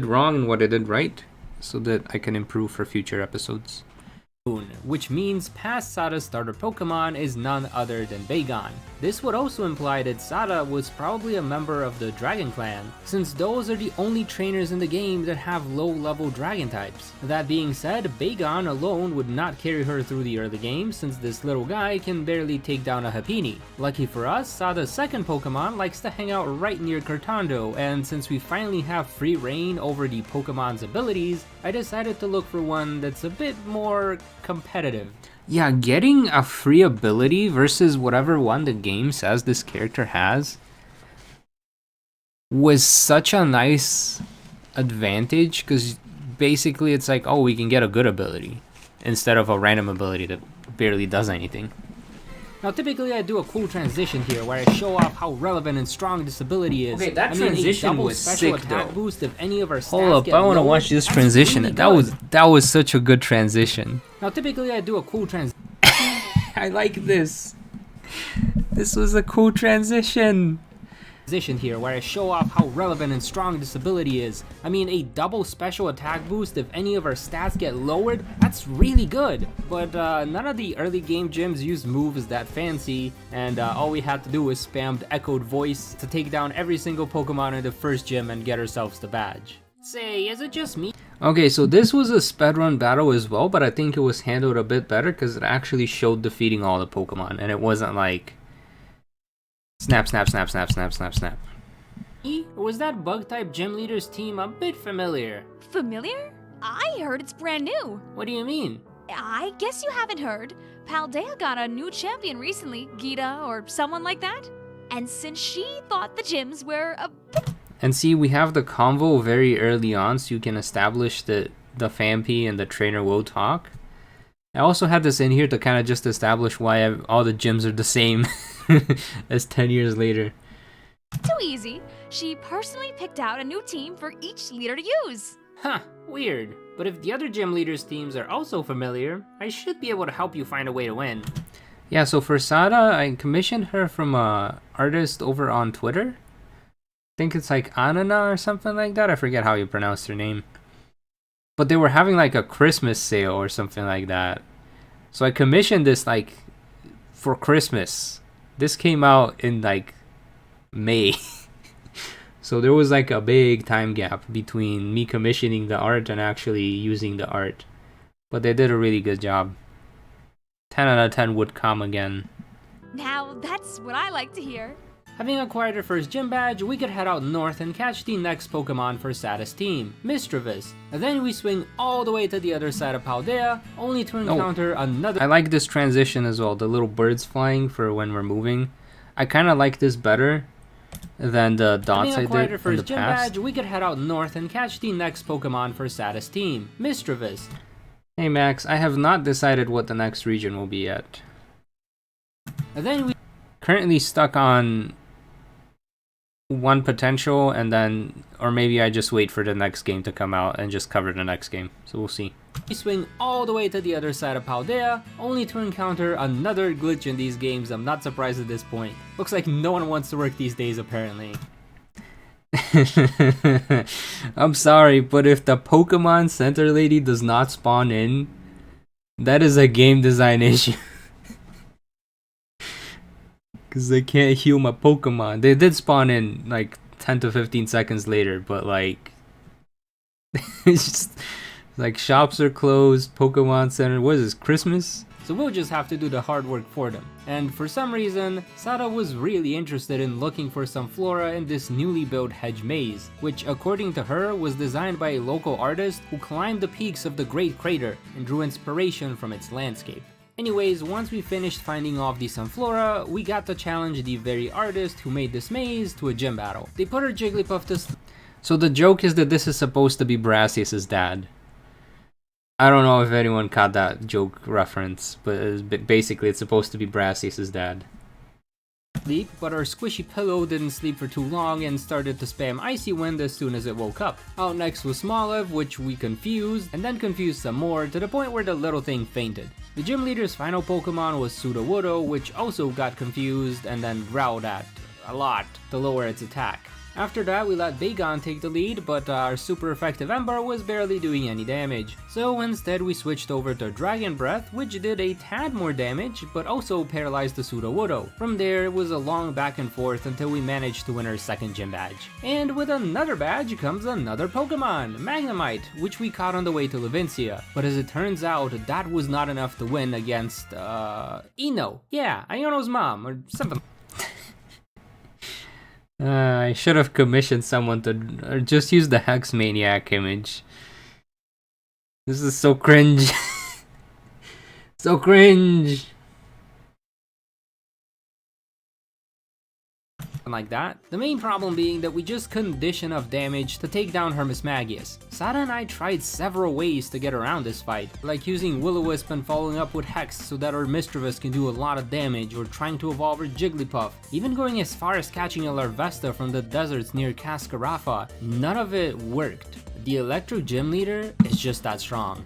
wrong and what I did right, so that I can improve for future episodes. which means past Sada's starter Pokemon is none other than Bagon. This would also imply that Sada was probably a member of the Dragon Clan, since those are the only trainers in the game that have low-level Dragon types. That being said, Bagon alone would not carry her through the early game, since this little guy can barely take down a Happiny. Lucky for us, Sada's second Pokemon likes to hang out right near Cortando, and since we finally have free reign over the Pokemon's abilities, I decided to look for one that's a bit more competitive. Yeah, getting a free ability versus whatever one the game says this character has was such a nice advantage, because basically it's like, oh, we can get a good ability instead of a random ability that barely does anything. Now, typically I do a cool transition here where I show off how relevant and strong this ability is. Okay, that transition was sick though. Boost if any of our Hold up, I want to watch this transition. Really that was such a good transition. Now, typically I do a cool transition. I like this. This was a cool transition. Here where I show off how relevant and strong this ability is. I mean, a double special attack boost if any of our stats get lowered, that's really good. But none of the early game gyms use moves that fancy, and all we had to do was spam the echoed voice to take down every single Pokemon in the first gym and get ourselves the badge. Say, is it just me? Okay, so this was a speedrun battle as well, but I think it was handled a bit better because it actually showed defeating all the Pokemon, and it wasn't like snap, snap, snap, snap, snap, snap, snap. Or was that Bug-type gym leader's team a bit familiar? Familiar? I heard it's brand new. What do you mean? I guess you haven't heard. Paldea got a new champion recently, Gita or someone like that. And since she thought the gyms were a bit... And see, we have the convo very early on, so you can establish that the Fampi and the trainer will talk. I also had this in here to kind of just establish why all the gyms are the same as 10 years later. Too easy. She personally picked out a new team for each leader to use. Huh, weird. But if the other gym leaders' teams are also familiar, I should be able to help you find a way to win. Yeah, so for Sada, I commissioned her from a artist over on Twitter. I think it's like Anana or something like that. I forget how you pronounce her name. But they were having like a Christmas sale or something like that. So I commissioned this like for Christmas. This came out in like May. So there was like a big time gap between me commissioning the art and actually using the art. But they did a really good job. 10 out of 10 would come again. Now that's what I like to hear. Having acquired our first gym badge, we could head out north and catch the next Pokemon for Sada's team, Misdreavus. And then we swing all the way to the other side of Paldea, only to encounter another... I like this transition as well, the little birds flying for when we're moving. I kind of like this better than the dots I did in the past. Badge, we could head out north and catch the next Pokemon for Sada's team, Misdreavus. Hey Max, I have not decided what the next region will be yet. And then we... Currently stuck on one potential, and then, or maybe I just wait for the next game to come out and just cover the next game, so we'll see. We swing all the way to the other side of Paldea, only to encounter another glitch in these games. I'm not surprised at this point. Looks like no one wants to work these days, apparently. I'm sorry, but if the Pokemon Center lady does not spawn in, that is a game design issue. Because they can't heal my Pokemon. They did spawn in like 10 to 15 seconds later, but like... it's just... Like, shops are closed, Pokemon Center, what is this, Christmas? So we'll just have to do the hard work for them. And for some reason, Sada was really interested in looking for some flora in this newly built hedge maze, which according to her was designed by a local artist who climbed the peaks of the Great Crater and drew inspiration from its landscape. Anyways, once we finished finding all the Sunflora, we got to challenge the very artist who made this maze to a gym battle. They put her Jigglypuff to... So the joke is that this is supposed to be Brassius's dad. I don't know if anyone caught that joke reference, but basically it's supposed to be Brassius's dad. Sleep, but our squishy pillow didn't sleep for too long and started to spam Icy Wind as soon as it woke up. Out next was Smoliv, which we confused, and then confused some more to the point where the little thing fainted. The gym leader's final Pokemon was Sudowoodo, which also got confused and then growled at a lot to lower its attack. After that, we let Bagon take the lead, but our super effective Ember was barely doing any damage. So instead we switched over to Dragon Breath, which did a tad more damage, but also paralyzed the Sudowoodo. From there, it was a long back and forth until we managed to win our second gym badge. And with another badge comes another Pokemon, Magnemite, which we caught on the way to Levincia. But as it turns out, that was not enough to win against, Ino. Yeah, Iono's mom, or something. I should have commissioned someone to or just use the Hex Maniac image. This is so cringe. So cringe. Like that. The main problem being that we just couldn't dish enough damage to take down Hermes Magius. Sada and I tried several ways to get around this fight, like using Will-O-Wisp and following up with Hex so that our Mischievous can do a lot of damage, or trying to evolve our Jigglypuff, even going as far as catching a Larvesta from the deserts near Cascarafa. None of it worked. The Electro Gym Leader is just that strong.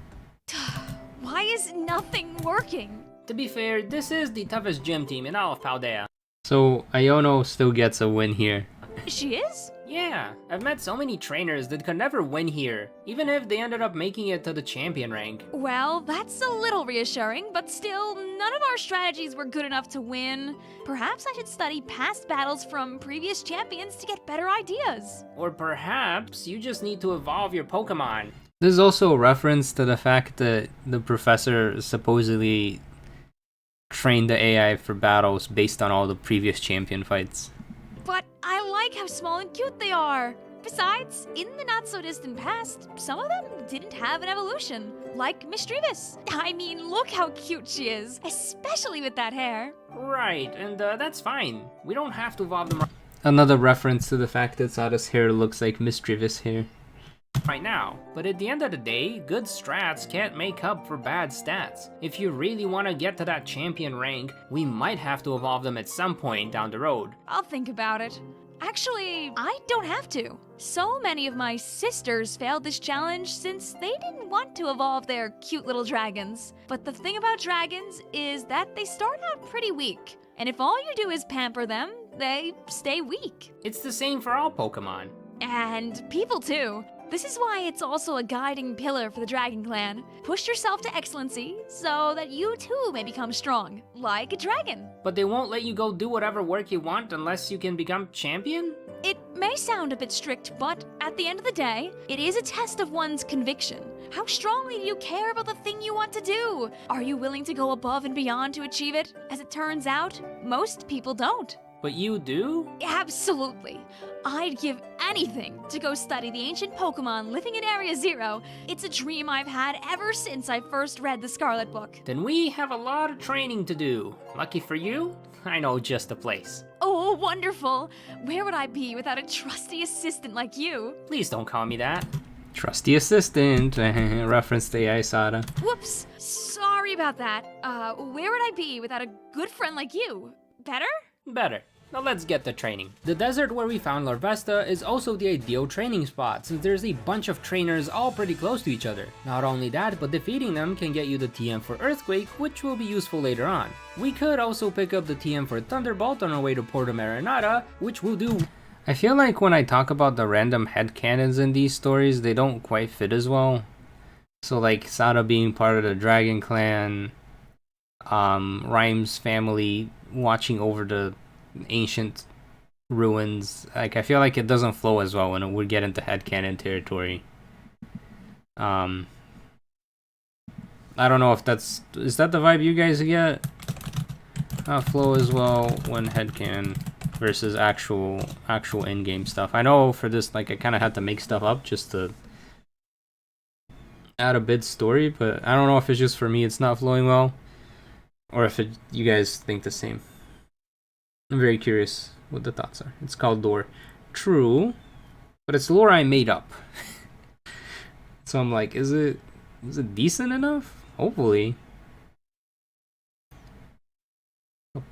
Why is nothing working? To be fair, this is the toughest gym team in all of Paldea. So, Iono still gets a win here. She is? Yeah, I've met so many trainers that could never win here, even if they ended up making it to the champion rank. Well, that's a little reassuring, but still, none of our strategies were good enough to win. Perhaps I should study past battles from previous champions to get better ideas. Or perhaps you just need to evolve your Pokemon. There's also a reference to the fact that the professor supposedly trained the AI for battles based on all the previous champion fights. But I like how small and cute they are. Besides, in the not-so-distant past, some of them didn't have an evolution, like Mischievous. I mean, look how cute she is, especially with that hair. Right, and that's fine. We don't have to evolve them. Another reference to the fact that Sada's hair looks like Mischievous hair right now. But at the end of the day, good strats can't make up for bad stats. If you really want to get to that champion rank, we might have to evolve them at some point down the road. I'll think about it. Actually, I don't have to. So many of my sisters failed this challenge since they didn't want to evolve their cute little dragons. But the thing about dragons is that they start out pretty weak. And if all you do is pamper them, they stay weak. It's the same for all Pokemon. And people too. This is why it's also a guiding pillar for the Dragon Clan. Push yourself to excellency so that you too may become strong, like a dragon. But they won't let you go do whatever work you want unless you can become champion? It may sound a bit strict, but at the end of the day, it is a test of one's conviction. How strongly do you care about the thing you want to do? Are you willing to go above and beyond to achieve it? As it turns out, most people don't. But you do? Absolutely. I'd give anything to go study the ancient Pokemon living in Area Zero. It's a dream I've had ever since I first read the Scarlet Book. Then we have a lot of training to do. Lucky for you, I know just the place. Oh, wonderful. Where would I be without a trusty assistant like you? Please don't call me that. Trusty assistant, reference to AI Sada. Whoops, sorry about that. Where would I be without a good friend like you? Better? Better. Now let's get to training. The desert where we found Larvesta is also the ideal training spot since there's a bunch of trainers all pretty close to each other. Not only that, but defeating them can get you the TM for Earthquake, which will be useful later on. We could also pick up the TM for Thunderbolt on our way to Porto Marinata, which we'll do. I feel like when I talk about the random headcanons in these stories, they don't quite fit as well. So like Sada being part of the Dragon Clan, Rhyme's family watching over the ancient ruins. Like I feel like it doesn't flow as well when it would get into headcanon territory. I don't know if is that the vibe you guys get? Flow as well when headcanon versus actual in-game stuff. I know for this, like I kind of had to make stuff up just to add a bit story, but I don't know if it's just for me it's not flowing well, or if you guys think the same. I'm very curious what the thoughts are. It's called lore. True, but it's lore I made up. So I'm like, is it decent enough? Hopefully.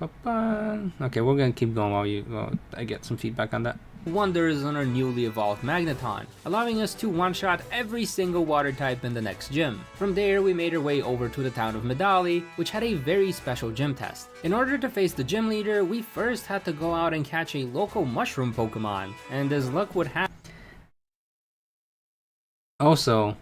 Okay, we're gonna keep going while I get some feedback on that. wonders on our newly evolved Magneton, allowing us to one-shot every single water type in the next gym. From there, we made our way over to the town of Medali, which had a very special gym test. In order to face the gym leader, we first had to go out and catch a local mushroom Pokemon, and as luck would have... Also,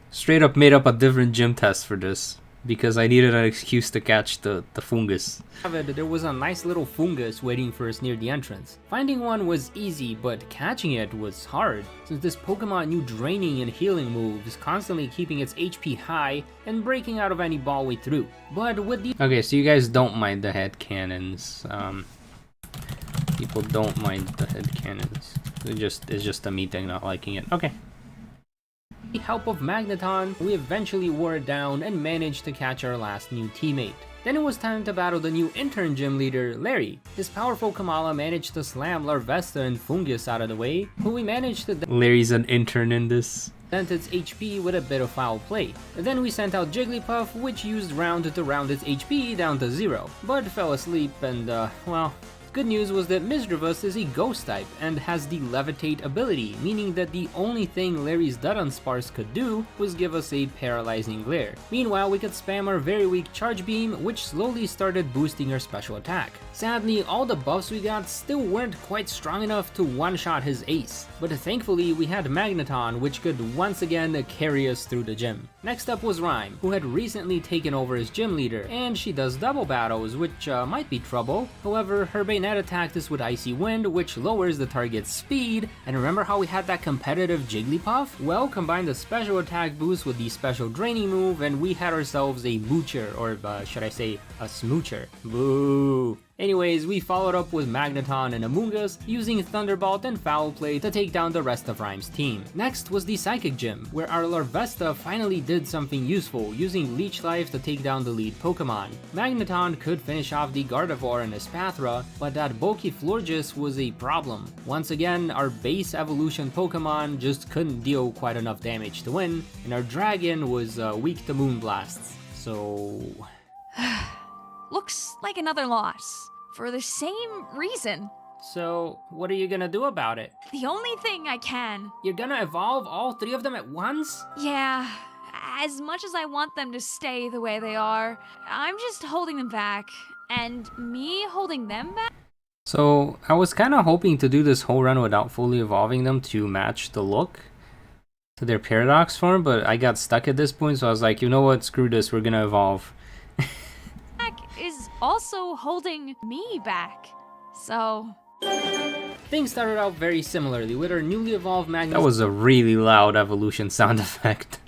straight up made up a different gym test for this, because I needed an excuse to catch the fungus. There was a nice little fungus waiting for us near the entrance. Finding one was easy, but catching it was hard, since this Pokemon knew draining and healing moves, constantly keeping its HP high and breaking out of any ball we threw. But with the... Okay, so you guys don't mind the head cannons. People don't mind the head cannons. It's just a me thing not liking it. Okay. With the help of Magneton, we eventually wore it down and managed to catch our last new teammate. Then it was time to battle the new intern gym leader, Larry. His powerful Kamala managed to slam Larvesta and Fungus out of the way, but we managed to... Larry's an intern in this. Sent its HP with a bit of foul play. Then we sent out Jigglypuff, which used Round to round its HP down to 0, but fell asleep and, well... Good news was that Misdreavus is a ghost type and has the levitate ability, meaning that the only thing Larry's Dudunsparce could do was give us a paralyzing glare. Meanwhile, we could spam our very weak charge beam, which slowly started boosting our special attack. Sadly, all the buffs we got still weren't quite strong enough to one-shot his ace, but thankfully we had Magneton, which could once again carry us through the gym. Next up was Rhyme, who had recently taken over as gym leader, and she does double battles, which might be trouble. However, her Bayonet attacked us with Icy Wind, which lowers the target's speed. And remember how we had that competitive Jigglypuff? Well, combine the special attack boost with the special draining move, and we had ourselves a Moocher, or should I say, a Smoocher. Boo! Anyways, we followed up with Magneton and Amoonguss, using Thunderbolt and Foul Play to take down the rest of Rhyme's team. Next was the Psychic Gym, where our Larvesta finally did something useful, using Leech Life to take down the lead Pokemon. Magneton could finish off the Gardevoir and Espathra, but that bulky Florges was a problem. Once again, our base evolution Pokemon just couldn't deal quite enough damage to win, and our Dragon was weak to Moonblasts. So... Looks like another loss. For the same reason. So, what are you gonna do about it? The only thing I can. You're gonna evolve all 3 of them at once? Yeah. As much as I want them to stay the way they are, I'm just holding them back. And me holding them back? So, I was kinda hoping to do this whole run without fully evolving them to match the look to their Paradox form, but I got stuck at this point, so I was like, you know what, screw this, we're gonna evolve. Is also holding me back. So... Things started out very similarly with our newly evolved Magnus. That was a really loud evolution sound effect.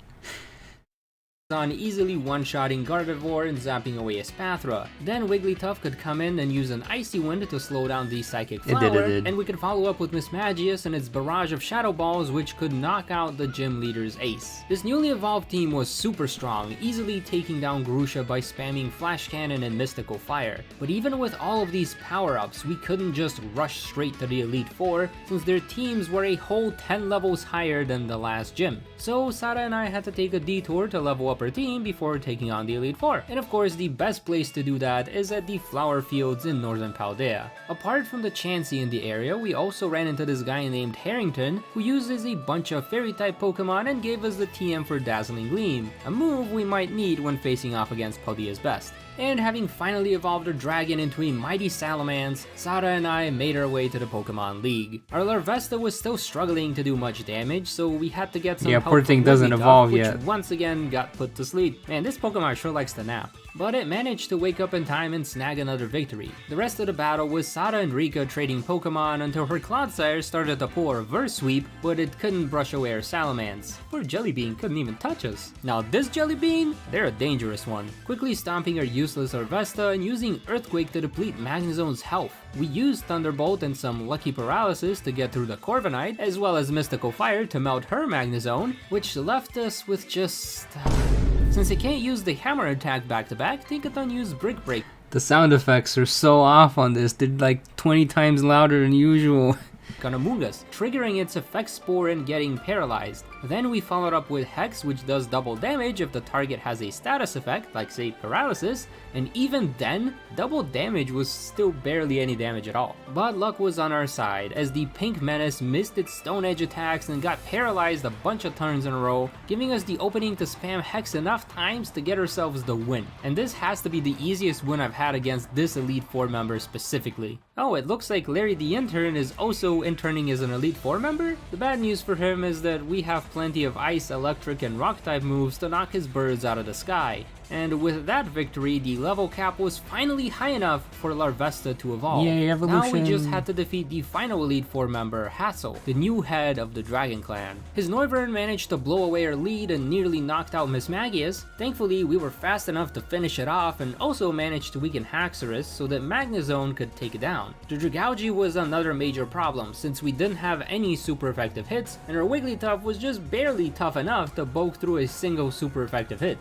On easily one-shotting Gardevoir and zapping away Espathra. Then Wigglytuff could come in and use an Icy Wind to slow down the Psychic Flower, and we could follow up with Mismagius and its barrage of Shadow Balls, which could knock out the gym leader's ace. This newly evolved team was super strong, easily taking down Grusha by spamming Flash Cannon and Mystical Fire. But even with all of these power-ups, we couldn't just rush straight to the Elite Four, since their teams were a whole 10 levels higher than the last gym. So Sada and I had to take a detour to level up our team before taking on the Elite Four. And of course, the best place to do that is at the flower fields in northern Paldea. Apart from the Chansey in the area, we also ran into this guy named Harrington, who uses a bunch of fairy-type Pokemon and gave us the TM for Dazzling Gleam, a move we might need when facing off against Paldea's best. And having finally evolved our dragon into a mighty Salamence, Sada and I made our way to the Pokemon League. Our Larvesta was still struggling to do much damage, so we had to get some help poor thing doesn't evolve which yet. Once again got put to sleep. Man, this Pokemon sure likes to nap. But it managed to wake up in time and snag another victory. The rest of the battle was Sada and Rika trading Pokemon until her Clodsire started to pull a reverse sweep, but it couldn't brush away our Salamence. Poor Jellybean couldn't even touch us. Now this Jellybean, they're a dangerous one. Quickly stomping our useless Larvesta and using Earthquake to deplete Magnezone's health. We used Thunderbolt and some Lucky Paralysis to get through the Corviknight, as well as Mystical Fire to melt her Magnezone, which left us with just... Since it can't use the Hammer attack back-to-back, Tinkaton used Brick Break. The sound effects are so off on this. They're like 20 times louder than usual. on Amoonguss, triggering its effect spore and getting paralyzed. Then we followed up with Hex, which does double damage if the target has a status effect, like say paralysis, and even then, double damage was still barely any damage at all. But luck was on our side, as the Pink Menace missed its Stone Edge attacks and got paralyzed a bunch of turns in a row, giving us the opening to spam Hex enough times to get ourselves the win. And this has to be the easiest win I've had against this Elite Four member specifically. Oh, it looks like Larry the Intern is also interning as an Elite Four member? The bad news for him is that we have plenty of Ice, Electric, and Rock type moves to knock his birds out of the sky. And with that victory, the level cap was finally high enough for Larvesta to evolve. Yay, evolution! Now we just had to defeat the final Elite Four member, Hassel, the new head of the Dragon Clan. His Noivern managed to blow away our lead and nearly knocked out Miss Magius. Thankfully, we were fast enough to finish it off and also managed to weaken Haxorus so that Magnezone could take it down. The Dragougi was another major problem since we didn't have any super effective hits, and our Wigglytuff was just barely tough enough to poke through a single super effective hit.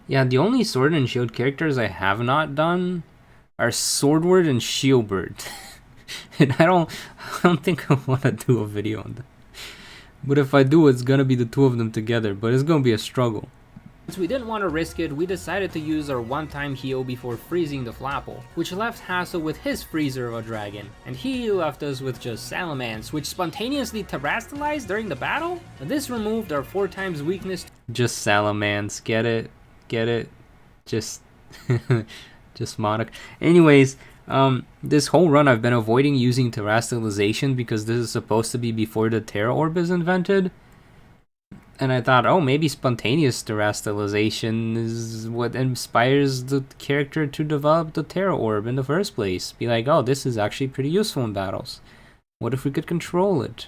Yeah, the only Sword and Shield characters I have not done are Swordward and Shieldbird. And I don't think I want to do a video on that. But if I do, it's gonna be the two of them together, but it's gonna be a struggle. Since we didn't want to risk it, we decided to use our one-time heal before freezing the Flapple, which left Hassel with his freezer of a dragon, and he left us with just Salamence, which spontaneously terastallized during the battle, and this removed our 4 times weakness. Just Salamence, get it? Get it? Just just Monarch. Anyways, this whole run I've been avoiding using terastallization because this is supposed to be before the Terra Orb is invented. And I thought, oh, maybe spontaneous terastallization is what inspires the character to develop the Terra Orb in the first place. Be like, oh, this is actually pretty useful in battles. What if we could control it?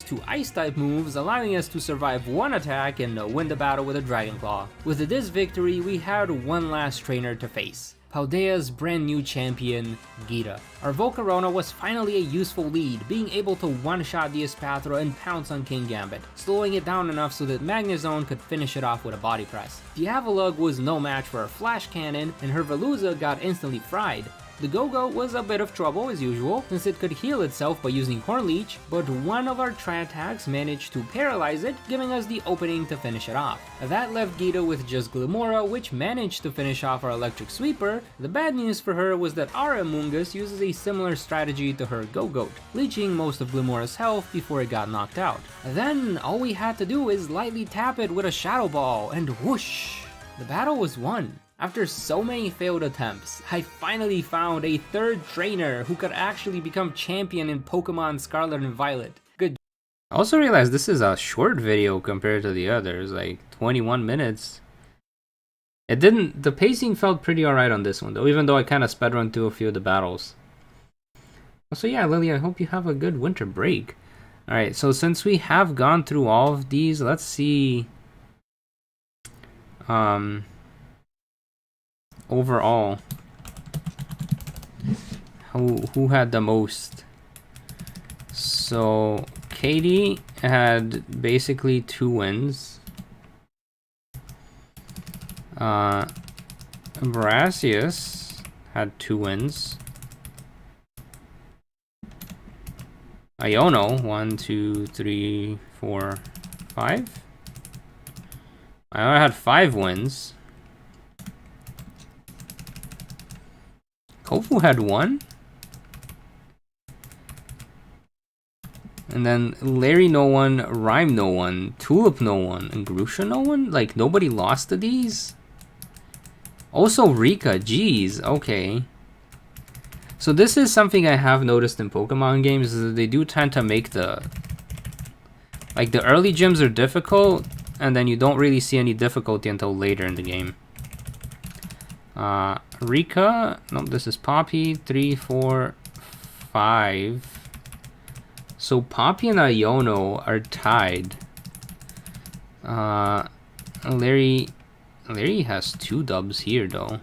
2 Ice-type moves, allowing us to survive 1 attack and win the battle with a Dragon Claw. With this victory, we had one last trainer to face. Paldea's brand new champion, Gita. Our Volcarona was finally a useful lead, being able to one-shot the Espathra and pounce on King Gambit, slowing it down enough so that Magnezone could finish it off with a body press. The Avalugg was no match for her Flash Cannon, and her Veluza got instantly fried. The Go-Go was a bit of trouble as usual, since it could heal itself by using Horn Leech, but one of our tri-attacks managed to paralyze it, giving us the opening to finish it off. That left Gita with just Glimora, which managed to finish off our Electric Sweeper. The bad news for her was that our Amoonguss uses a similar strategy to her Go-Goat, leeching most of Glimora's health before it got knocked out. Then all we had to do is lightly tap it with a Shadow Ball, and whoosh! The battle was won. After so many failed attempts, I finally found a 3rd trainer who could actually become champion in Pokemon Scarlet and Violet. Good. I also realized this is a short video compared to the others, like 21 minutes. The pacing felt pretty alright on this one though, even though I kind of sped run through a few of the battles. So yeah, Lily, I hope you have a good winter break. Alright, so since we have gone through all of these, let's see overall who had the most. So Katie had basically 2 wins. Brasius had 2 wins. Iono 1, 2, 3, 4, 5. I had 5 wins. Kofu had 1. And then Larry no 1, Rhyme no 1, Tulip no 1, and Grusha no 1? Like, nobody lost to these? Also Rika, geez, okay. So this is something I have noticed in Pokemon games, is that they do tend to make the early gyms are difficult, and then you don't really see any difficulty until later in the game. Rika, no, this is Poppy, 3, 4, 5. So Poppy and Iono are tied. Larry has 2 dubs here though.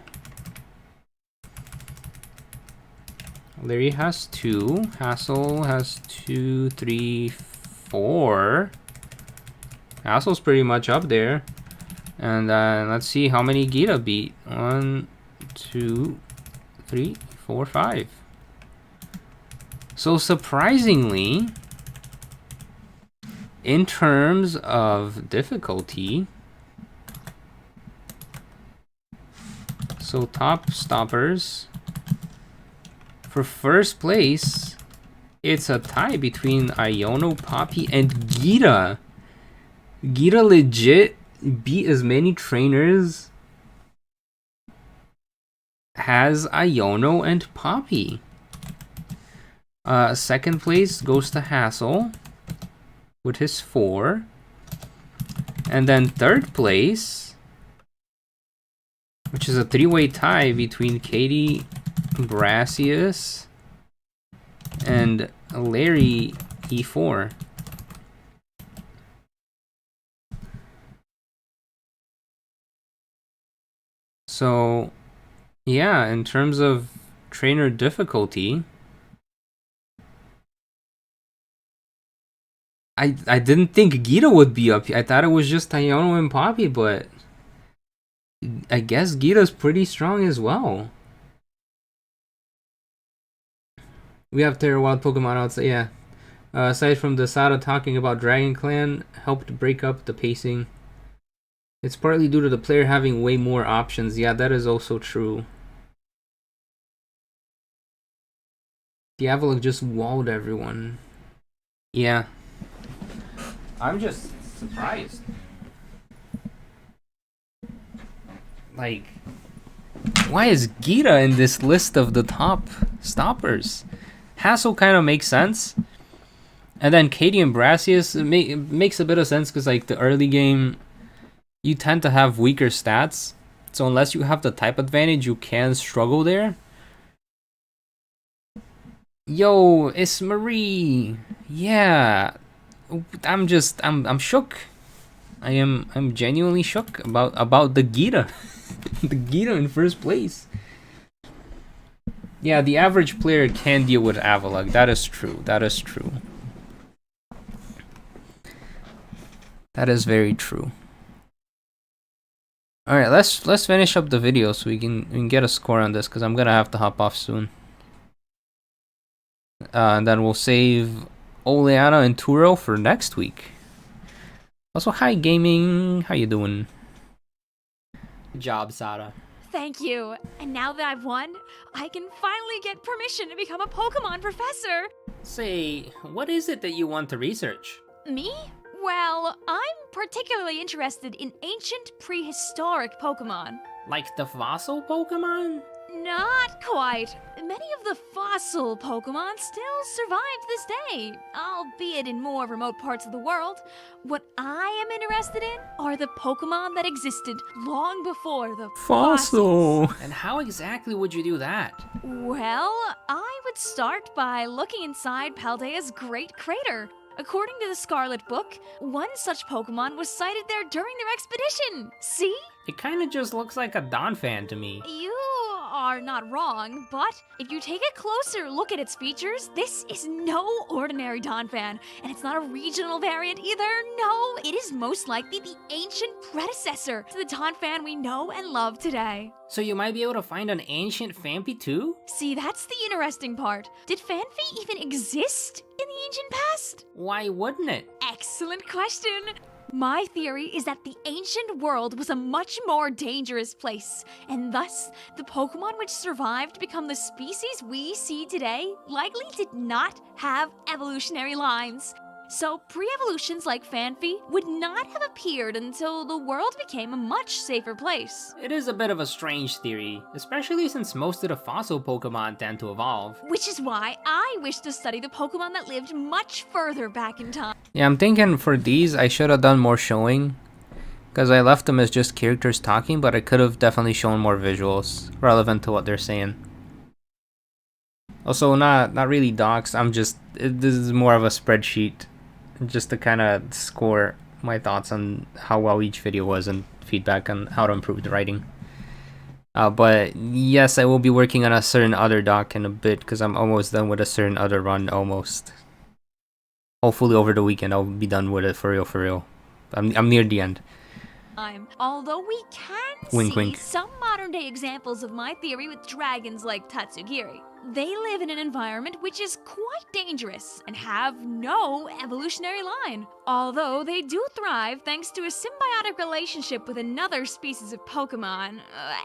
Larry has 2. Hassel has 2, 3, 4. Hassel's pretty much up there. And let's see how many Gita beat. 1, 2, 3, 4, 5. So surprisingly, in terms of difficulty, so top stoppers, for first place, it's a tie between Iono, Poppy, and Gita. Gita legit beat as many trainers as Iono and Poppy. Second place goes to Hassel with his 4. And then third place, which is a 3-way tie between Katie, Brassius, and Larry E4. So, yeah, in terms of trainer difficulty, I didn't think Gita would be up here. I thought it was just Iono and Poppy, but I guess Gita's pretty strong as well. We have Terra Wild Pokemon outside, yeah. Aside from the Sada talking about Dragon Clan helped break up the pacing. It's partly due to the player having way more options. Yeah, that is also true. Diavolo just walled everyone. Yeah. I'm just surprised. Like, why is Gita in this list of the top stoppers? Hassel kind of makes sense. And then Katie and Brassius, it makes a bit of sense because, like, the early game, you tend to have weaker stats. So unless you have the type advantage, you can struggle there. Yo, it's Marie. Yeah. I'm shook. I'm genuinely shook about the Gita. The Gita in first place. Yeah, the average player can deal with Avalugg. That is true. That is true. That is very true. All right, let's finish up the video so we can get a score on this because I'm gonna have to hop off soon. And then we'll save Oleana and Turo for next week. Also, hi gaming, how you doing? Good job, Sada. Thank you. And now that I've won, I can finally get permission to become a Pokemon professor. Say, what is it that you want to research? Me? Well, I'm particularly interested in ancient prehistoric Pokemon. Like the fossil Pokemon? Not quite. Many of the fossil Pokemon still survive to this day, albeit in more remote parts of the world. What I am interested in are the Pokemon that existed long before the fossils. And how exactly would you do that? Well, I would start by looking inside Paldea's Great Crater. According to the Scarlet Book, one such Pokemon was sighted there during their expedition. See? It kind of just looks like a Donphan to me. You are not wrong, but if you take a closer look at its features, this is no ordinary Donphan, and it's not a regional variant either. No, it is most likely the ancient predecessor to the Donphan we know and love today. So you might be able to find an ancient Phanpy too? See, that's the interesting part. Did Phanpy even exist in the ancient past? Why wouldn't it? Excellent question. My theory is that the ancient world was a much more dangerous place, and thus, the Pokemon which survived to become the species we see today likely did not have evolutionary lines. So, pre-evolutions like Phanpy would not have appeared until the world became a much safer place. It is a bit of a strange theory, especially since most of the fossil Pokemon tend to evolve. Which is why I wish to study the Pokemon that lived much further back in time. Yeah, I'm thinking for these, I should have done more showing. Because I left them as just characters talking, but I could have definitely shown more visuals relevant to what they're saying. Also, not really docs, this is more of a spreadsheet. Just to kind of score my thoughts on how well each video was and feedback on how to improve the writing. But yes, I will be working on a certain other doc in a bit because I'm almost done with a certain other run, almost. Hopefully over the weekend I'll be done with it for real. I'm near the end. Although we can Wink, see wink. some modern-day examples of my theory with dragons like Tatsugiri. They live in an environment which is quite dangerous and have no evolutionary line. Although they do thrive thanks to a symbiotic relationship with another species of Pokemon.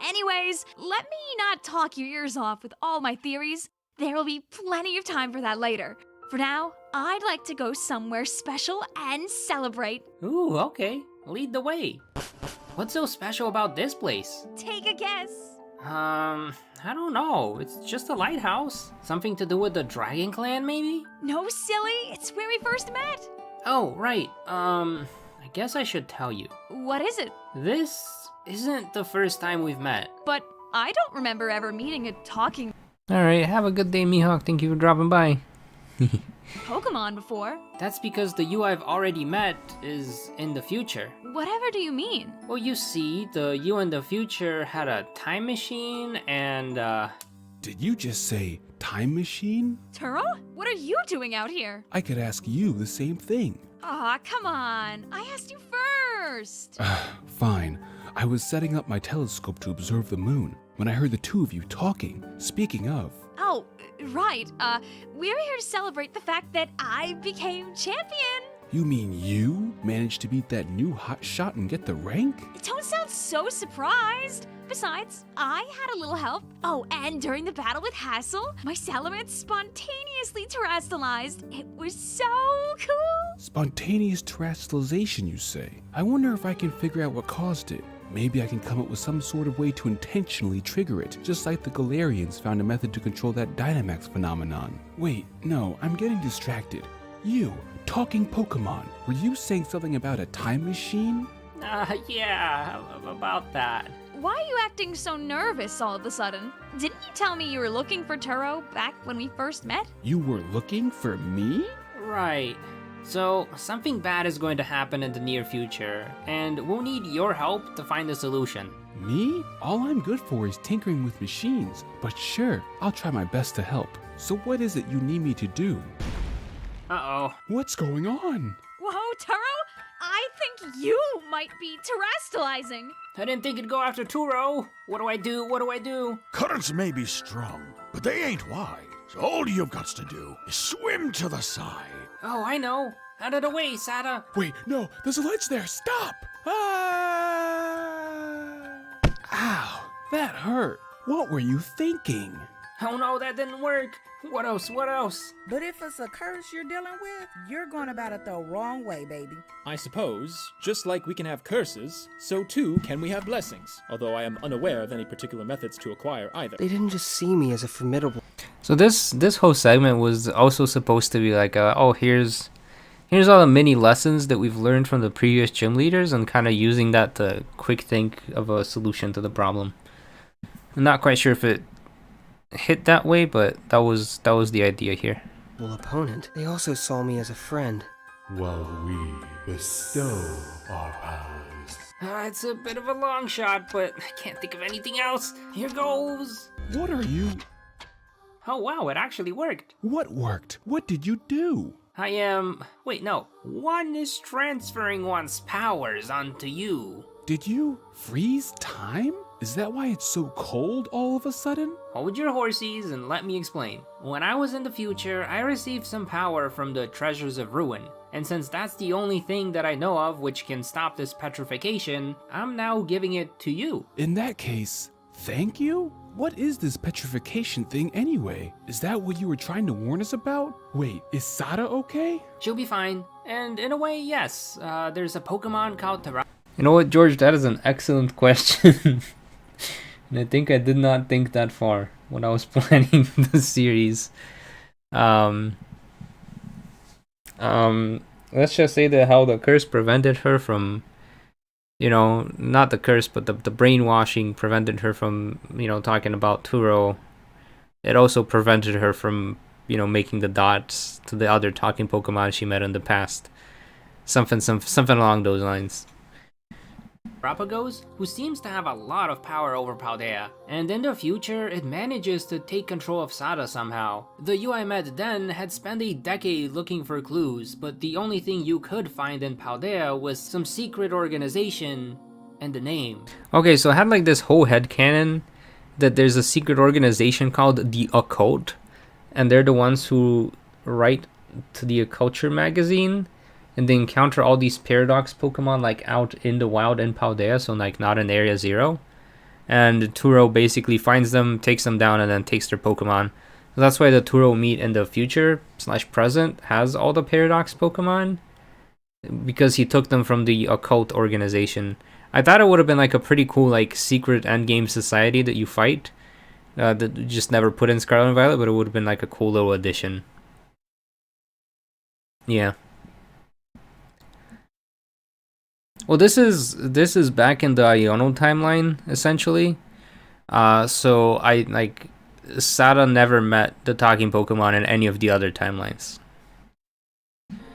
Anyways, let me not talk your ears off with all my theories. There will be plenty of time for that later. For now, I'd like to go somewhere special and celebrate. Ooh, okay. Lead the way. What's so special about this place? Take a guess. I don't know. It's just a lighthouse. Something to do with the Dragon Clan, maybe? No, silly. It's where we first met. Oh, right. I guess I should tell you. What is it? This isn't the first time we've met. But I don't remember ever meeting a talking Alright, have a good day, Mihawk. Thank you for dropping by. Pokemon before. That's because the you I've already met is in the future. Whatever do you mean? Well, you see, the you in the future had a time machine and, Did you just say time machine? Turo? What are you doing out here? I could ask you the same thing. Aw, come on. I asked you first. Fine. I was setting up my telescope to observe the moon when I heard the two of you talking. Speaking of, Oh, right. We're here to celebrate the fact that I became champion. you mean you managed to beat that new hot shot and get the rank? Don't sound so surprised. Besides, I had a little help. Oh, and during the battle with Hassel, my Salamence spontaneously terrestrialized. It was so cool. Spontaneous terrestrialization, you say? I wonder if I can figure out what caused it. Maybe I can come up with some sort of way to intentionally trigger it, just like the Galarians found a method to control that Dynamax phenomenon. Wait, no, I'm getting distracted. You, talking Pokemon, were you saying something about a time machine? yeah, about that. Why are you acting so nervous all of a sudden? Didn't you tell me you were looking for Turo back when we first met? You were looking for me? Right. So, something bad is going to happen in the near future, and we'll need your help to find a solution. Me? All I'm good for is tinkering with machines, but sure, I'll try my best to help. So what is it you need me to do? Uh-oh. What's going on? Whoa, Turo! I think you might be terrestrializing. I didn't think it'd go after Turo. What do I do? What do I do? Currents may be strong, but they ain't wide. So all you've got to do is swim to the side. Oh, I know. Out of the way, Sada. Wait, no, there's a ledge there. Stop! Ah! Ow, that hurt. What were you thinking? Oh no, that didn't work. What else? What else? But if it's a curse you're dealing with, you're going about it the wrong way, baby. I suppose, just like we can have curses, so too can we have blessings, although I am unaware of any particular methods to acquire either. They didn't just see me as a formidable... So this whole segment was also supposed to be like, oh, here's all the mini lessons that we've learned from the previous gym leaders, and kind of using that to quick think of a solution to the problem. I'm not quite sure if it hit that way, but that was the idea here. opponent. They also saw me as a friend. While we bestow our powers. It's a bit of a long shot, but I can't think of anything else. Here goes. What are you? Oh wow, it actually worked. What worked? What did you do? I am... Wait, no. One is transferring one's powers onto you. Did you freeze time? Is that why it's so cold all of a sudden? Hold your horses and let me explain. When I was in the future, I received some power from the Treasures of Ruin. And since that's the only thing that I know of which can stop this petrification, I'm now giving it to you. In that case, thank you? What is this petrification thing anyway? Is that what you were trying to warn us about? Wait, is Sada okay? She'll be fine. And in a way, yes. There's a Pokemon called Tara. You know what, George? That is an excellent question. And I think I did not think that far when I was planning the series. Let's just say that how the curse prevented her from, you know, not the curse, but the brainwashing prevented her from, you know, talking about Turo. It also prevented her from, you know, making the dots to the other talking Pokemon she met in the past. Something along those lines. Rapagos, who seems to have a lot of power over Paldea, and in the future it manages to take control of Sada somehow. The you I met then had spent a decade looking for clues, but the only thing you could find in Paldea was some secret organization and the name. Okay, so I had like this whole headcanon that there's a secret organization called the Occult, and they're the ones who write to the Occulture magazine, and they encounter all these paradox Pokemon like out in the wild in Paldea, so like not in Area 0. And Turo basically finds them, takes them down, and then takes their Pokemon. So that's why the Turo meet in the future/present has all the paradox Pokemon, because he took them from the Occult organization. I thought it would have been like a pretty cool like secret endgame society that you fight, that you just never put in Scarlet and Violet, but it would have been like a cool little addition. Yeah. Well, this is back in the Iono timeline, essentially. So I like Sada never met the talking Pokemon in any of the other timelines.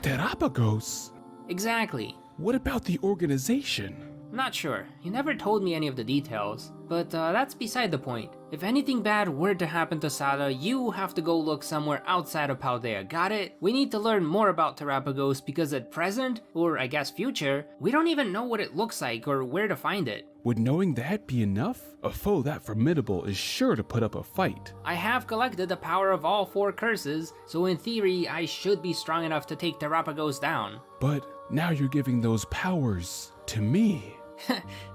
Terapagos? Exactly. What about the organization? Not sure. He never told me any of the details, but that's beside the point. If anything bad were to happen to Sada, you have to go look somewhere outside of Paldea, got it? We need to learn more about Terapagos because at present, or I guess future, we don't even know what it looks like or where to find it. Would knowing that be enough? A foe that formidable is sure to put up a fight. I have collected the power of all 4 curses, so in theory, I should be strong enough to take Terapagos down. But now you're giving those powers to me.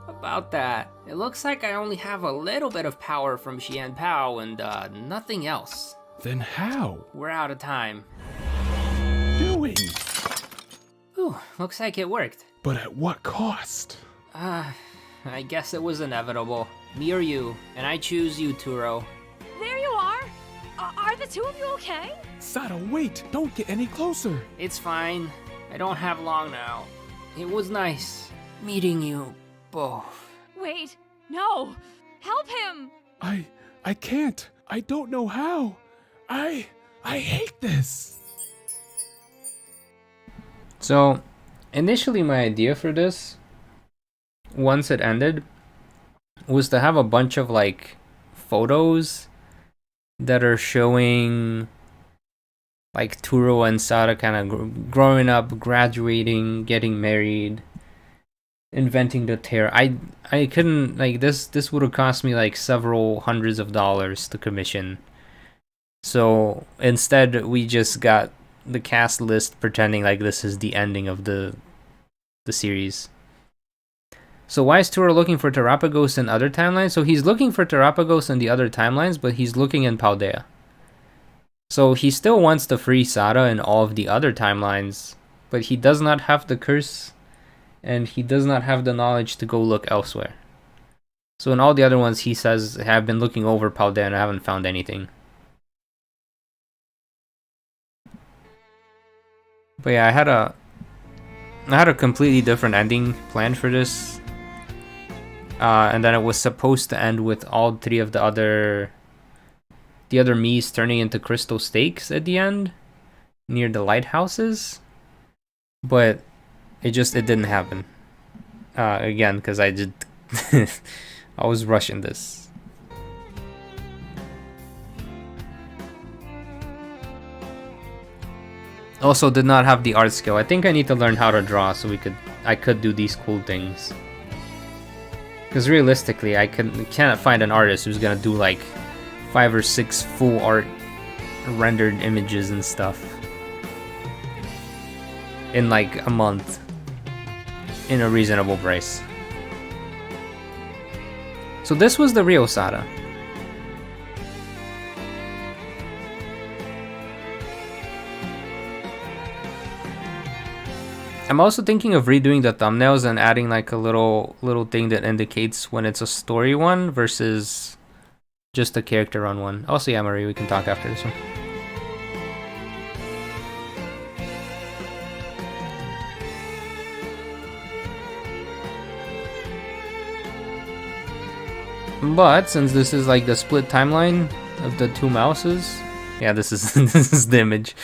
About that, it looks like I only have a little bit of power from Xian Pao and nothing else. Then how? We're out of time. Doing? Ooh, looks like it worked. But at what cost? I guess it was inevitable. Me or you, and I choose you, Turo. There you are! Are the two of you okay? Sada, wait! Don't get any closer! It's fine. I don't have long now. It was nice meeting you both. Wait, no! Help him! I can't. I don't know how. I hate this. So, initially my idea for this, once it ended, was to have a bunch of like photos that are showing like Turo and Sada kind of growing up, graduating, getting married, inventing the tear. I couldn't, like, this would have cost me like several hundreds of dollars to commission. So instead we just got the cast list pretending like this is the ending of the series. So why is Turo looking for Terapagos in other timelines? So he's looking for Terapagos in the other timelines, but he's looking in Paldea. So he still wants to free Sada in all of the other timelines, but he does not have the curse, and he does not have the knowledge to go look elsewhere. So in all the other ones, he says, I have been looking over Paldea and I haven't found anything. But yeah, I had a completely different ending planned for this. And then it was supposed to end with all 3 of the other Miis turning into crystal stakes at the end, near the lighthouses. But it didn't happen. Again, because I was rushing this. Also did not have the art skill. I think I need to learn how to draw so I could do these cool things. Because realistically, I cannot find an artist who's gonna do like 5 or 6 full art rendered images and stuff in like a month in a reasonable price. So this was the real Sada. I'm also thinking of redoing the thumbnails and adding like a little thing that indicates when it's a story one versus just a character run one. Also, yeah, Marie, we can talk after this one. But since this is like the split timeline of the 2 mouses, yeah, this is this is the image.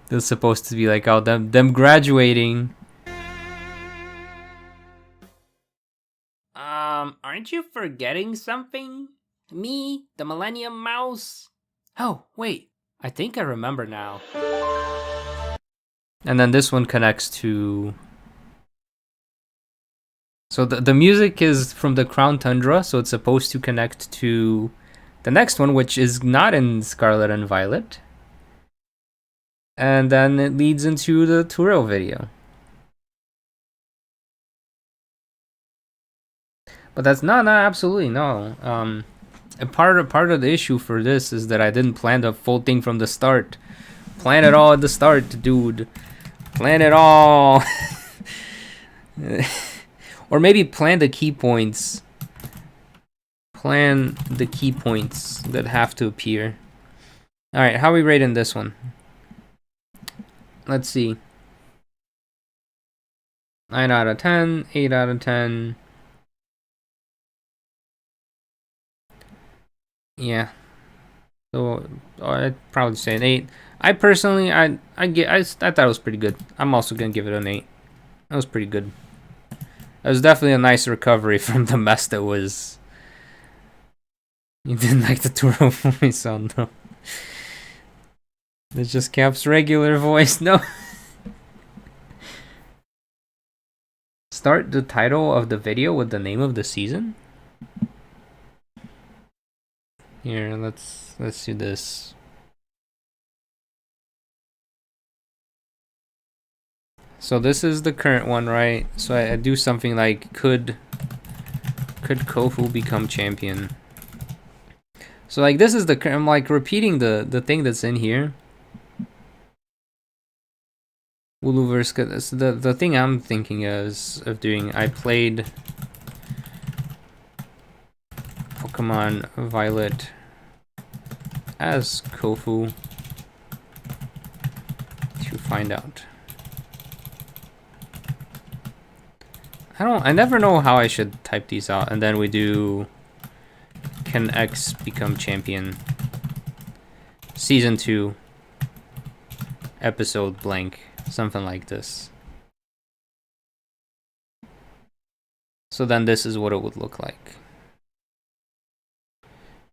This is supposed to be like, oh, them graduating. Aren't you forgetting something? Me, the Millennium Mouse? Oh, wait. I think I remember now. And then this one connects to... So the music is from the Crown Tundra, so it's supposed to connect to the next one, which is not in Scarlet and Violet. And then it leads into the Turel video. But that's not absolutely no. And part of the issue for this is that I didn't plan the full thing from the start. Plan it all at the start, dude. Plan it all. Or maybe plan the key points. Plan the key points that have to appear. Alright, how are we rating this one? Let's see. 9 out of 10, 8 out of 10. Yeah. So I'd probably say an 8. I personally I thought it was pretty good. I'm also gonna give it an 8. That was pretty good. It was definitely a nice recovery from the mess that was. You didn't like the Turo voice sound, no. It's just Cap's regular voice, no. Start the title of the video with the name of the season? Here, let's do this. So this is the current one, right? So I do something like could Kofu become champion? So like this is the I'm like repeating the thing that's in here. Wooloo versus the thing I'm thinking is of doing. I played Pokemon Violet as Kofu to find out. I never know how I should type these out. And then we do can X become champion? Season 2 episode blank, something like this. So then this is what it would look like.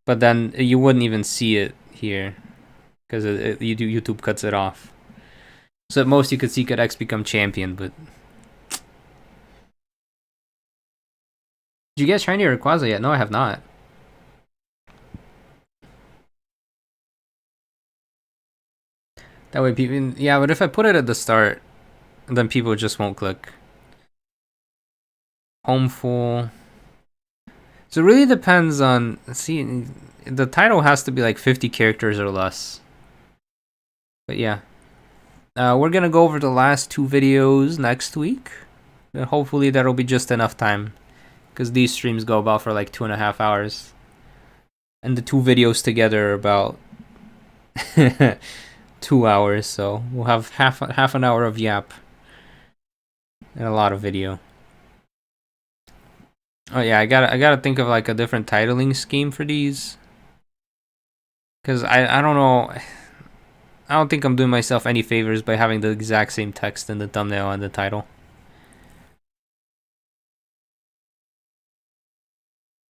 But then you wouldn't even see it here because YouTube cuts it off. So at most you could see could X become champion, but did you get Shiny or Rayquaza yet? No, I have not. That way people, yeah, but if I put it at the start, then people just won't click. Home full. So it really depends on, see, the title has to be like 50 characters or less. But yeah. We're gonna go over the last 2 videos next week. And hopefully that'll be just enough time. Because these streams go about for like 2.5 hours. And the 2 videos together are about 2 hours, so we'll have half an hour of yap. And a lot of video. Oh yeah, I gotta think of like a different titling scheme for these. Cause I don't know. I don't think I'm doing myself any favors by having the exact same text in the thumbnail and the title.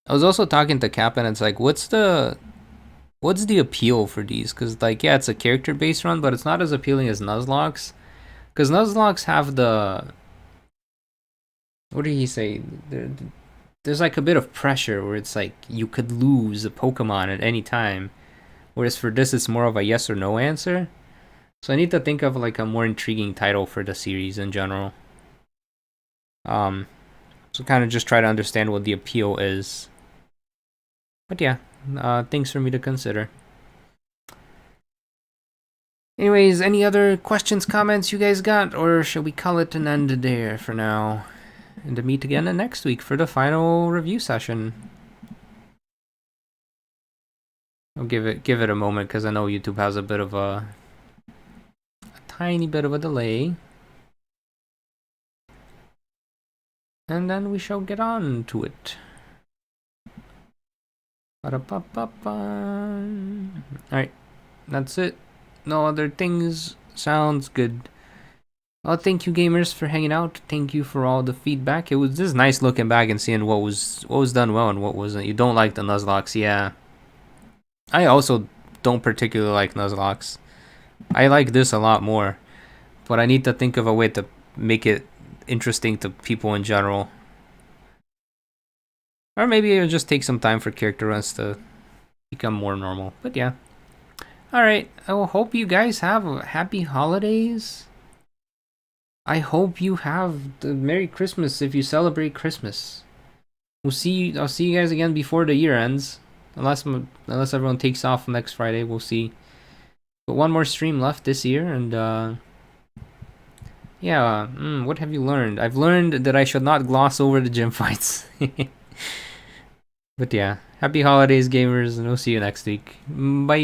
I was also talking to Cap and it's like, what's the appeal for these? Cause like, yeah, it's a character based run, but it's not as appealing as Nuzlocke's. Cause Nuzlocke's have the, what did he say? There's like a bit of pressure where it's like you could lose a Pokemon at any time. Whereas for this, it's more of a yes or no answer. So I need to think of like a more intriguing title for the series in general. So kind of just try to understand what the appeal is. But yeah, things for me to consider. Anyways, any other questions, comments you guys got? Or should we call it an end there for now? And to meet again next week for the final review session. I'll give it a moment because I know YouTube has a bit of a tiny bit of a delay. And then we shall get on to it. Alright, that's it. No other things. Sounds good. Well, thank you gamers for hanging out. Thank you for all the feedback. It was just nice looking back and seeing what was done well and what wasn't. You don't like the Nuzlocks, yeah. I also don't particularly like Nuzlocks. I like this a lot more. But I need to think of a way to make it interesting to people in general. Or maybe it'll just take some time for character runs to become more normal. But yeah. Alright, I will hope you guys have a happy holidays. I hope you have the Merry Christmas if you celebrate Christmas. I'll see you guys again before the year ends. Unless everyone takes off next Friday, we'll see. But one more stream left this year, and yeah. What have you learned? I've learned that I should not gloss over the gym fights. But yeah, happy holidays, gamers, and we'll see you next week. Bye.